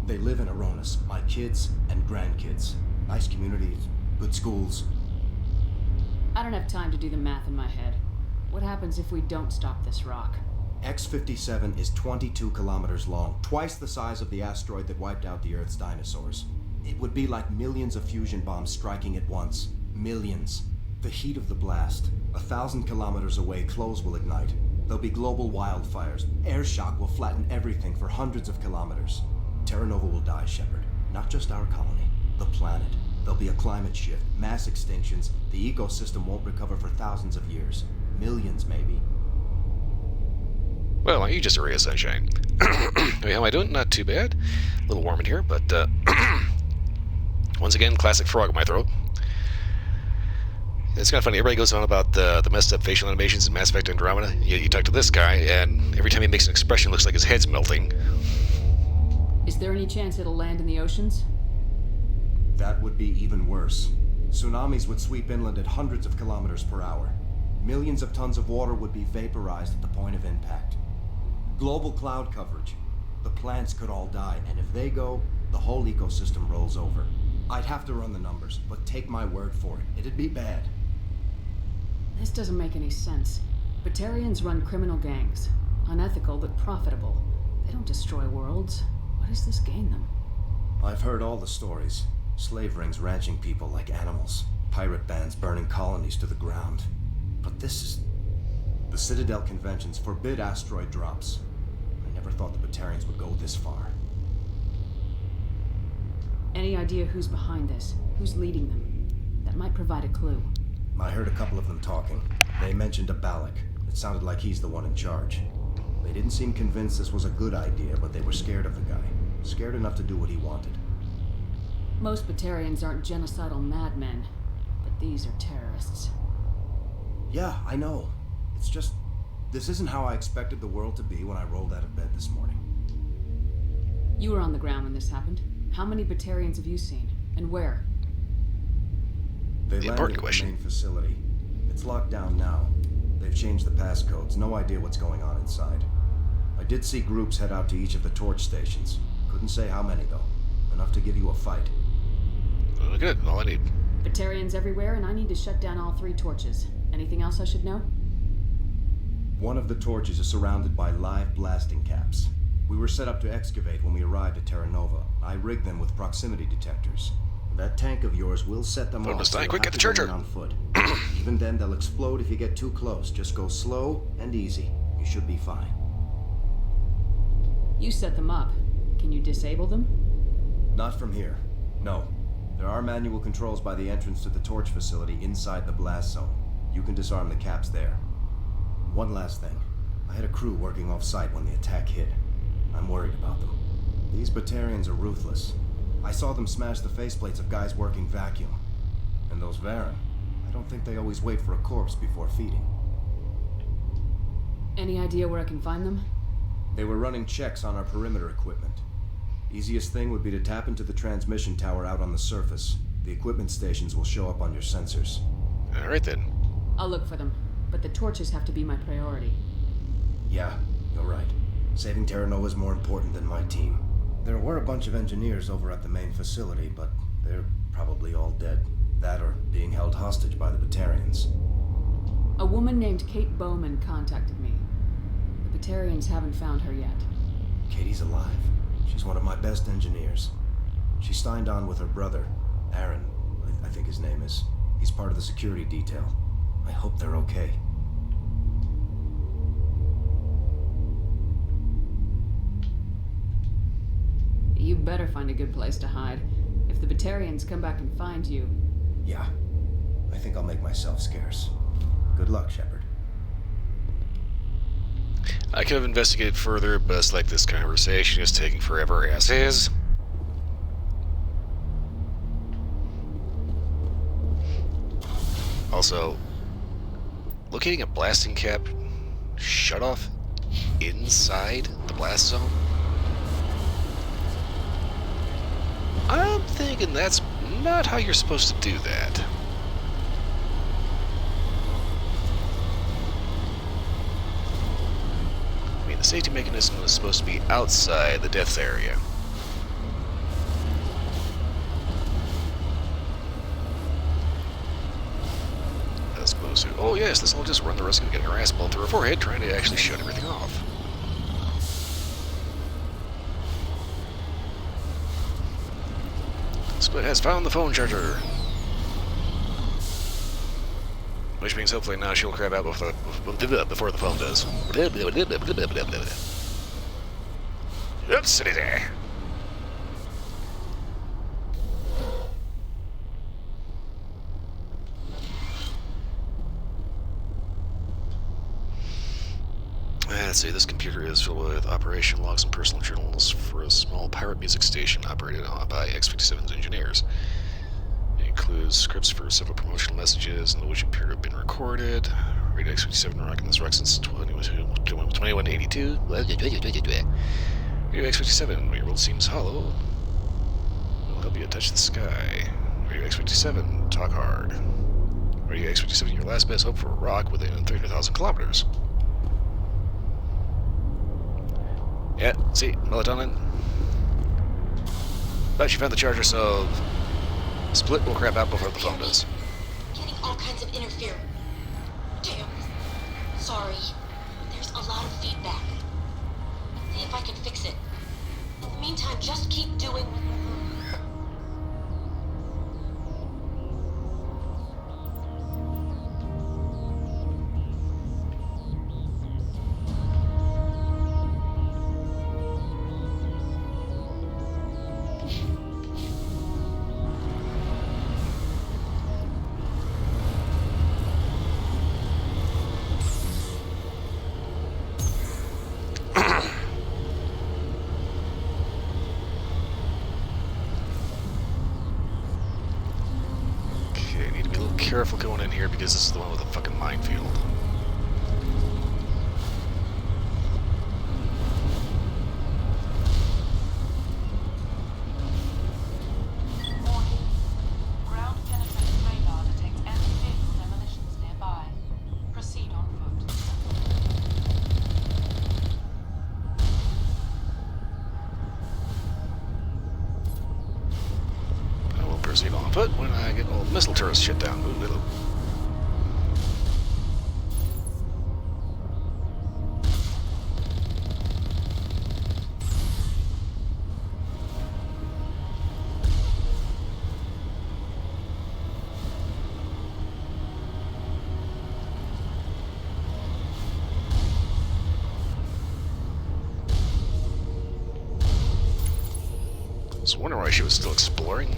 they live in Aronis. My kids and grandkids. Nice communities, good schools. I don't have time to do the math in my head. What happens if we don't stop this rock? X-57 is 22 kilometers long, twice the size of the asteroid that wiped out the Earth's dinosaurs. It would be like millions of fusion bombs striking at once. Millions. The heat of the blast. 1,000 kilometers away, clothes will ignite. There'll be global wildfires. Air shock will flatten everything for hundreds of kilometers. Terra Nova will die, Shepard. Not just our colony. The planet. There'll be a climate shift, mass extinctions. The ecosystem won't recover for thousands of years. Millions, maybe. Well, you just a ray of sunshine. How am I doing? Not too bad. A little warm in here, but once again, classic frog in my throat. It's kind of funny. Everybody goes on about the messed up facial animations in Mass Effect Andromeda. You talk to this guy, and every time he makes an expression, it looks like his head's melting. Is there any chance it'll land in the oceans? That would be even worse. Tsunamis would sweep inland at hundreds of kilometers per hour. Millions of tons of water would be vaporized at the point of impact. Global cloud coverage. The plants could all die, and if they go, the whole ecosystem rolls over. I'd have to run the numbers, but take my word for it. It'd be bad. This doesn't make any sense. Batarians run criminal gangs. Unethical, but profitable. They don't destroy worlds. What does this gain them? I've heard all the stories. Slave rings ranching people like animals. Pirate bands burning colonies to the ground. But this is... The Citadel conventions forbid asteroid drops. I never thought the Batarians would go this far. Any idea who's behind this? Who's leading them? That might provide a clue. I heard a couple of them talking. They mentioned AbelK. It sounded like he's the one in charge. They didn't seem convinced this was a good idea, but they were scared of the guy. Scared enough to do what he wanted. Most Batarians aren't genocidal madmen, but these are terrorists. Yeah, I know. It's just... this isn't how I expected the world to be when I rolled out of bed this morning. You were on the ground when this happened. How many Batarians have you seen? And where? They landed at the main facility. It's locked down now. They've changed the passcodes. No idea what's going on inside. I did see groups head out to each of the torch stations. Couldn't say how many, though. Enough to give you a fight. Well, good. All I need. Batarians everywhere, and I need to shut down all 3 torches. Anything else I should know? One of the torches is surrounded by live blasting caps. We were set up to excavate when we arrived at Terra Nova. I rigged them with proximity detectors. That tank of yours will set them off. So quick, get the charger. On foot. Even then, they'll explode if you get too close. Just go slow and easy. You should be fine. You set them up. Can you disable them? Not from here. No. There are manual controls by the entrance to the torch facility inside the blast zone. You can disarm the caps there. One last thing. I had a crew working off-site when the attack hit. I'm worried about them. These Batarians are ruthless. I saw them smash the faceplates of guys working vacuum. And those Varen, I don't think they always wait for a corpse before feeding. Any idea where I can find them? They were running checks on our perimeter equipment. Easiest thing would be to tap into the transmission tower out on the surface. The equipment stations will show up on your sensors. All right then. I'll look for them, but the torches have to be my priority. Yeah, you're right. Saving Terra Nova is more important than my team. There were a bunch of engineers over at the main facility, but they're probably all dead. That or being held hostage by the Batarians. A woman named Kate Bowman contacted me. The Batarians haven't found her yet. Katie's alive. She's one of my best engineers. She signed on with her brother, Aaron, I think his name is. He's part of the security detail. I hope they're okay. You better find a good place to hide. If the Batarians come back and find you... Yeah. I think I'll make myself scarce. Good luck, Shepard. I could have investigated further, but it's like this conversation is taking forever as is. Also, locating a blasting cap shutoff inside the blast zone? I'm thinking that's not how you're supposed to do that. I mean, the safety mechanism is supposed to be outside the death area. As opposed to, oh yes, this will just run the risk of getting her ass blown through her forehead trying to actually shut everything off. Split has found the phone charger. Which means hopefully now she'll crab out before the phone does. Oops, city there. Let's see, this computer is filled with operation logs and personal journals for a small pirate music station operated by X-57's engineers. It includes scripts for several promotional messages, and which appear to have been recorded. Radio X-57 rocking this wreck since 2182. Radio X-57, when your world seems hollow, we'll help you touch the sky. Radio X-57, talk hard. Radio X-57, your last best hope for a rock within 300,000 kilometers. Yeah, see, melatonin. But she found the charger, so Split will crap out before the phone does. Getting all kinds of interference. Damn. Sorry. There's a lot of feedback. See if I can fix it. In the meantime, just keep doing. Careful going in here because this is the one with a fucking minefield. Warning. Ground penetrating radar detects anti-vehicle demolitions nearby. Proceed on foot. I will proceed on foot when I get all the missile turrets shut down. Ooh, little. I was wondering why she was still exploding.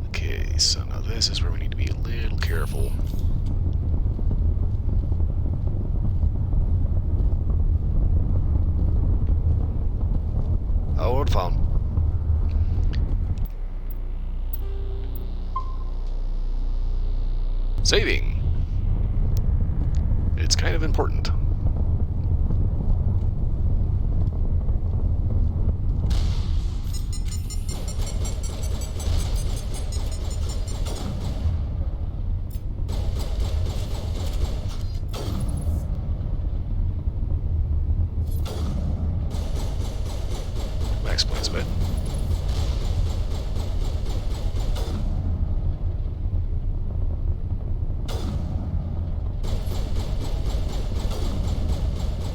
Okay, so now this is where we need to be a little careful. Oh, the phone. Saving. It's kind of important. Max points, but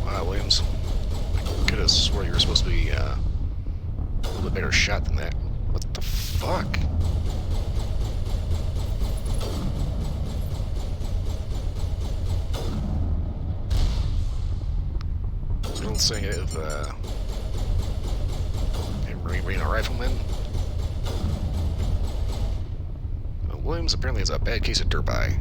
wow, Williams. I could have swore you were supposed to be a little bit better shot than that. What the fuck? It's an old saying of Marine rifleman. Williams apparently has a bad case of derby.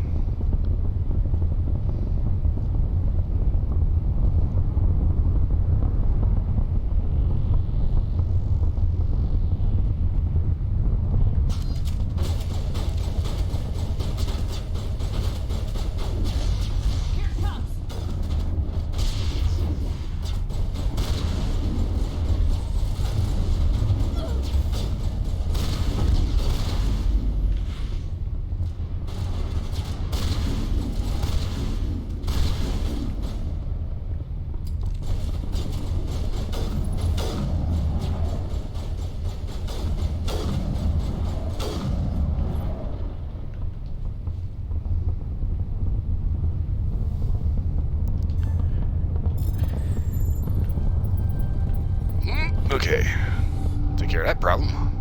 Okay. Take care of that problem.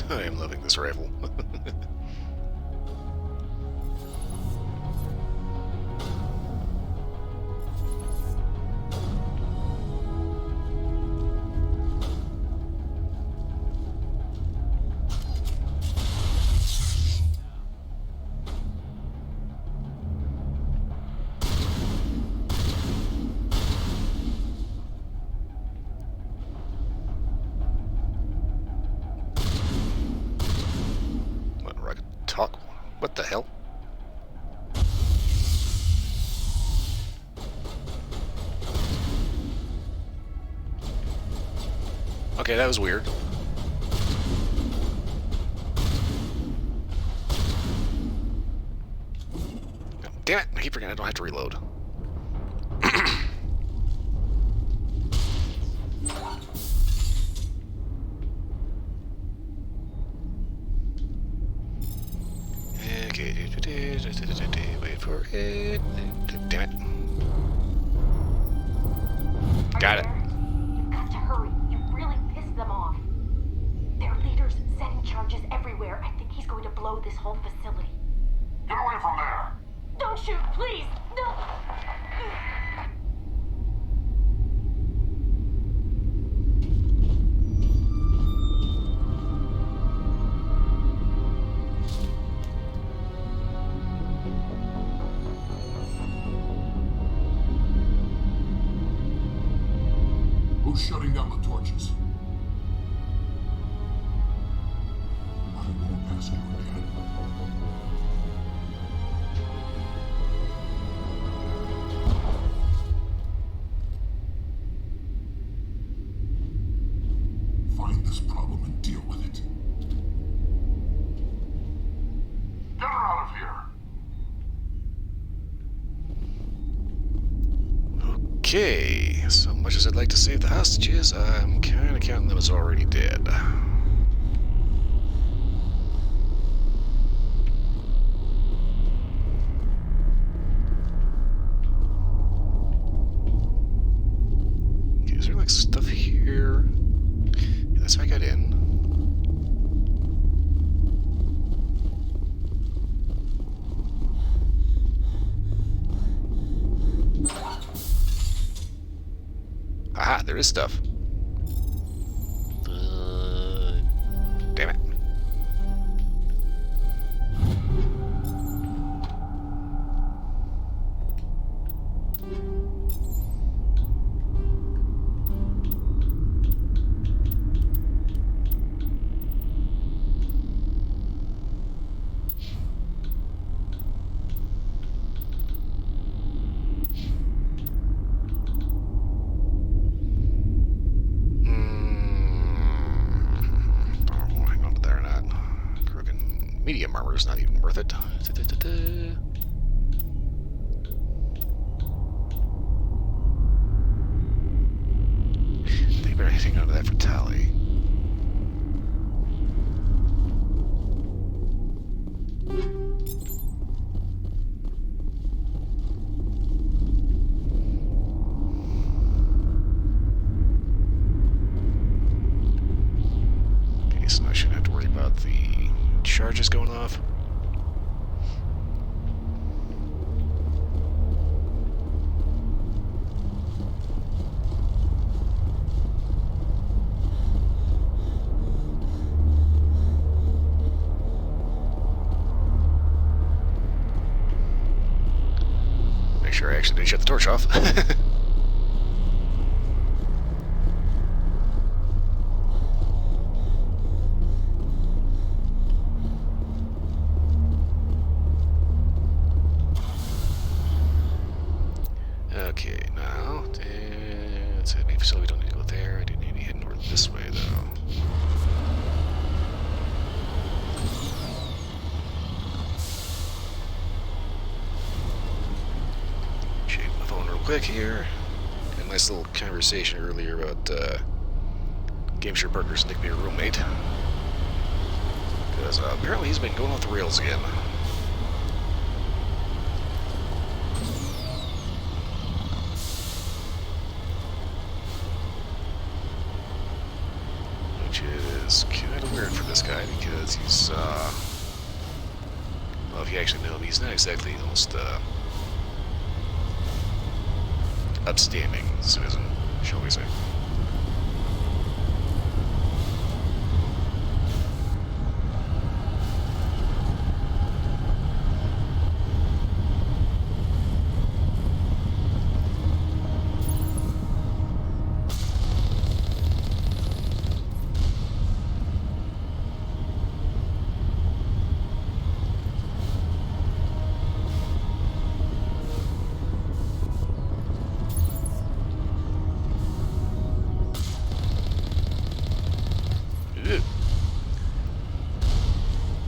I am loving this rifle. What, rugged talk? What the hell? Okay, that was weird. Damn it! I keep forgetting I don't have to reload. Okay, wait for it. Damn it. Got it. You've got to hurry. You really pissed them off. Their leader's setting charges everywhere. I think he's going to blow this whole facility. Get away from there! Don't shoot, please! No! Who's shutting down the torches? I won't ask you again. Find this problem and deal with it. Get her out of here! Okay, so much as I'd like to save the hostages, I'm kind of counting them as already dead. Okay, is there like stuff here? Yeah, that's how I got in. Aha, there is stuff. Damn it. Medium armor is not even worth it. They better hang on to that for Tally. Okay, so I shouldn't have to worry about the charges going off. Make sure I actually didn't shut the torch off. Okay, now, it's a main facility, we don't need to go there. I do need to head north this way, though. Shake my phone real quick here. Had a nice little conversation earlier about, Game Share Partner's Nick being a roommate. Because, apparently he's been going off the rails again. Which is kind of weird for this guy because he's, well, if you actually know him, he's not exactly the most, upstanding citizen, shall we say.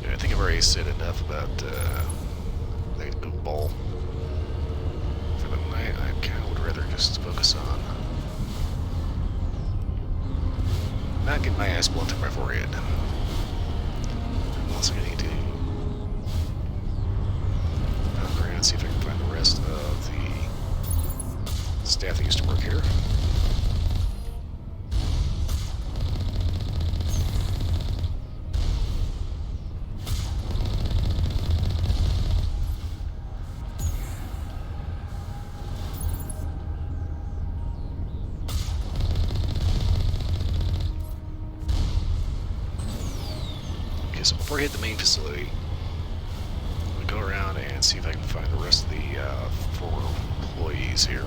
Yeah, I think I've already said enough about the ball for the night. I kind of would rather just focus on not getting my ass blown through my forehead. I'm also going to need to look around and see if I can find the rest of the staff that used to work here. So before I hit the main facility, I'm going to go around and see if I can find the rest of the 4 employees here.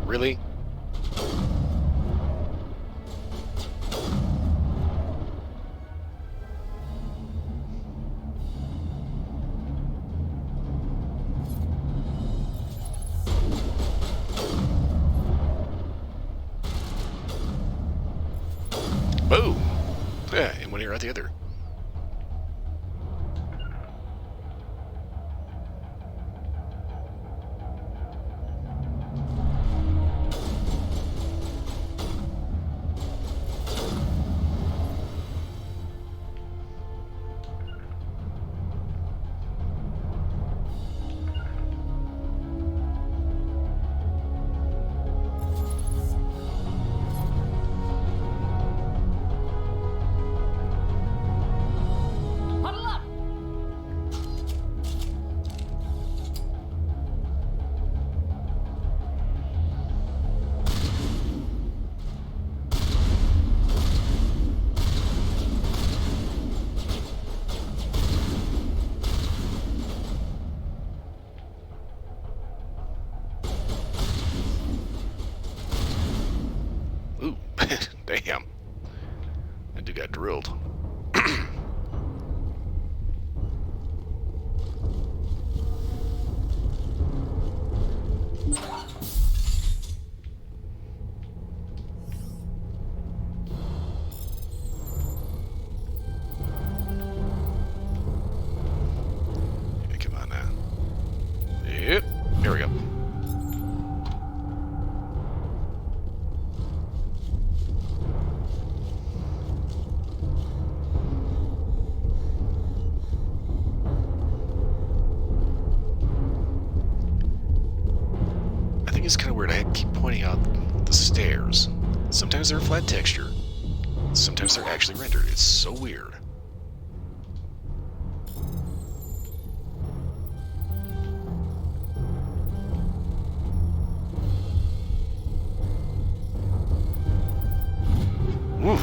Really? Boom! Yeah, and one ear out the other. Ooh, damn. That dude got drilled. weird. I keep pointing out the stairs. Sometimes they're a flat texture. Sometimes they're actually rendered. It's so weird. Woo!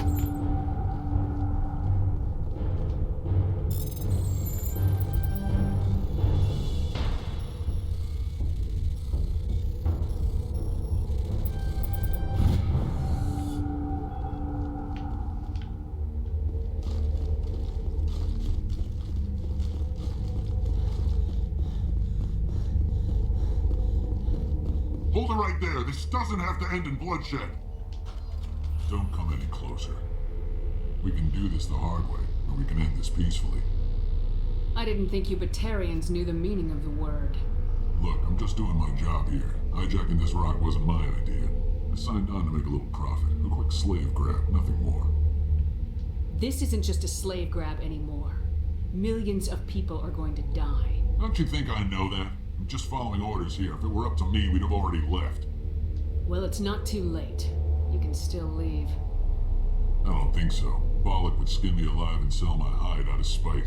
Hold it right there. This doesn't have to end in bloodshed. Don't come any closer. We can do this the hard way, or we can end this peacefully. I didn't think you Batarians knew the meaning of the word. Look, I'm just doing my job here. Hijacking this rock wasn't my idea. I signed on to make a little profit. A quick slave grab, nothing more. This isn't just a slave grab anymore. Millions of people are going to die. Don't you think I know that? I'm just following orders here. If it were up to me, we'd have already left. Well, it's not too late. You can still leave. I don't think so. Bollock would skin me alive and sell my hide out of spite.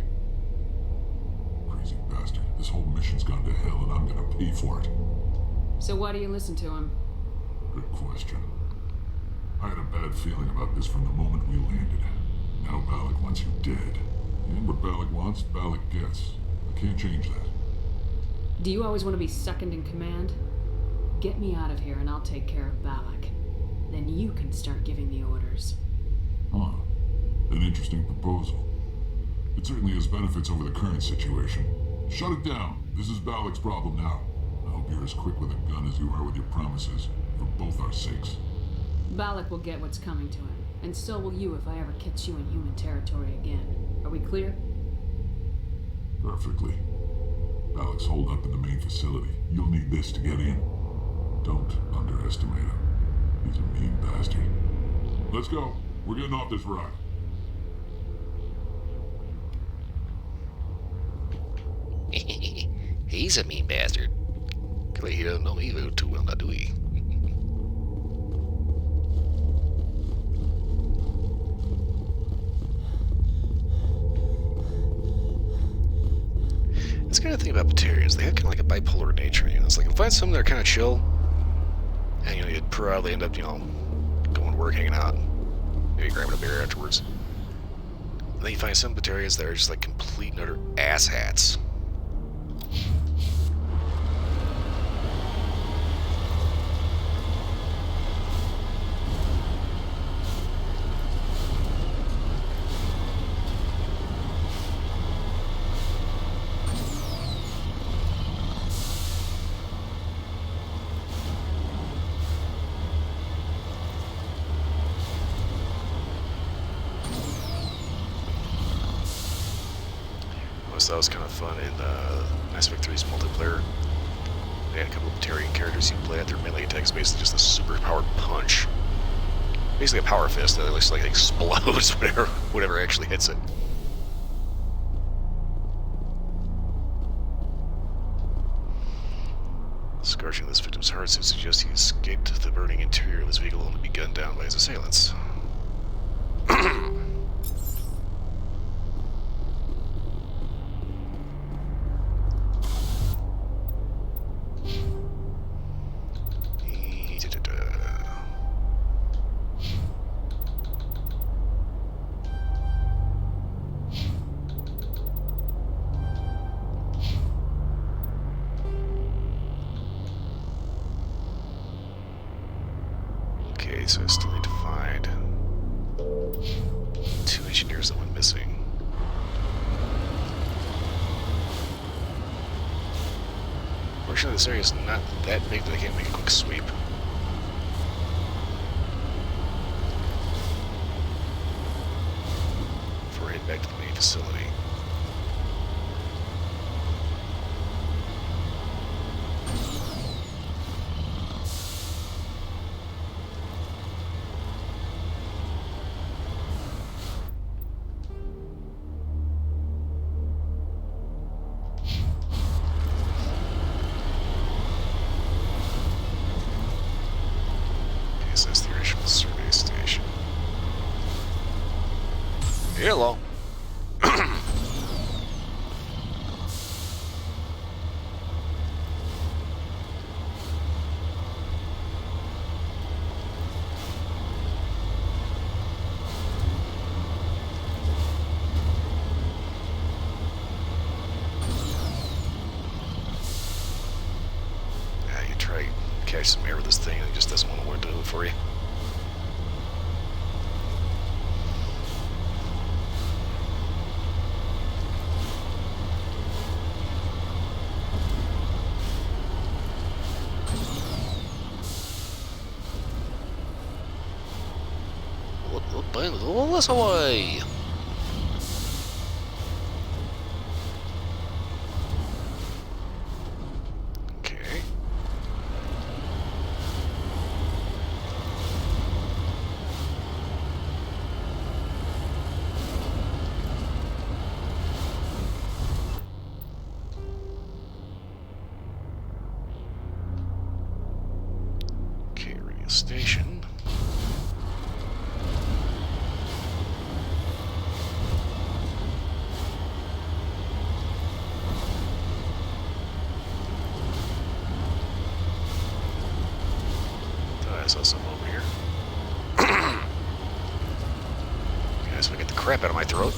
Crazy bastard. This whole mission's gone to hell and I'm gonna pay for it. So why do you listen to him? Good question. I had a bad feeling about this from the moment we landed. Now Bollock wants you dead. And what Bollock wants, Bollock gets. I can't change that. Do you always want to be second in command? Get me out of here and I'll take care of Balak. Then you can start giving the orders. Huh. An interesting proposal. It certainly has benefits over the current situation. Shut it down. This is Balak's problem now. I hope you're as quick with a gun as you are with your promises, for both our sakes. Balak will get what's coming to him, and so will you if I ever catch you in human territory again. Are we clear? Perfectly. Balak's holed up in the main facility. You'll need this to get in. Don't underestimate him. He's a mean bastard. Let's go. We're getting off this rock. He's a mean bastard. Clearly he doesn't know me too well, now do he? It's kind of thing about Batarians. They have kind of like a bipolar nature. You know, it's like you find some that are kind of chill, and you know you'd probably end up, you know, going to work, hanging out, maybe grabbing a beer afterwards. And then you find some Batarians that are just like complete and utter asshats. That was kind of fun in Mass Effect 3's multiplayer. They had a couple of Batarian characters you play at. Their melee attack is basically just a super powered punch. Basically a power fist that looks like it explodes whatever actually hits it. Scorching this victim's heart seems to suggest he escaped the burning interior of his vehicle only to be gunned down by his assailants. Okay, so I still need to find 2 engineers that went missing. Fortunately, this area is not that big that I can't make a quick sweep. Before I head back to the main facility. Hello. You try to catch some air with this thing and it just doesn't want to do it for you. This away. Okay. Okay, radio station. I saw something over here. Guys, if I get the crap out of my throat.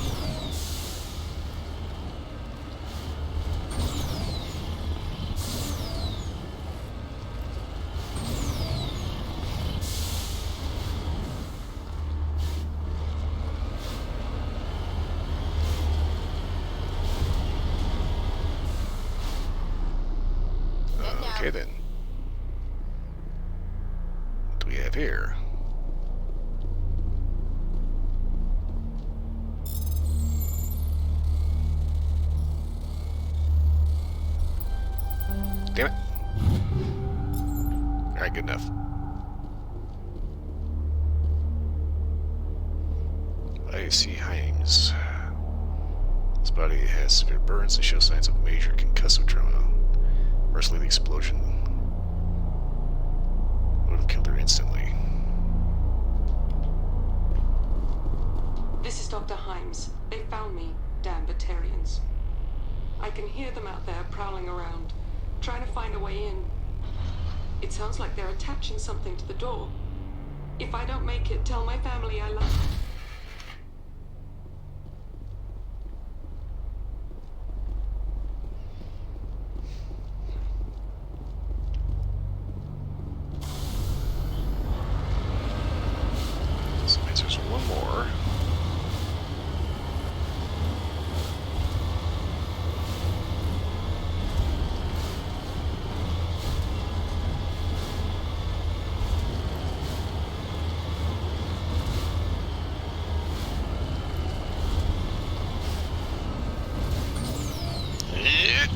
Okay then. What do we have here? Damn it. Alright, good enough. I see Himes. His body has severe burns and shows signs of major concussive trauma. Mercifully, the explosion would have killed her instantly. This is Dr. Himes. They found me, damn Batarians. I can hear them out there prowling around, trying to find a way in. It sounds like they're attaching something to the door. If I don't make it, tell my family I love them. So that means there's one more.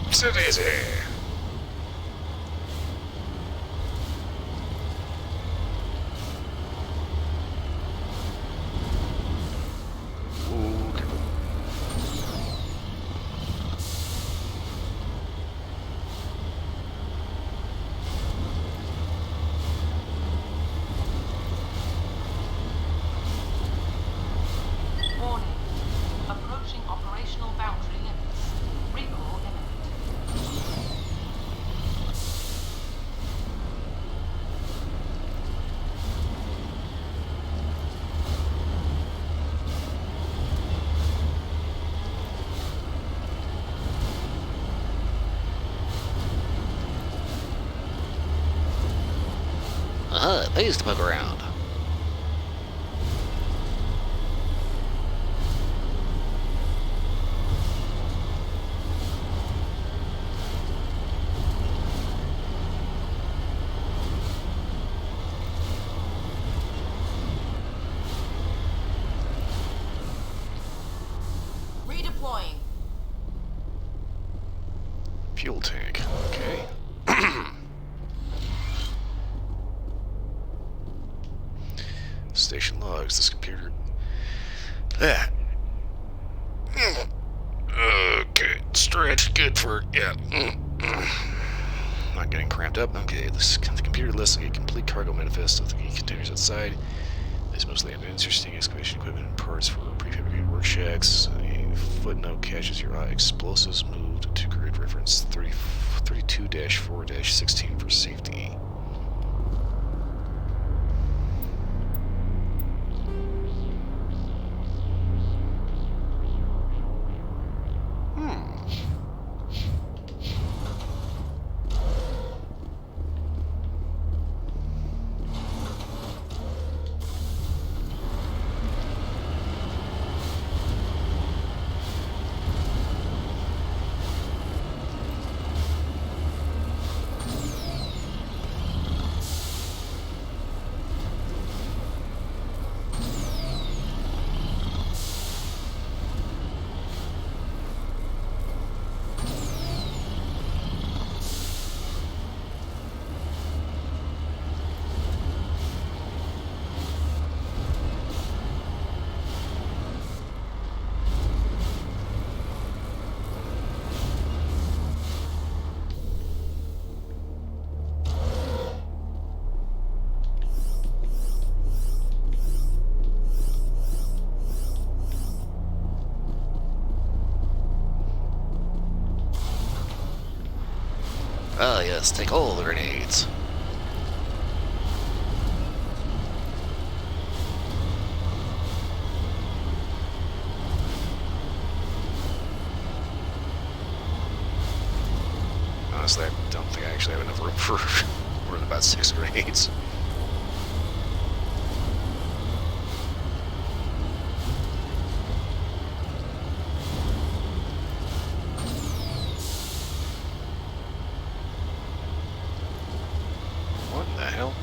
It's a daisy. Ooh, careful. Warning. Approaching operational boundary limits. Recall imminent. Pays to poke around. Redeploying. Fuel tank. Okay. Station logs. This computer. Ah. Okay. Stretch. Good for. Yeah. Not getting cramped up. Okay. The computer lists a complete cargo manifest of the containers outside. There's mostly interesting excavation equipment and parts for prefabricated work checks. A footnote catches your eye. Explosives moved to grid reference 32-4-16 for safety. Ah, yes, take all the grenades. Honestly, I don't think I actually have enough room for more than about 6 grenades. What the hell?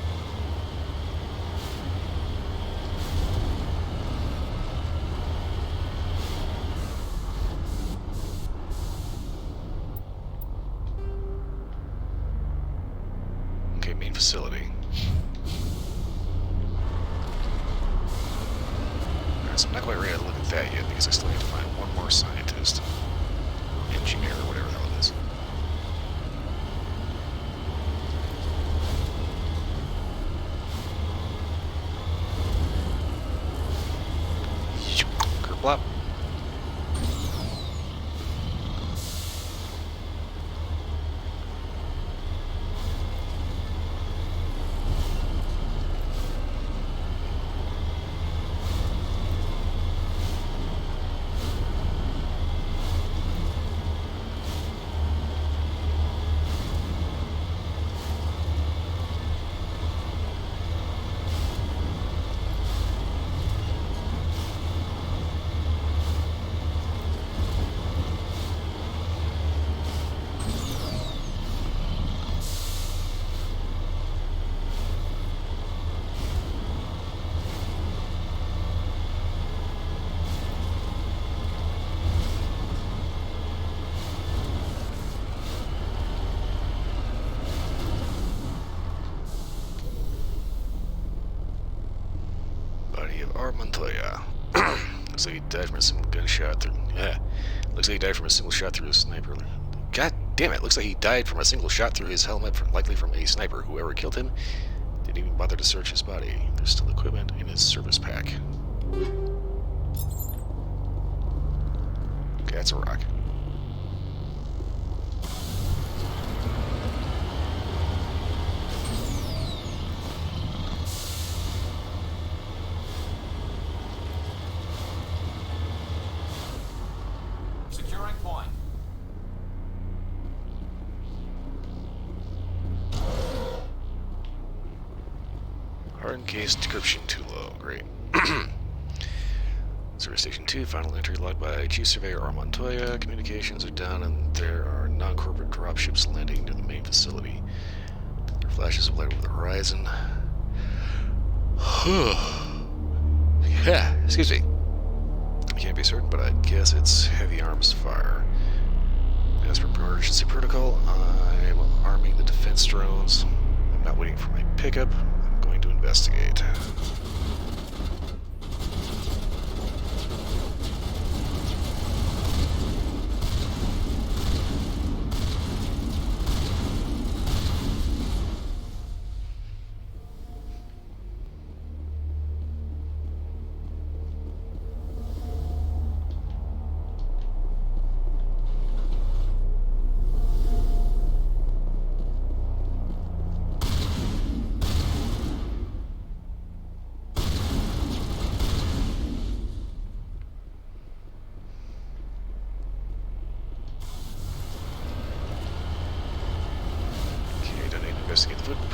Okay, main facility. Alright, so I'm not quite ready to look at that yet because I still need to find one more scientist. Engineer, or whatever the hell it is. Kerplop. Montoya. Looks like he died from a single gunshot through. Yeah. Looks like he died from a single shot through his sniper. God damn it! Looks like he died from a single shot through his helmet, likely from a sniper. Whoever killed him didn't even bother to search his body. There's still equipment in his service pack. Okay, that's a rock. Securing point. Hardened case decryption too low. Great. Service Station 2, final entry logged by Chief Surveyor R. Montoya. Communications are down and there are non-corporate dropships landing near the main facility. There are flashes of light over the horizon. Yeah, excuse me. I can't be certain, but I guess it's heavy arms fire. As for emergency protocol, I'm arming the defense drones. I'm not waiting for my pickup. I'm going to investigate.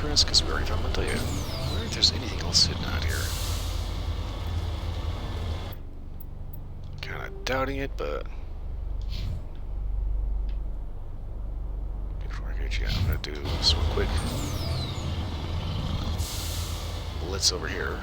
blueprints? Because we already found them. I'll tell you. I wonder if there's anything else sitting out here. Kind of doubting it, but before I get you, I'm gonna do this real quick. Blitz over here.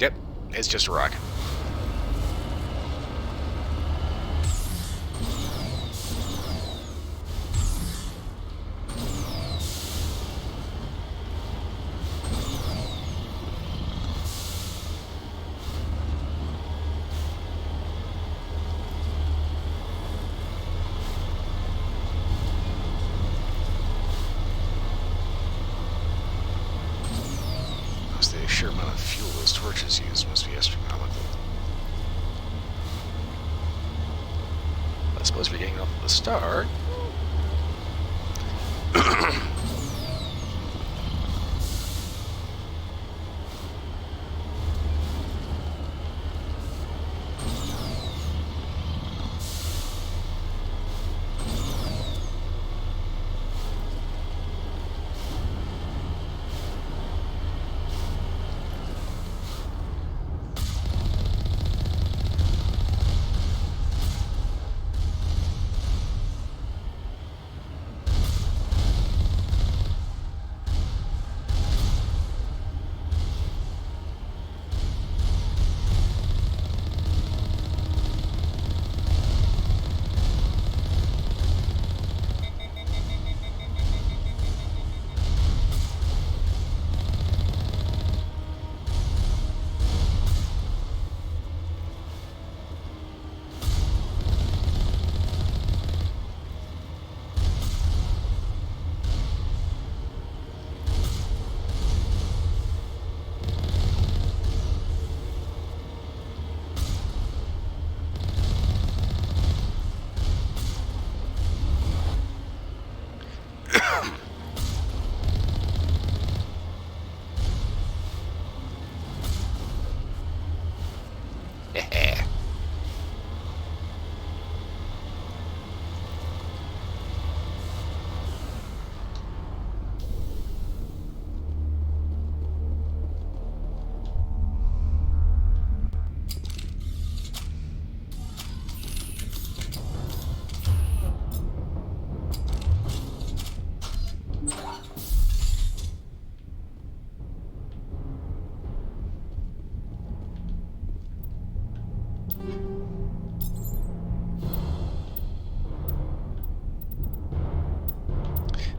Yep, it's just a rock. The sheer amount of fuel those torches use must be astronomical. I suppose we're getting off the start.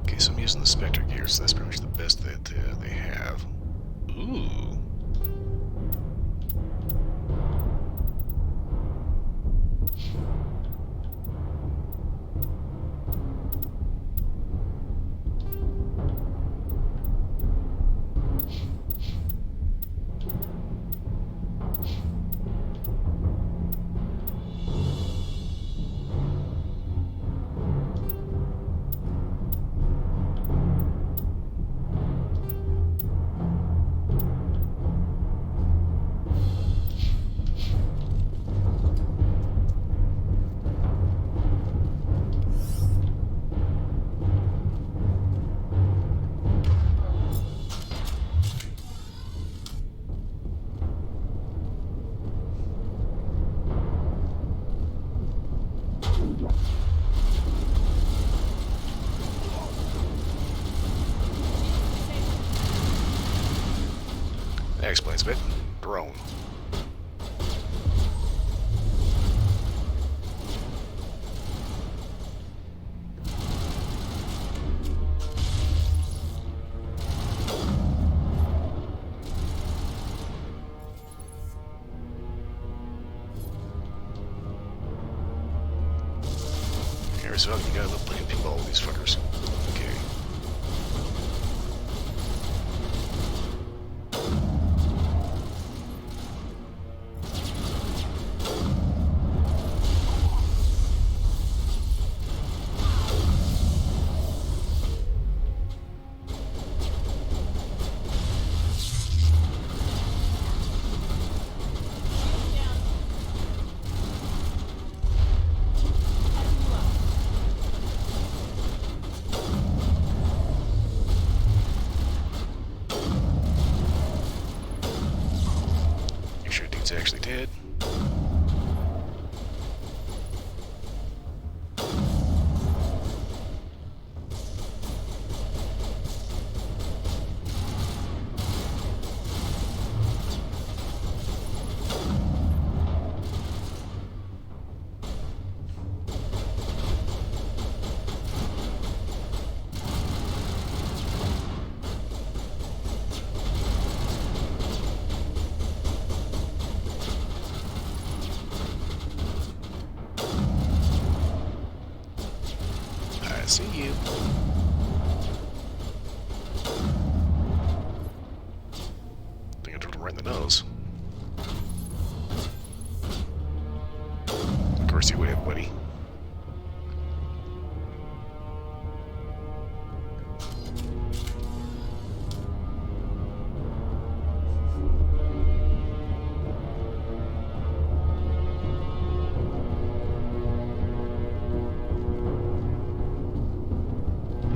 Okay, so I'm using the Spectre gear, so that's pretty much the best that they have. Ooh. That explains a bit. Drone. Here, so you gotta love playing pinball with these fuckers. Okay. I see you. I think I drilled him right in the nose. Of course you would have, buddy.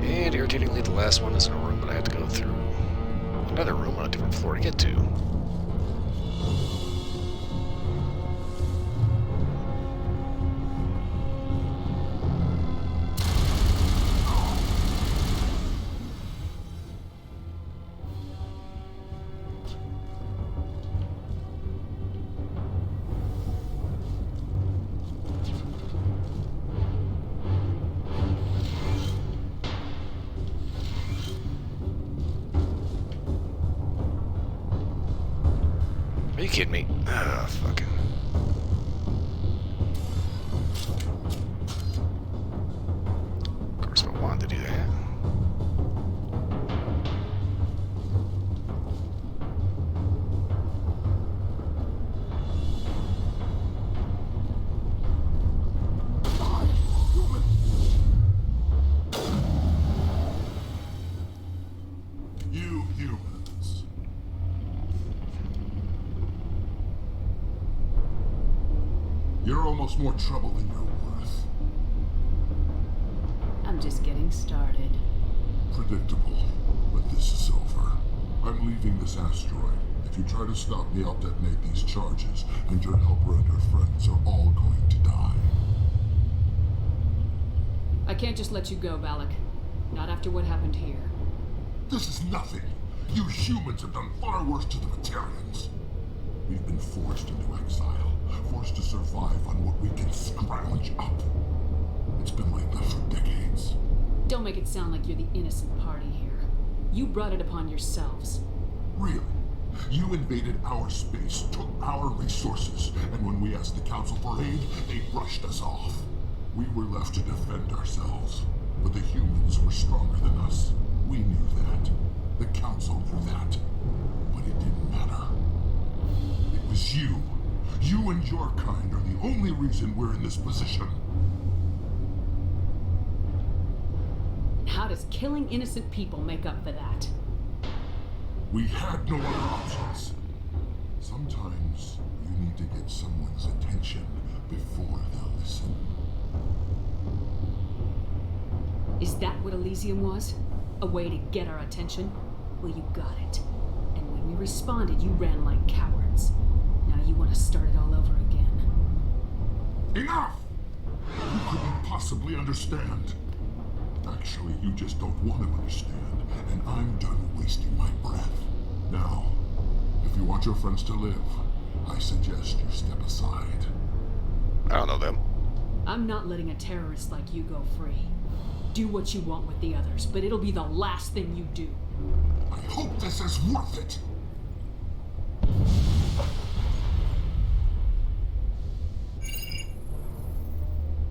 And irritatingly, the last one is in a room, but I have to go through another room on a different floor to get to. Are you kidding me? Ah, fucking. Of course, I wanted to do that. You humans. You're almost more trouble than you're worth. I'm just getting started. Predictable, but this is over. I'm leaving this asteroid. If you try to stop me, I'll detonate these charges, and your helper and her friends are all going to die. I can't just let you go, Valak. Not after what happened here. This is nothing. You humans have done far worse to the Batarians. We've been forced into exile, forced to survive on what we can scrounge up. It's been like that for decades. Don't make it sound like you're the innocent party here. You brought it upon yourselves. Really? You invaded our space, took our resources, and when we asked the Council for aid, they brushed us off. We were left to defend ourselves, but the humans were stronger than us. We knew that. The Council knew that. But it didn't matter. It was you. You and your kind are the only reason we're in this position. How does killing innocent people make up for that? We had no other options. Sometimes you need to get someone's attention before they'll listen. Is that what Elysium was? A way to get our attention? Well, you got it. And when we responded, you ran like cowards. Now you want to start it all over again. Enough! You couldn't possibly understand. Actually, you just don't want to understand, and I'm done wasting my breath. Now, if you want your friends to live, I suggest you step aside. I don't know them. I'm not letting a terrorist like you go free. Do what you want with the others, but it'll be the last thing you do. I hope this is worth it.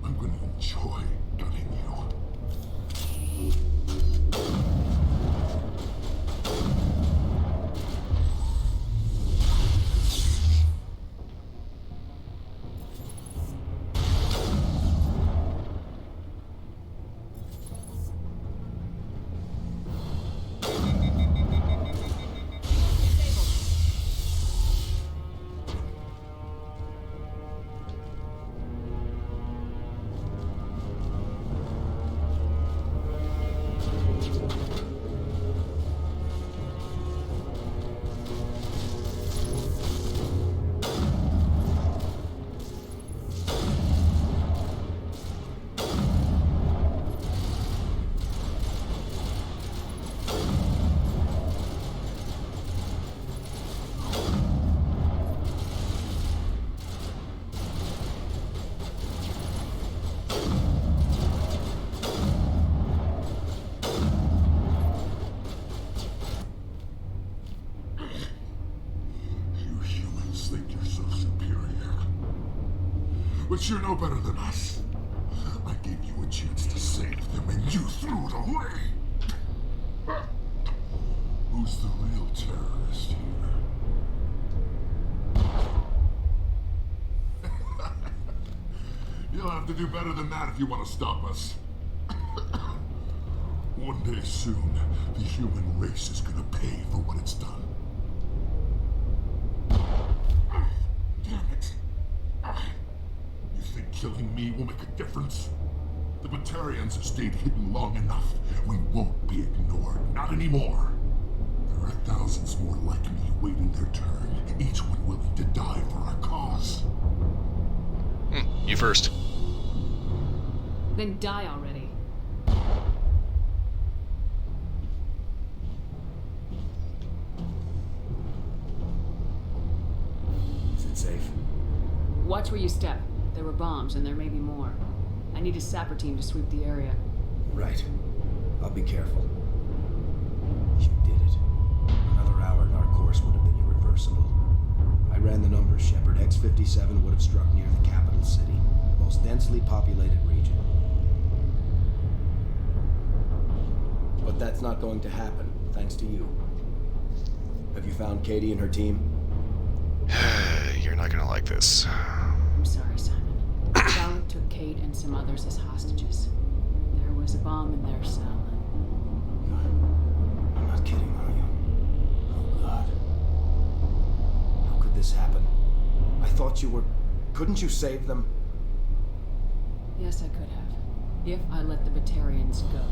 I'm gonna enjoy gunning you. But you're no better than us. I gave you a chance to save them, and you threw it away. Who's the real terrorist here? You'll have to do better than that if you want to stop us. One day soon, the human race is gonna pay for what it's done. Damn it. You think killing me will make a difference? The Batarians have stayed hidden long enough. We won't be ignored. Not anymore. There are thousands more like me waiting their turn, each one willing to die for our cause. You first. Then die already. Is it safe? Watch where you step. There were bombs, and there may be more. I need a sapper team to sweep the area. Right. I'll be careful. You did it. Another hour and our course would have been irreversible. I ran the numbers, Shepard. X-57 would have struck near the capital city, the most densely populated region. But that's not going to happen, thanks to you. Have you found Katie and her team? You're not gonna like this. I'm sorry, Simon. Valak took Kate and some others as hostages. There was a bomb in their cell. I'm not kidding, are you? Oh, God. How could this happen? I thought you were... Couldn't you save them? Yes, I could have. If I let the Batarians go.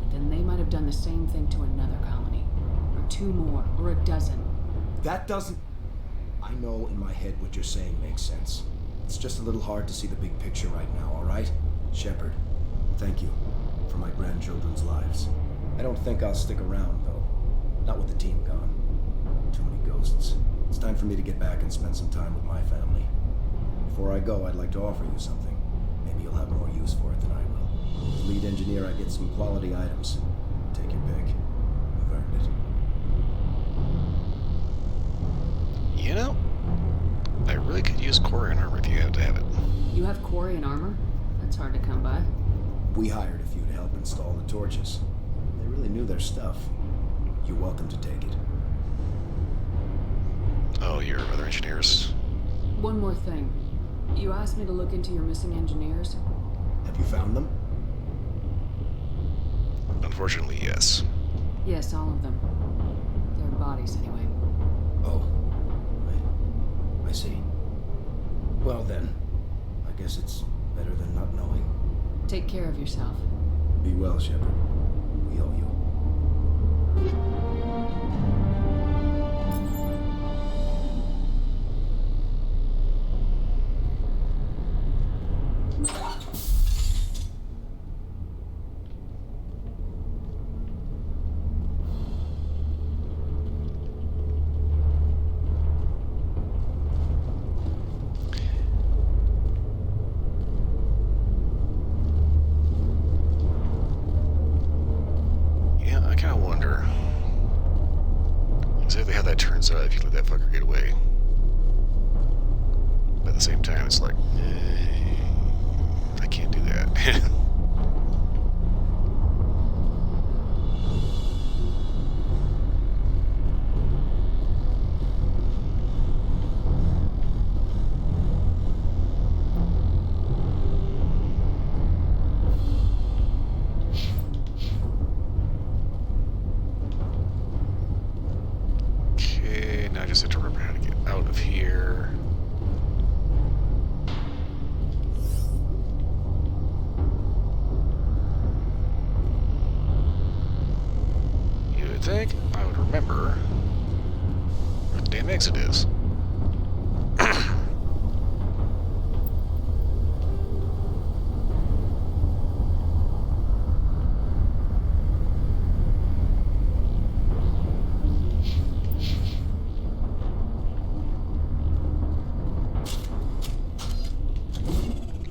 But then they might have done the same thing to another colony. Or two more. Or a dozen. That doesn't... I know in my head what you're saying makes sense. It's just a little hard to see the big picture right now, all right? Shepard, thank you for my grandchildren's lives. I don't think I'll stick around, though. Not with the team gone. Too many ghosts. It's time for me to get back and spend some time with my family. Before I go, I'd like to offer you something. Maybe you'll have more use for it than I will. As lead engineer, I get some quality items. Take your pick. You've earned it. You know, I really could use Quarian armor if you have to have it. You have Quarian armor? That's hard to come by. We hired a few to help install the torches. They really knew their stuff. You're welcome to take it. Oh, your other engineers? One more thing. You asked me to look into your missing engineers? Have you found them? Unfortunately, yes. Yes, all of them. Their bodies, anyway. Oh. I see. Well then, I guess it's better than not knowing. Take care of yourself. Be well, Shepard. We owe you. If you let that fucker get away. But at the same time, it's like, I can't do that. I just have to remember how to get out of here. You would think I would remember where the damn exit is.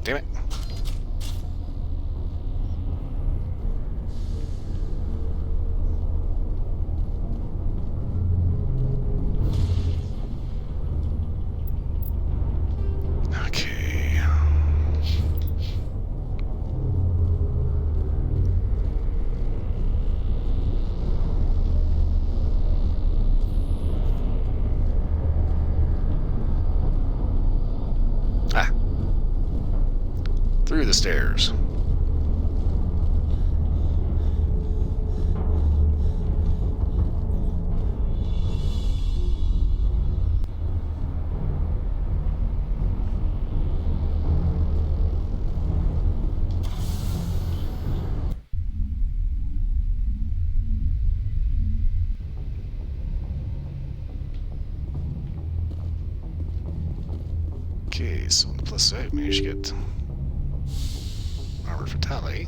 Damn it. stairs. Okay, so on the plus side, we managed to get armor fatale.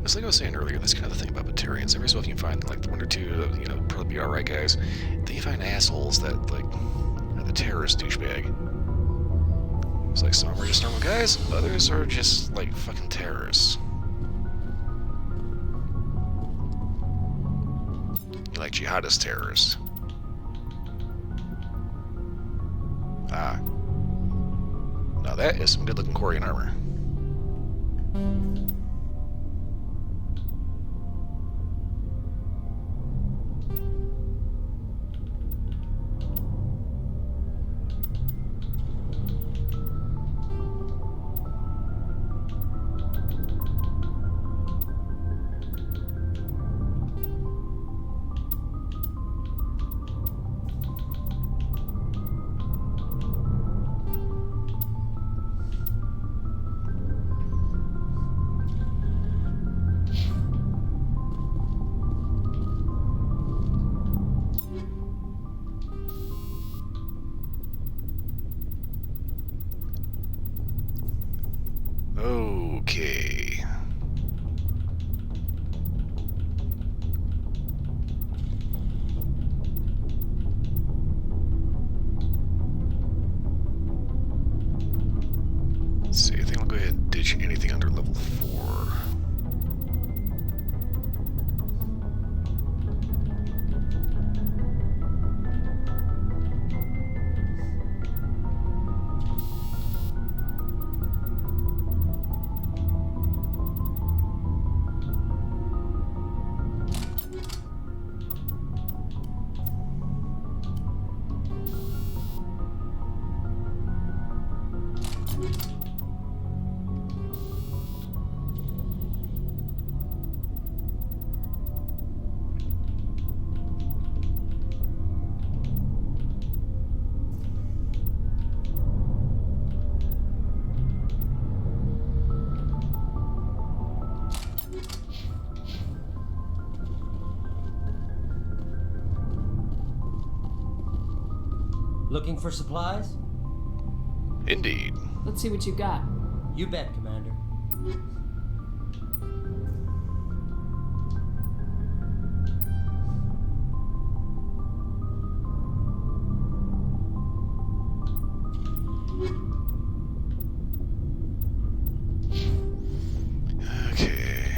It's like I was saying earlier, that's kind of the thing about Batarians. Every so often you find like one or two, probably be alright guys. Then you find assholes that like are the terrorist douchebag. It's like some are just normal guys, others are just like fucking terrorists. Like jihadist terrorists. Ah. Now that is some good looking Quarian armor. Okay. Let's see, I think I'll go ahead and ditch anything under level 4. Looking for supplies? Indeed. Let's see what you got. You bet, Commander. Okay.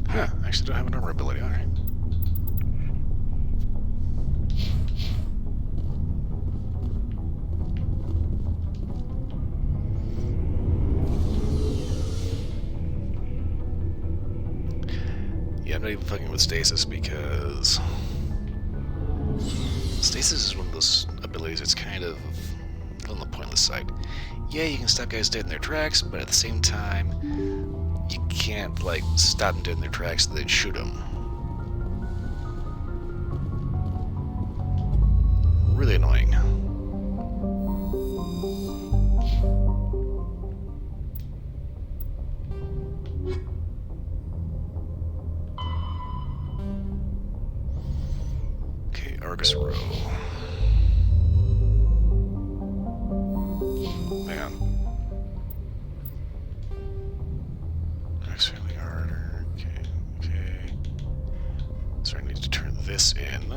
Huh, I actually don't have an armor ability, alright. Yeah, I'm not even fucking with stasis because stasis is one of those abilities that's kind of on the pointless side. Yeah, you can stop guys dead in their tracks, but at the same time, you can't, like, stop them dead in their tracks so they'd shoot them. Really annoying. Okay, Argus Row. Man. Extremely harder. Okay. So I need to turn this in.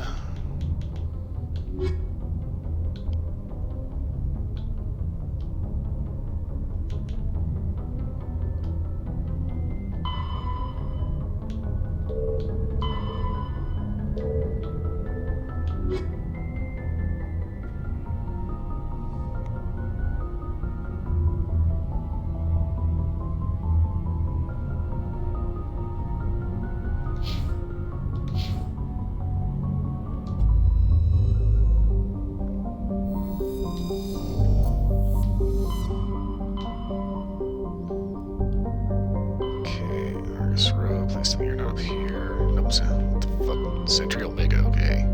Sentry Omega, okay.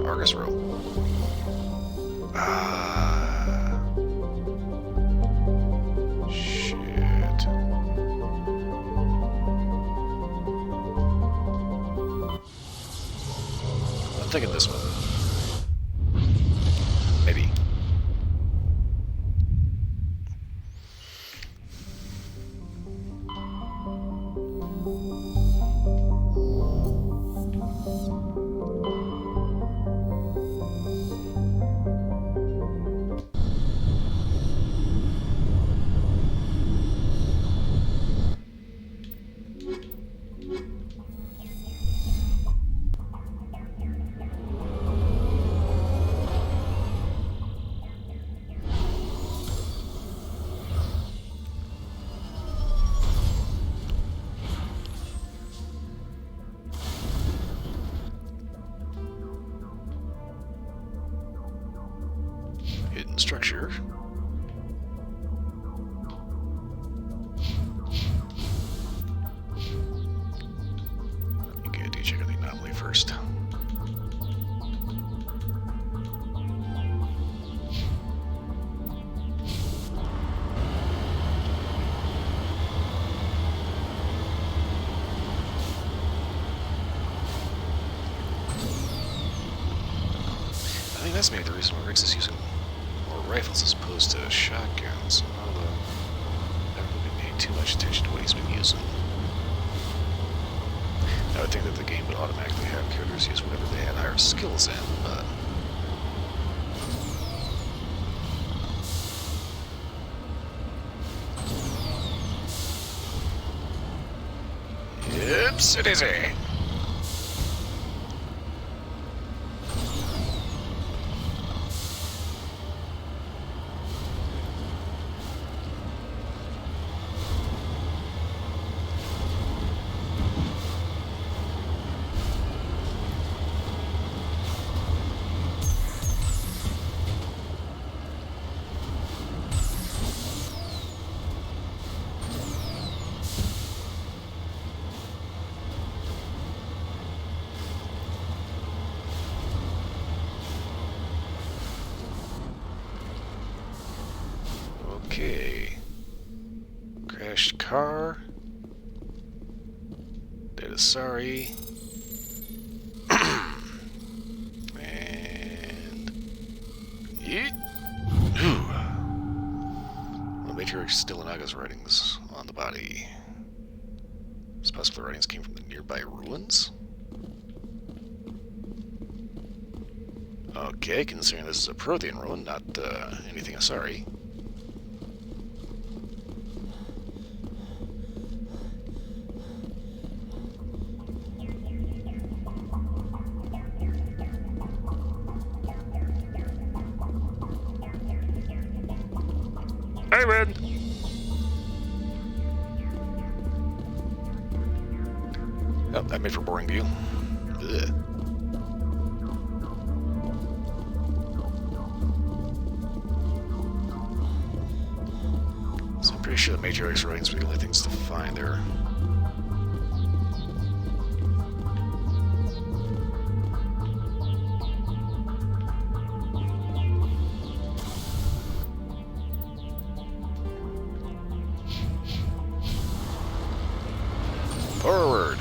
Argus Row. Shit. I'm thinking this one. Maybe. Hidden structure. Okay, do check out the anomaly first. I think that's maybe the reason why Rix is using more rifles as opposed to shotguns, although I haven't really paid too much attention to what he's been using. I would think that the game would automatically have characters use whatever they had higher skills in, but... Yips, it is a... Okay. Crashed car. Data sorry. And... Yeet. The Matrix still in Aga's writings on the body. It's possible the writings came from the nearby ruins? Okay, considering this is a Prothean ruin, not anything Asari. I win! Oh, that made for boring view. Ugh. So I'm pretty sure the Matrix writings were the only things to find there. Forward.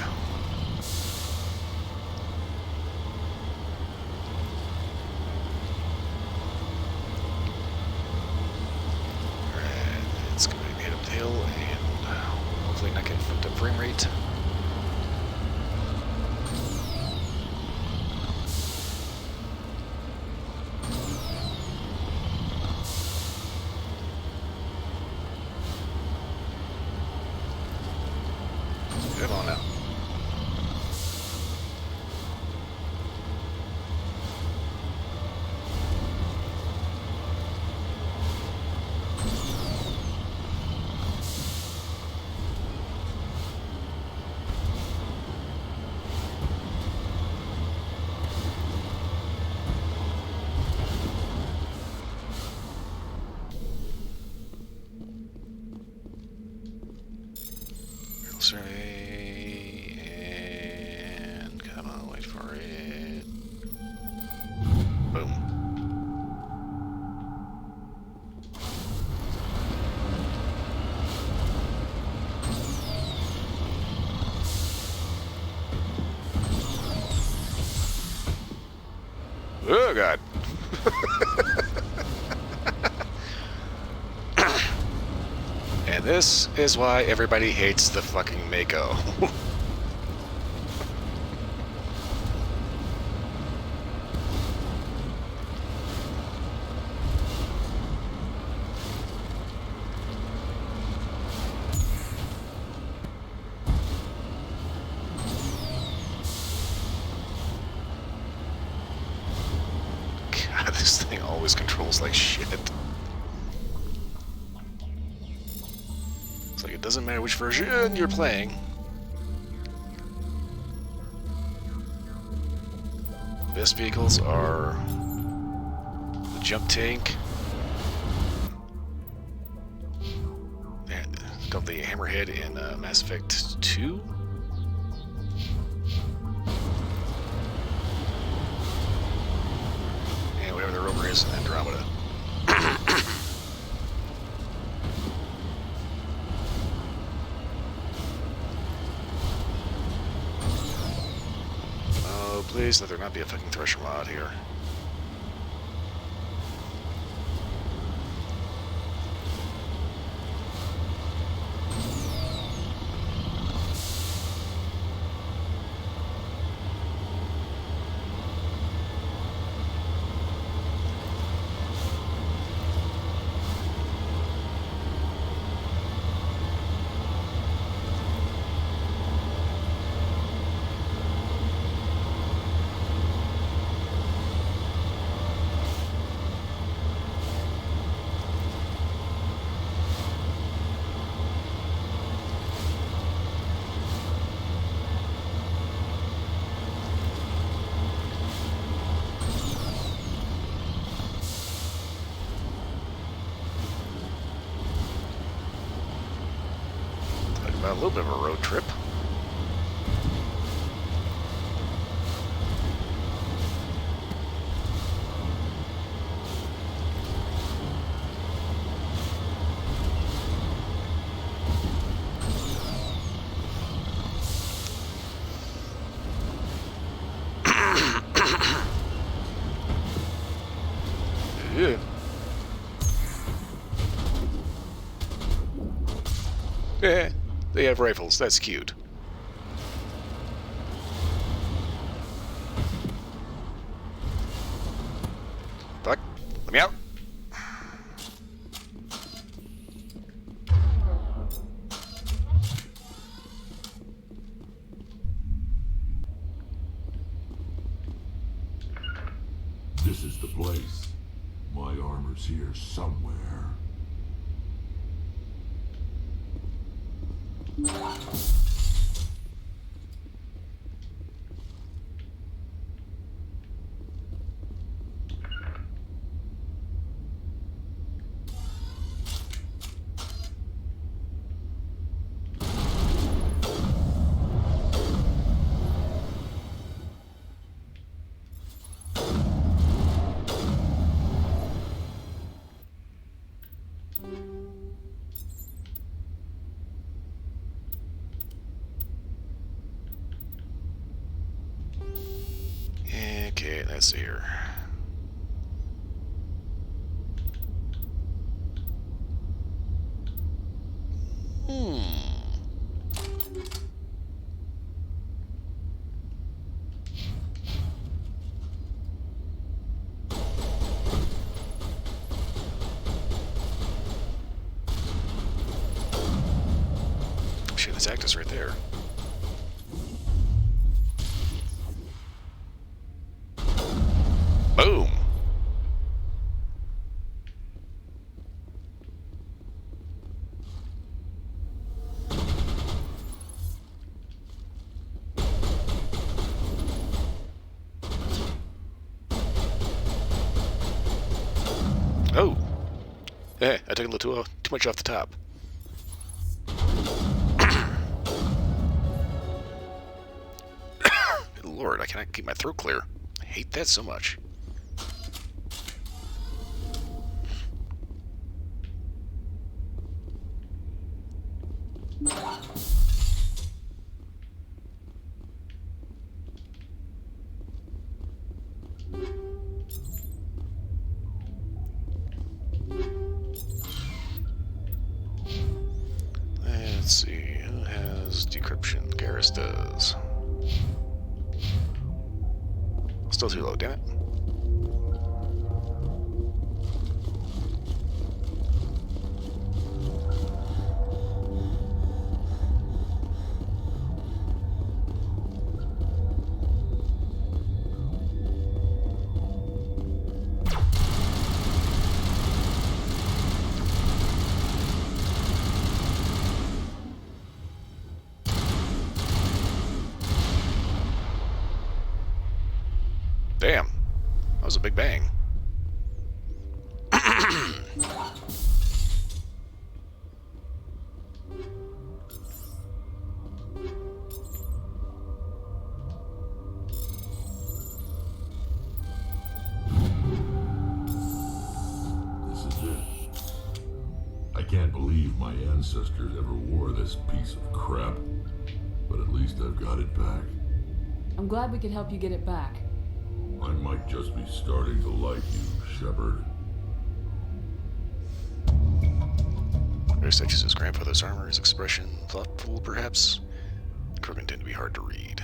Alright, it's going to head up the hill and hopefully not get fucked up frame rate. Come on now. closer, and come on, wait for it. Boom. Oh, God. And this is why everybody hates the fucking Mako. God, this thing always controls like shit. It's like it doesn't matter which version you're playing. Best vehicles are the jump tank, called the Hammerhead in Mass Effect 2. And whatever the rover is in Andromeda. Oh, please, let there not be a fucking Thresher mod here. A little bit of a road trip. Yeah. Yeah. They have rifles. That's cute. Fuck. Let me out. This is the place. My armor's here somewhere. Okay, let's see here. Shit, this actus right there. Boom! Oh! I took a little too much off the top. lord, I cannot keep my throat clear. I hate that so much. Let's see, who has decryption? Garrus does. Still too low, damn it. Damn, that was a big bang. This is it. I can't believe my ancestors ever wore this piece of crap. But at least I've got it back. I'm glad we could help you get it back. I might just be starting to like you, Shepard. There's such as his grandfather's armor, his expression, thoughtful perhaps. Krogan tend to be hard to read.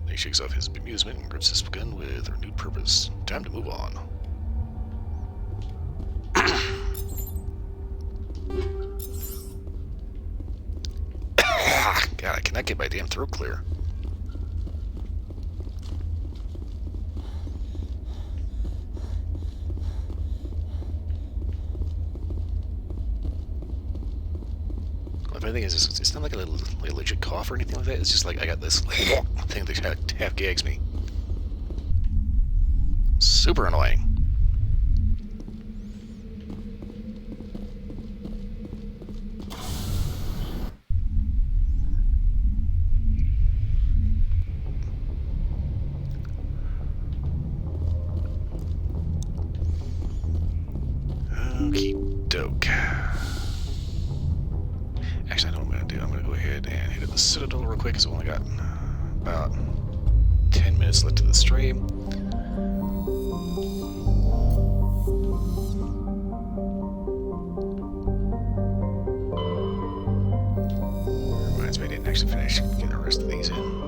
He shakes off his bemusement and grips his gun with renewed purpose. Time to move on. God, I cannot get my damn throat clear. If anything is, it's not like a legit cough or anything like that. It's just like I got this thing that half gags me. Super annoying. Okie doke. Actually, I know what I'm going to do. I'm going to go ahead and hit the Citadel real quick because I've only got about 10 minutes left of the stream. Reminds me I didn't actually finish getting the rest of these in.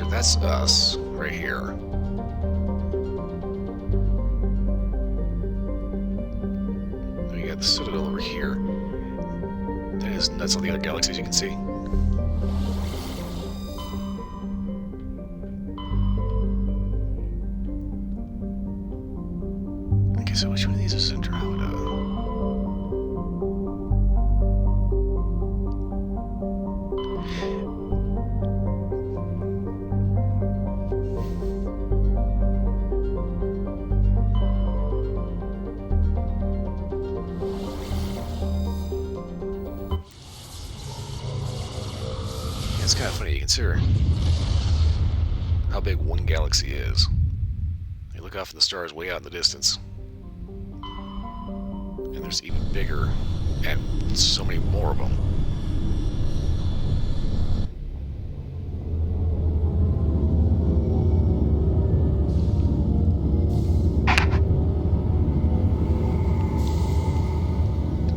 That's us, right here. We got the Citadel over here. That's all the other galaxies you can see. Okay, so which one of these is Andromeda? It's kind of funny to consider how big one galaxy is. You look off at the stars way out in the distance, and there's even bigger, and so many more of them.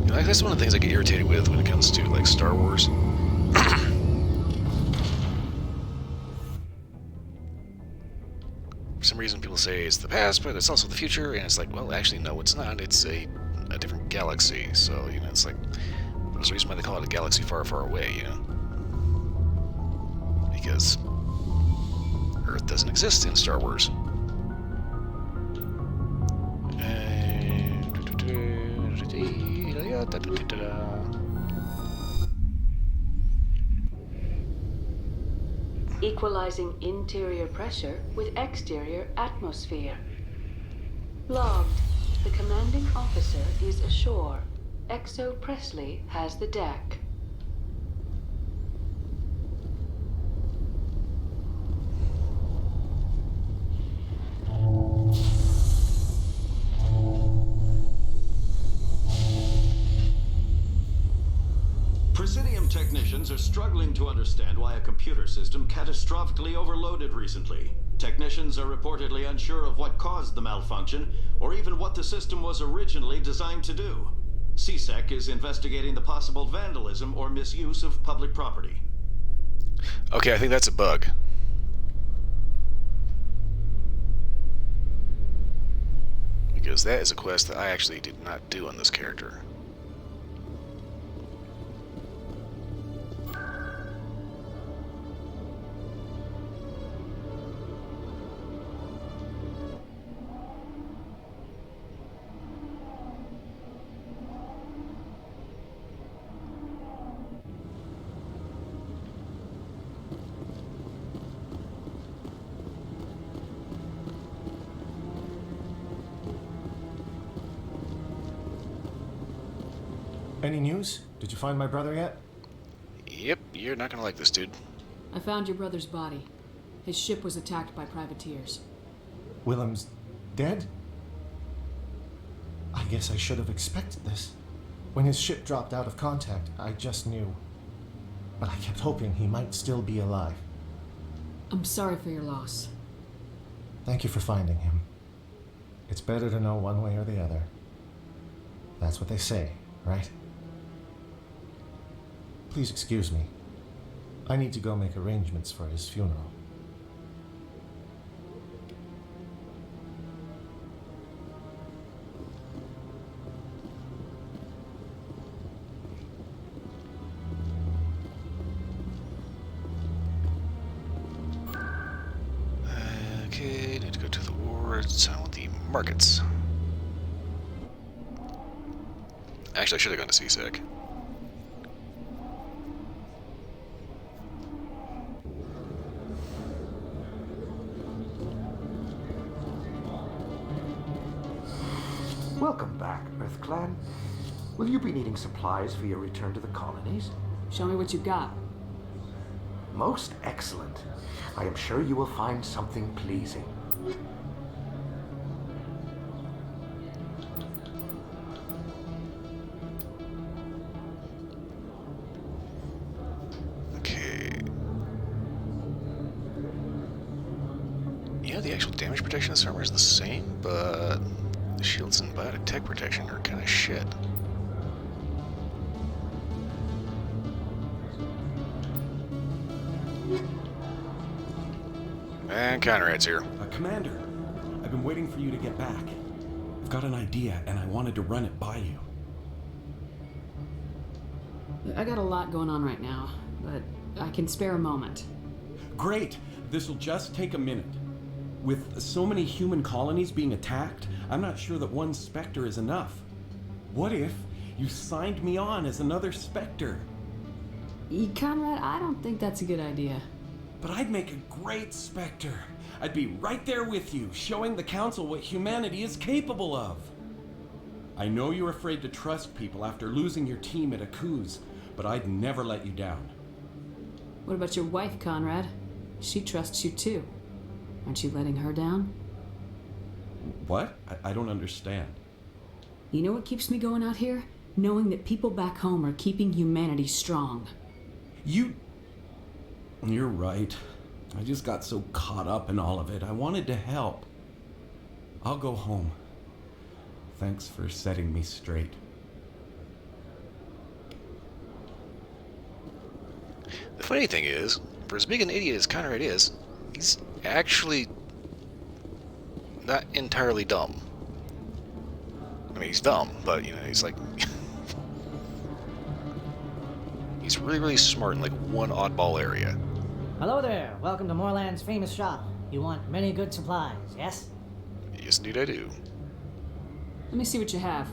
You know, that's one of the things I get irritated with when it comes to like Star Wars. For some reason people say it's the past, but it's also the future, and it's like, well, actually, no, it's not. It's a different galaxy, so, you know, it's like, there's a reason why they call it a galaxy far, far away, you know? Because Earth doesn't exist in Star Wars. Equalizing interior pressure with exterior atmosphere. Logged. The commanding officer is ashore. Exo Presley has the deck. Presidium technicians are struggling to understand why a computer system catastrophically overloaded recently. Technicians are reportedly unsure of what caused the malfunction, or even what the system was originally designed to do. CSEC is investigating the possible vandalism or misuse of public property. Okay, I think that's a bug. Because that is a quest that I actually did not do on this character. Any news? Did you find my brother yet? Yep, you're not gonna like this, dude. I found your brother's body. His ship was attacked by privateers. Willem's dead? I guess I should have expected this. When his ship dropped out of contact, I just knew. But I kept hoping he might still be alive. I'm sorry for your loss. Thank you for finding him. It's better to know one way or the other. That's what they say, right? Please excuse me. I need to go make arrangements for his funeral. Okay, need to go to the wards. I want the markets. Actually, I should have gone to CSEC. Welcome back, Earth Clan. Will you be needing supplies for your return to the colonies? Show me what you got. Most excellent. I am sure you will find something pleasing. Okay. Yeah, the actual damage protection of this armor is the same, but the shields and biotic tech protection are kind of shit. And Conrad's here. Commander, I've been waiting for you to get back. I've got an idea, and I wanted to run it by you. I got a lot going on right now, but I can spare a moment. Great! This'll just take a minute. With so many human colonies being attacked, I'm not sure that one Spectre is enough. What if you signed me on as another Spectre? Conrad, I don't think that's a good idea. But I'd make a great Spectre. I'd be right there with you, showing the Council what humanity is capable of. I know you're afraid to trust people after losing your team at Akuz, but I'd never let you down. What about your wife, Conrad? She trusts you too. Aren't you letting her down? What? I don't understand. You know what keeps me going out here? Knowing that people back home are keeping humanity strong. You're right. I just got so caught up in all of it. I wanted to help. I'll go home. Thanks for setting me straight. The funny thing is, for as big an idiot as Conrad is, he's actually not entirely dumb. I mean, he's dumb, but, you know, he's like... he's really, really smart in, like, one oddball area. Hello there. Welcome to Moorland's famous shop. You want many good supplies, yes? Yes, indeed I do. Let me see what you have.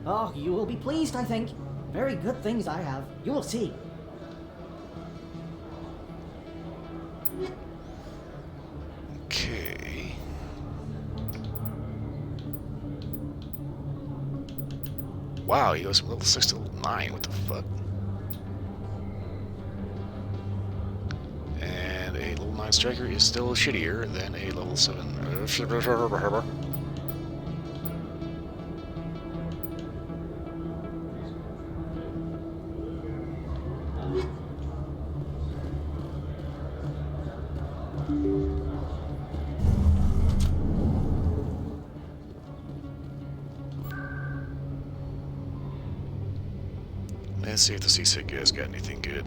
Oh, you will be pleased, I think. Very good things I have. You will see. Wow, he goes from level 6 to level 9. What the fuck? And a level 9 striker is still shittier than a level 7. Let's see if the seasick guy's got anything good.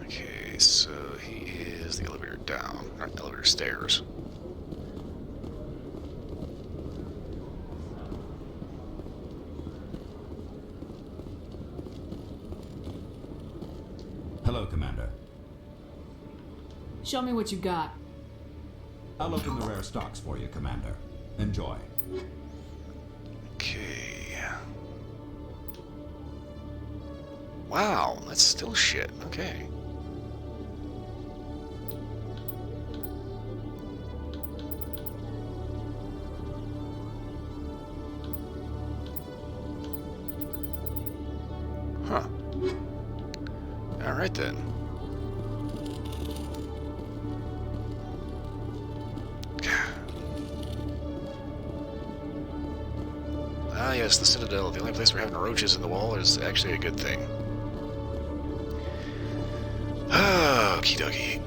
Okay, so he is the elevator down, not the elevator stairs. Hello, Commander. Show me what you got. I'll open the rare stocks for you, Commander. Enjoy. Okay. Wow, that's still shit. Okay. Huh. All right then. Ah, yes, the Citadel. The only place we're having roaches in the wall is actually a good thing. Okie dokie.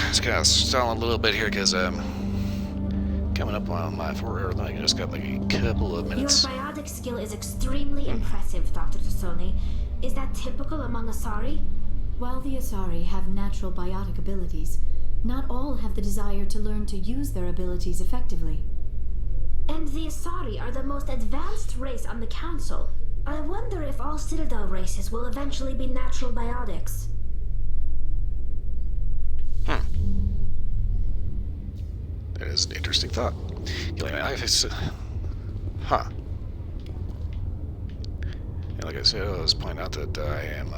Just kind of stalling a little bit here because coming up on my 4-hour limit. I just got like a couple of minutes. Your biotic skill is extremely impressive, Dr. Tassoni. Is that typical among Asari? While the Asari have natural biotic abilities, not all have the desire to learn to use their abilities effectively. And the Asari are the most advanced race on the Council. I wonder if all Citadel races will eventually be natural biotics. That is an interesting thought. Huh. And like I said, I was pointing out that I am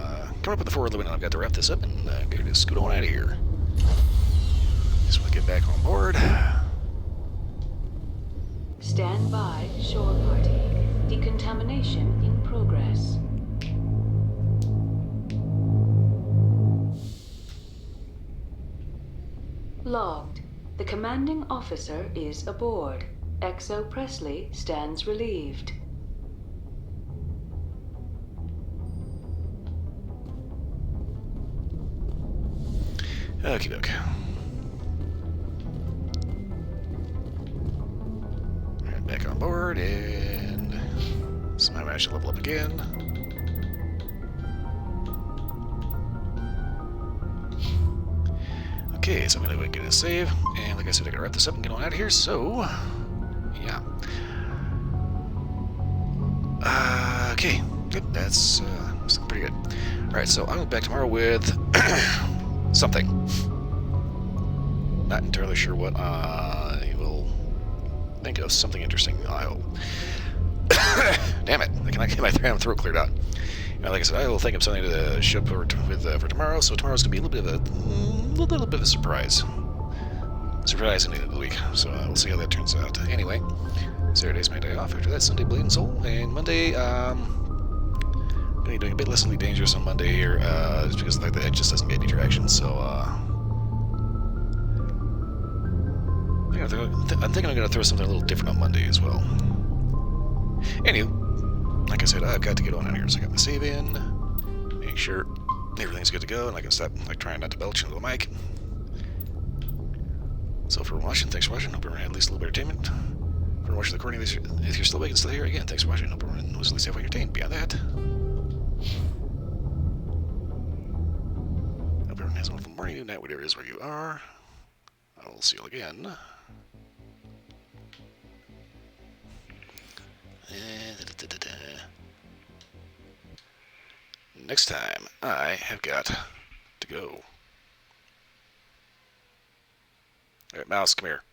coming up with the 4 limit, and I've got to wrap this up and get to scoot on out of here. Just want to get back on board. Stand by, shore party. Decontamination in progress. Logged. The commanding officer is aboard. XO Presley stands relieved. Okie doke. Right, back on board, and somehow managed to level up again. Okay, so I'm gonna go get a save, and like I said, I gotta wrap this up and get on out of here, so yeah. Okay, good, that's pretty good. Alright, so I'll be back tomorrow with something. Not entirely sure what I will think of. Something interesting, I hope. Damn it, I cannot get my throat cleared out. Like I said, I will think of something to show up for tomorrow. So tomorrow's gonna be a little bit of a surprise. Surprise ending of the week. So we'll see how that turns out. Anyway, Saturday's my day off. After that, Sunday Blade and Soul, and Monday gonna be doing a bit less Elite Dangerous on Monday here, just because like that just doesn't get any traction. So I'm thinking I'm gonna throw something a little different on Monday as well. Anywho. Like I said, I've got to get on out here, so I got the save in, make sure everything's good to go, and I can stop trying not to belch into the mic. So for watching, thanks for watching. Hope everyone had at least a little bit of entertainment. For watching the recording, if you're still awake and still here, again, thanks for watching. Hope everyone was at least halfway entertained. Beyond that, hope everyone has a wonderful morning, good night, whatever it is where you are. I will see you all again. Next time, I have got to go. Alright, Mouse, come here.